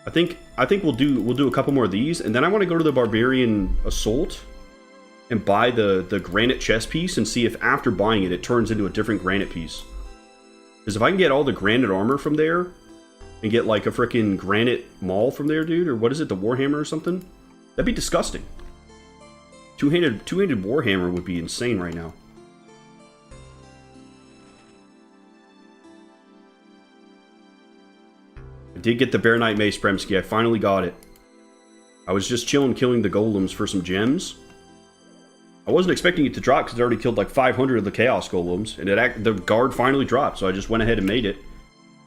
I think we'll do a couple more of these, and then I want to go to the Barbarian Assault and buy the granite chest piece and see if after buying it, it turns into a different granite piece. Because if I can get all the granite armor from there and get like a freaking granite maul from there, dude, or what is it, the Warhammer or something? That'd be disgusting. Two-handed Warhammer would be insane right now. I did get the Bear Knight Mace, Premsky. I finally got it. I was just chilling killing the golems for some gems. I wasn't expecting it to drop because I already killed like 500 of the Chaos Golems. And the guard finally dropped, so I just went ahead and made it.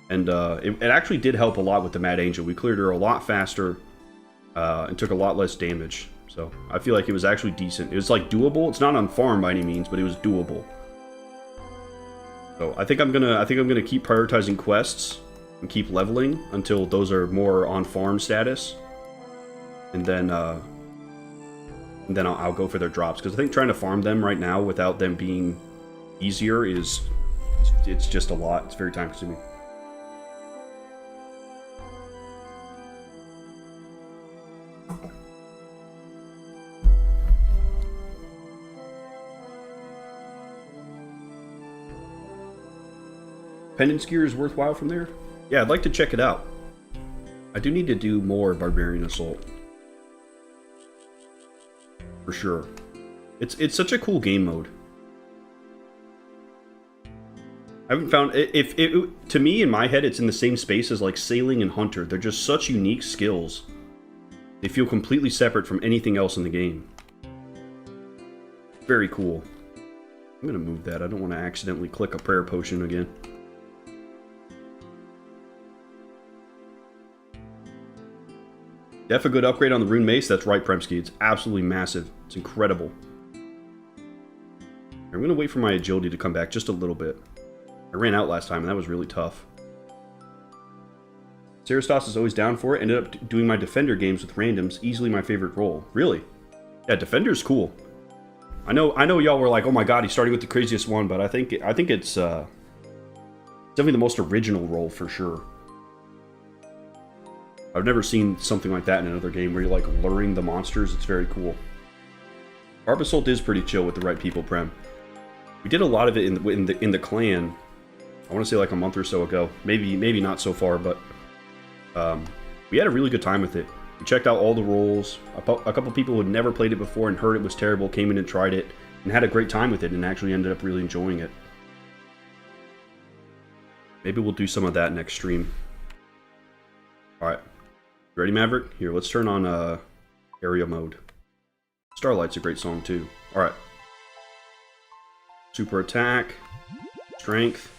And it actually did help a lot with the Mad Angel. We cleared her a lot faster and took a lot less damage. So I feel like it was actually decent. It was like doable. It's not on farm by any means, but it was doable. So I think I'm gonna keep prioritizing quests and keep leveling until those are more on farm status, and then I'll go for their drops, because I think trying to farm them right now without them being easier it's just a lot. It's very time consuming. Penance gear is worthwhile from there? Yeah, I'd like to check it out. I do need to do more Barbarian Assault. For sure. It's such a cool game mode. I haven't found... to me, in my head, it's in the same space as like Sailing and Hunter. They're just such unique skills. They feel completely separate from anything else in the game. Very cool. I'm gonna move that. I don't want to accidentally click a prayer potion again. Def a good upgrade on the Rune Mace. That's right, Premsky. It's absolutely massive. It's incredible. I'm going to wait for my agility to come back just a little bit. I ran out last time, and that was really tough. Cerastos is always down for it. Ended up doing my Defender games with randoms. Easily my favorite role. Really? Yeah, Defender's cool. I know y'all were like, oh my god, he's starting with the craziest one, but I think it's definitely the most original role for sure. I've never seen something like that in another game where you're like luring the monsters. It's very cool. Barb Assault is pretty chill with the right people, Prem. We did a lot of it in the clan. I want to say like a month or so ago. Maybe not so far, but we had a really good time with it. We checked out all the roles. A couple people who had never played it before and heard it was terrible came in and tried it and had a great time with it and actually ended up really enjoying it. Maybe we'll do some of that next stream. All right. Ready, Maverick? Here, let's turn on area mode. Starlight's a great song, too. Alright. Super attack. Strength.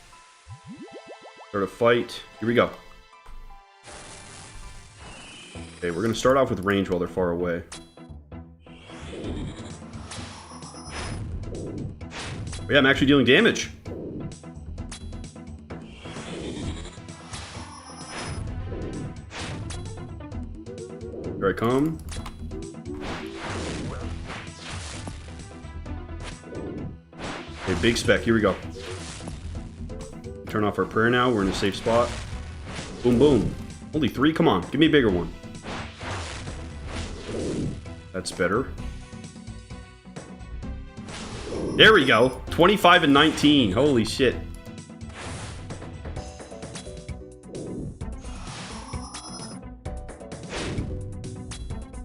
Start a fight. Here we go. Okay, we're going to start off with range while they're far away. Oh, yeah, I'm actually dealing damage. Here I come. Okay, big spec. Here we go. Turn off our prayer now. We're in a safe spot. Boom, boom. Only 3? Come on. Give me a bigger one. That's better. There we go. 25 and 19. Holy shit.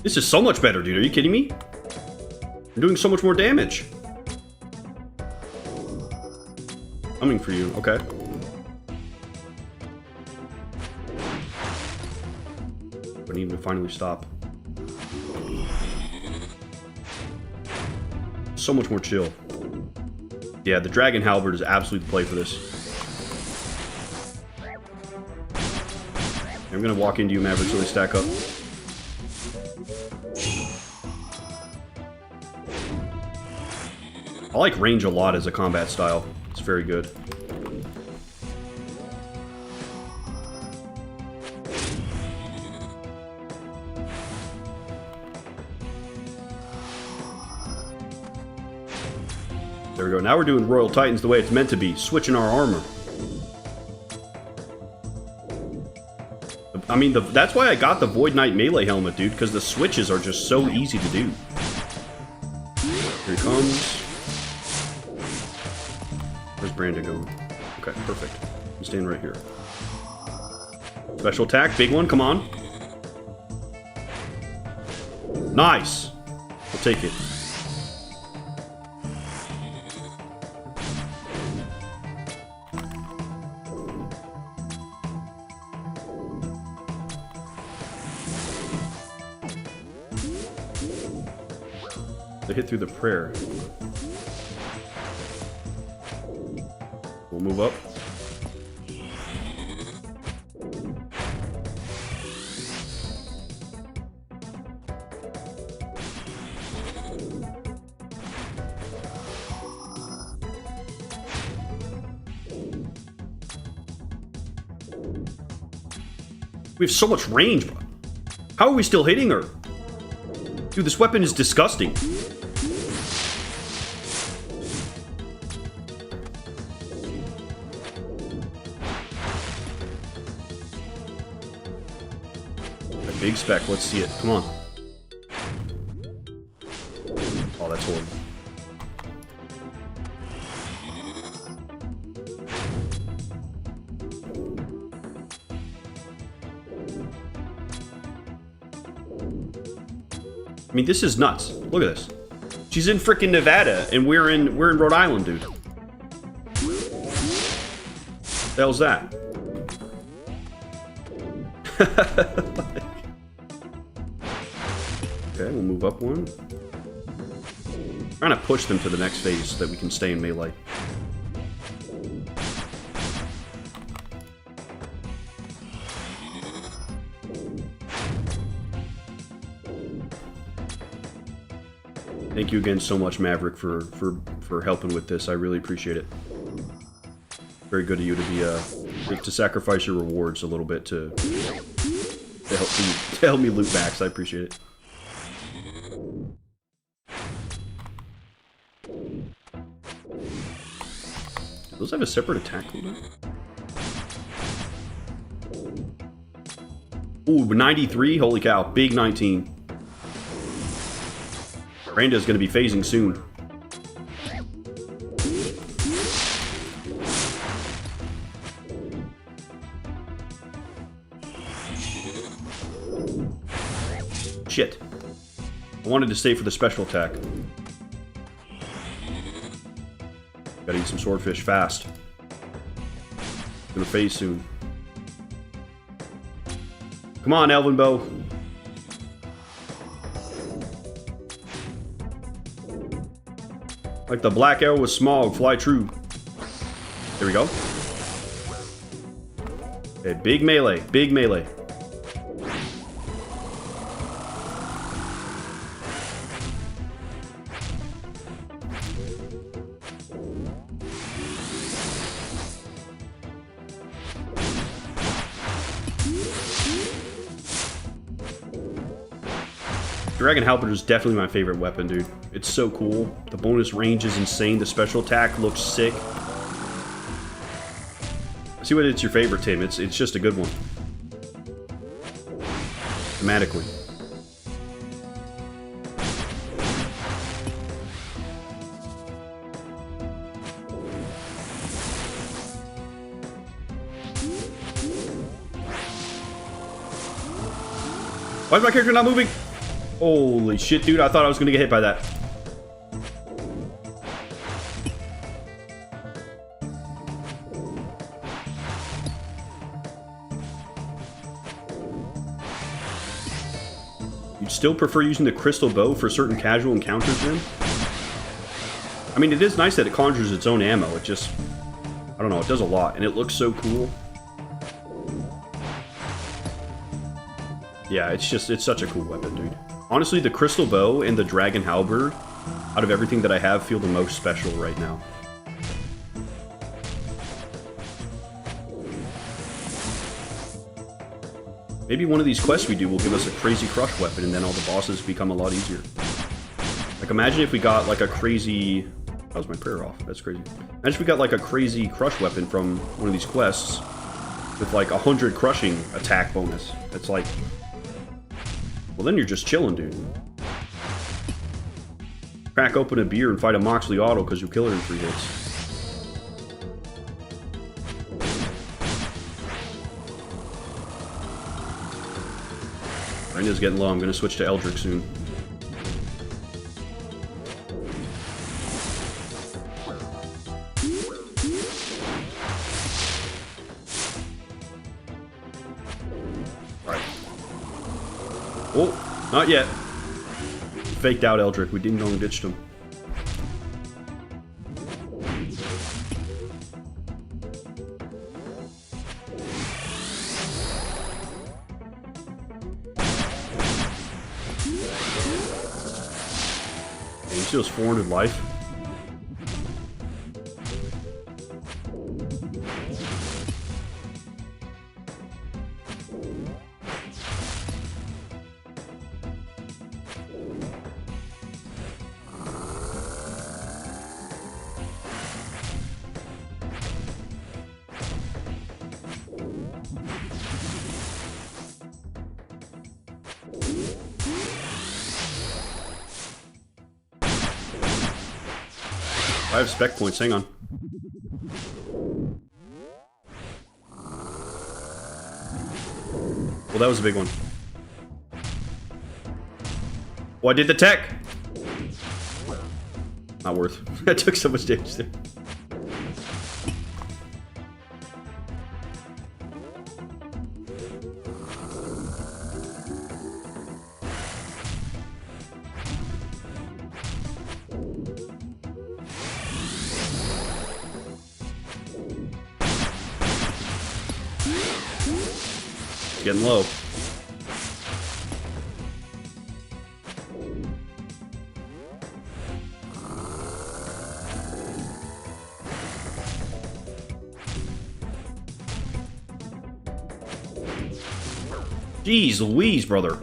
This is so much better, dude. Are you kidding me? I'm doing so much more damage. Coming for you. Okay. I need to finally stop. So much more chill. Yeah, the Dragon Halberd is absolutely the play for this. I'm gonna walk into you, Maverick, so they stack up. I like range a lot as a combat style. It's very good. There we go. Now we're doing Royal Titans the way it's meant to be. Switching our armor. I mean, that's why I got the Void Knight melee helmet, dude, because the switches are just so easy to do. Here he comes. Where's Brandon going? Okay, perfect. I'm staying right here. Special attack, big one, come on. Nice! I'll take it. They hit through the prayer. We'll move up. We have so much range, bro. How are we still hitting her? Dude, this weapon is disgusting. A big spec, let's see it. Come on. Oh, that's horrible. I mean, this is nuts. Look at this. She's in freaking Nevada, and we're in Rhode Island, dude. What the hell's that? Okay, we'll move up one. Trying to push them to the next phase so that we can stay in melee. Thank you again so much, Maverick, for helping with this. I really appreciate it. Very good of you to sacrifice your rewards a little bit to help me loot max. I appreciate it. Do those have a separate attack cooldown? Ooh, 93? Holy cow. Big 19. Branda's gonna be phasing soon. Shit. I wanted to stay for the special attack. Gotta eat some swordfish fast. Gonna phase soon. Come on, Elven Bow. Like the black arrow with smog, fly true. There we go. Okay, big melee, big melee. Dragon Halberd is definitely my favorite weapon, dude. It's so cool. The bonus range is insane. The special attack looks sick. See what it's your favorite, Tim. It's just a good one. Thematically. Why is my character not moving? Holy shit, dude. I thought I was gonna get hit by that. You'd still prefer using the crystal bow for certain casual encounters then? I mean, it is nice that it conjures its own ammo. It just... I don't know, it does a lot, and it looks so cool. Yeah, it's such a cool weapon, dude. Honestly, the crystal bow and the dragon halberd, out of everything that I have, feel the most special right now. Maybe one of these quests we do will give us a crazy crush weapon, and then all the bosses become a lot easier. Like, imagine if we got, like, a crazy... That was my prayer off. That's crazy. Imagine if we got, like, a crazy crush weapon from one of these quests with, like, 100 crushing attack bonus. It's like... Well, then you're just chilling, dude. Crack open a beer and fight a Amoxliatl because you'll kill her in 3 hits. Brenda's getting low. I'm going to switch to Eldrick soon. Oh, not yet. Faked out Eldrick. We didn't know and ditched him. And he steals 400 life. I have spec points. Hang on. Well, that was a big one. Oh, I did the tech! Not worth. I took so much damage there. Getting low. Jeez Louise, brother.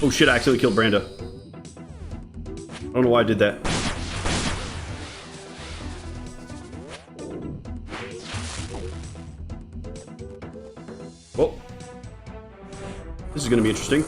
Oh shit, I accidentally killed Branda. I don't know why I did that. Well, this is going to be interesting.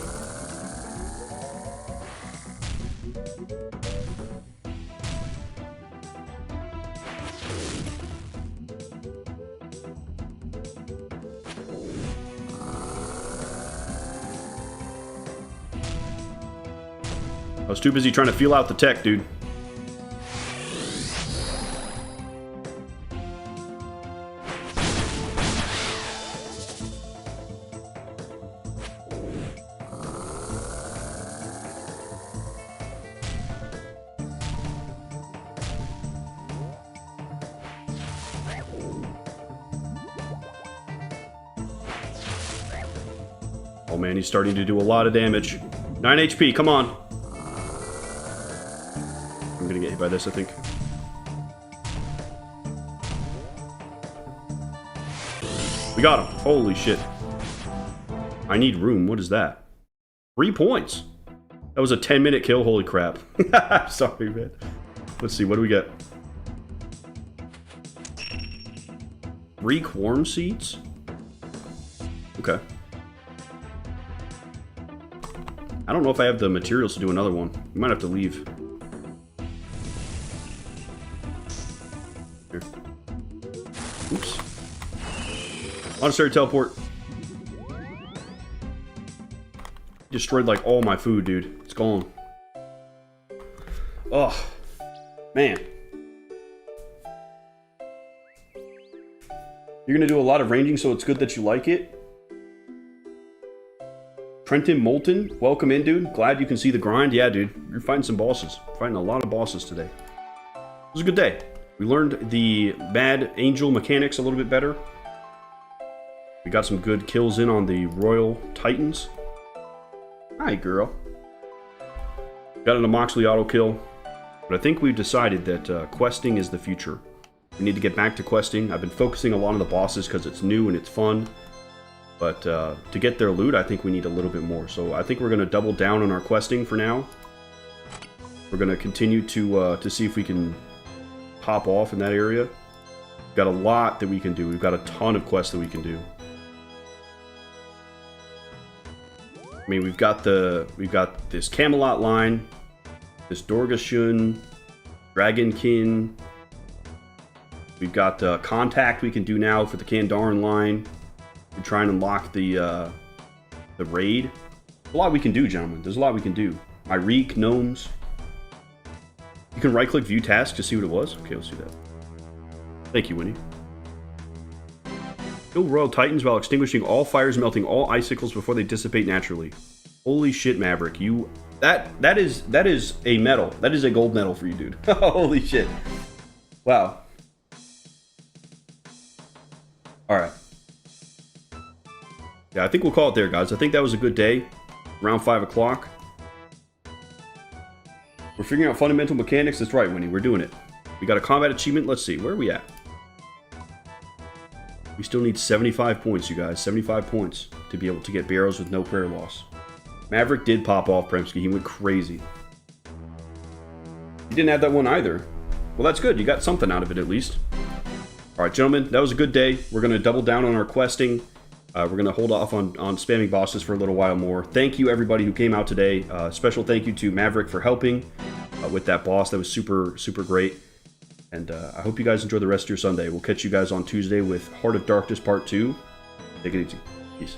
I was too busy trying to feel out the tech, dude. Oh man, he's starting to do a lot of damage. 9 HP, come on. I'm gonna get hit by this, I think. We got him. Holy shit. I need room. What is that? 3 points. That was a 10-minute kill. Holy crap. Sorry, man. Let's see. What do we get? 3 quorum seeds? Okay. I don't know if I have the materials to do another one. We might have to leave. Here. Oops. Unnecessary teleport. Destroyed like all my food, dude. It's gone. Oh, man. You're gonna do a lot of ranging, so it's good that you like it. Trenton Moulton, welcome in, dude. Glad you can see the grind. Yeah, dude. You're fighting some bosses. Fighting a lot of bosses today. It was a good day. We learned the Mad Angel mechanics a little bit better. We got some good kills in on the Royal Titans. Hi, girl. Got an Amoxliatl kill. But I think we've decided that questing is the future. We need to get back to questing. I've been focusing a lot on the bosses because it's new and it's fun. But to get their loot, I think we need a little bit more. So I think we're going to double down on our questing for now. We're going to continue to see if we can pop off in that area. We've got a lot that we can do. We've got a ton of quests that we can do. I mean, we've got this Camelot line, this Dorgashun, Dragonkin. We've got Contact we can do now for the Kandarin line. We try and unlock the raid. A lot we can do, gentlemen. There's a lot we can do. Myrique, gnomes. You can right-click view task to see what it was. Okay, let's do that. Thank you, Winnie. Kill Royal Titans while extinguishing all fires, melting all icicles before they dissipate naturally. Holy shit, Maverick! That is a medal. That is a gold medal for you, dude. Holy shit! Wow. All right. Yeah, I think we'll call it there, guys. I think that was a good day. Around 5 o'clock. We're figuring out fundamental mechanics. That's right, Winnie. We're doing it. We got a combat achievement. Let's see. Where are we at? We still need 75 points, you guys. 75 points to be able to get barrels with no prayer loss. Maverick did pop off, Premsky. He went crazy. You didn't have that one either. Well, that's good. You got something out of it, at least. All right, gentlemen, that was a good day. We're going to double down on our questing. We're going to hold off on spamming bosses for a little while more. Thank you, everybody who came out today. Special thank you to Maverick for helping with that boss. That was super, super great. And I hope you guys enjoy the rest of your Sunday. We'll catch you guys on Tuesday with Heart of Darkness Part 2. Take it easy. Peace.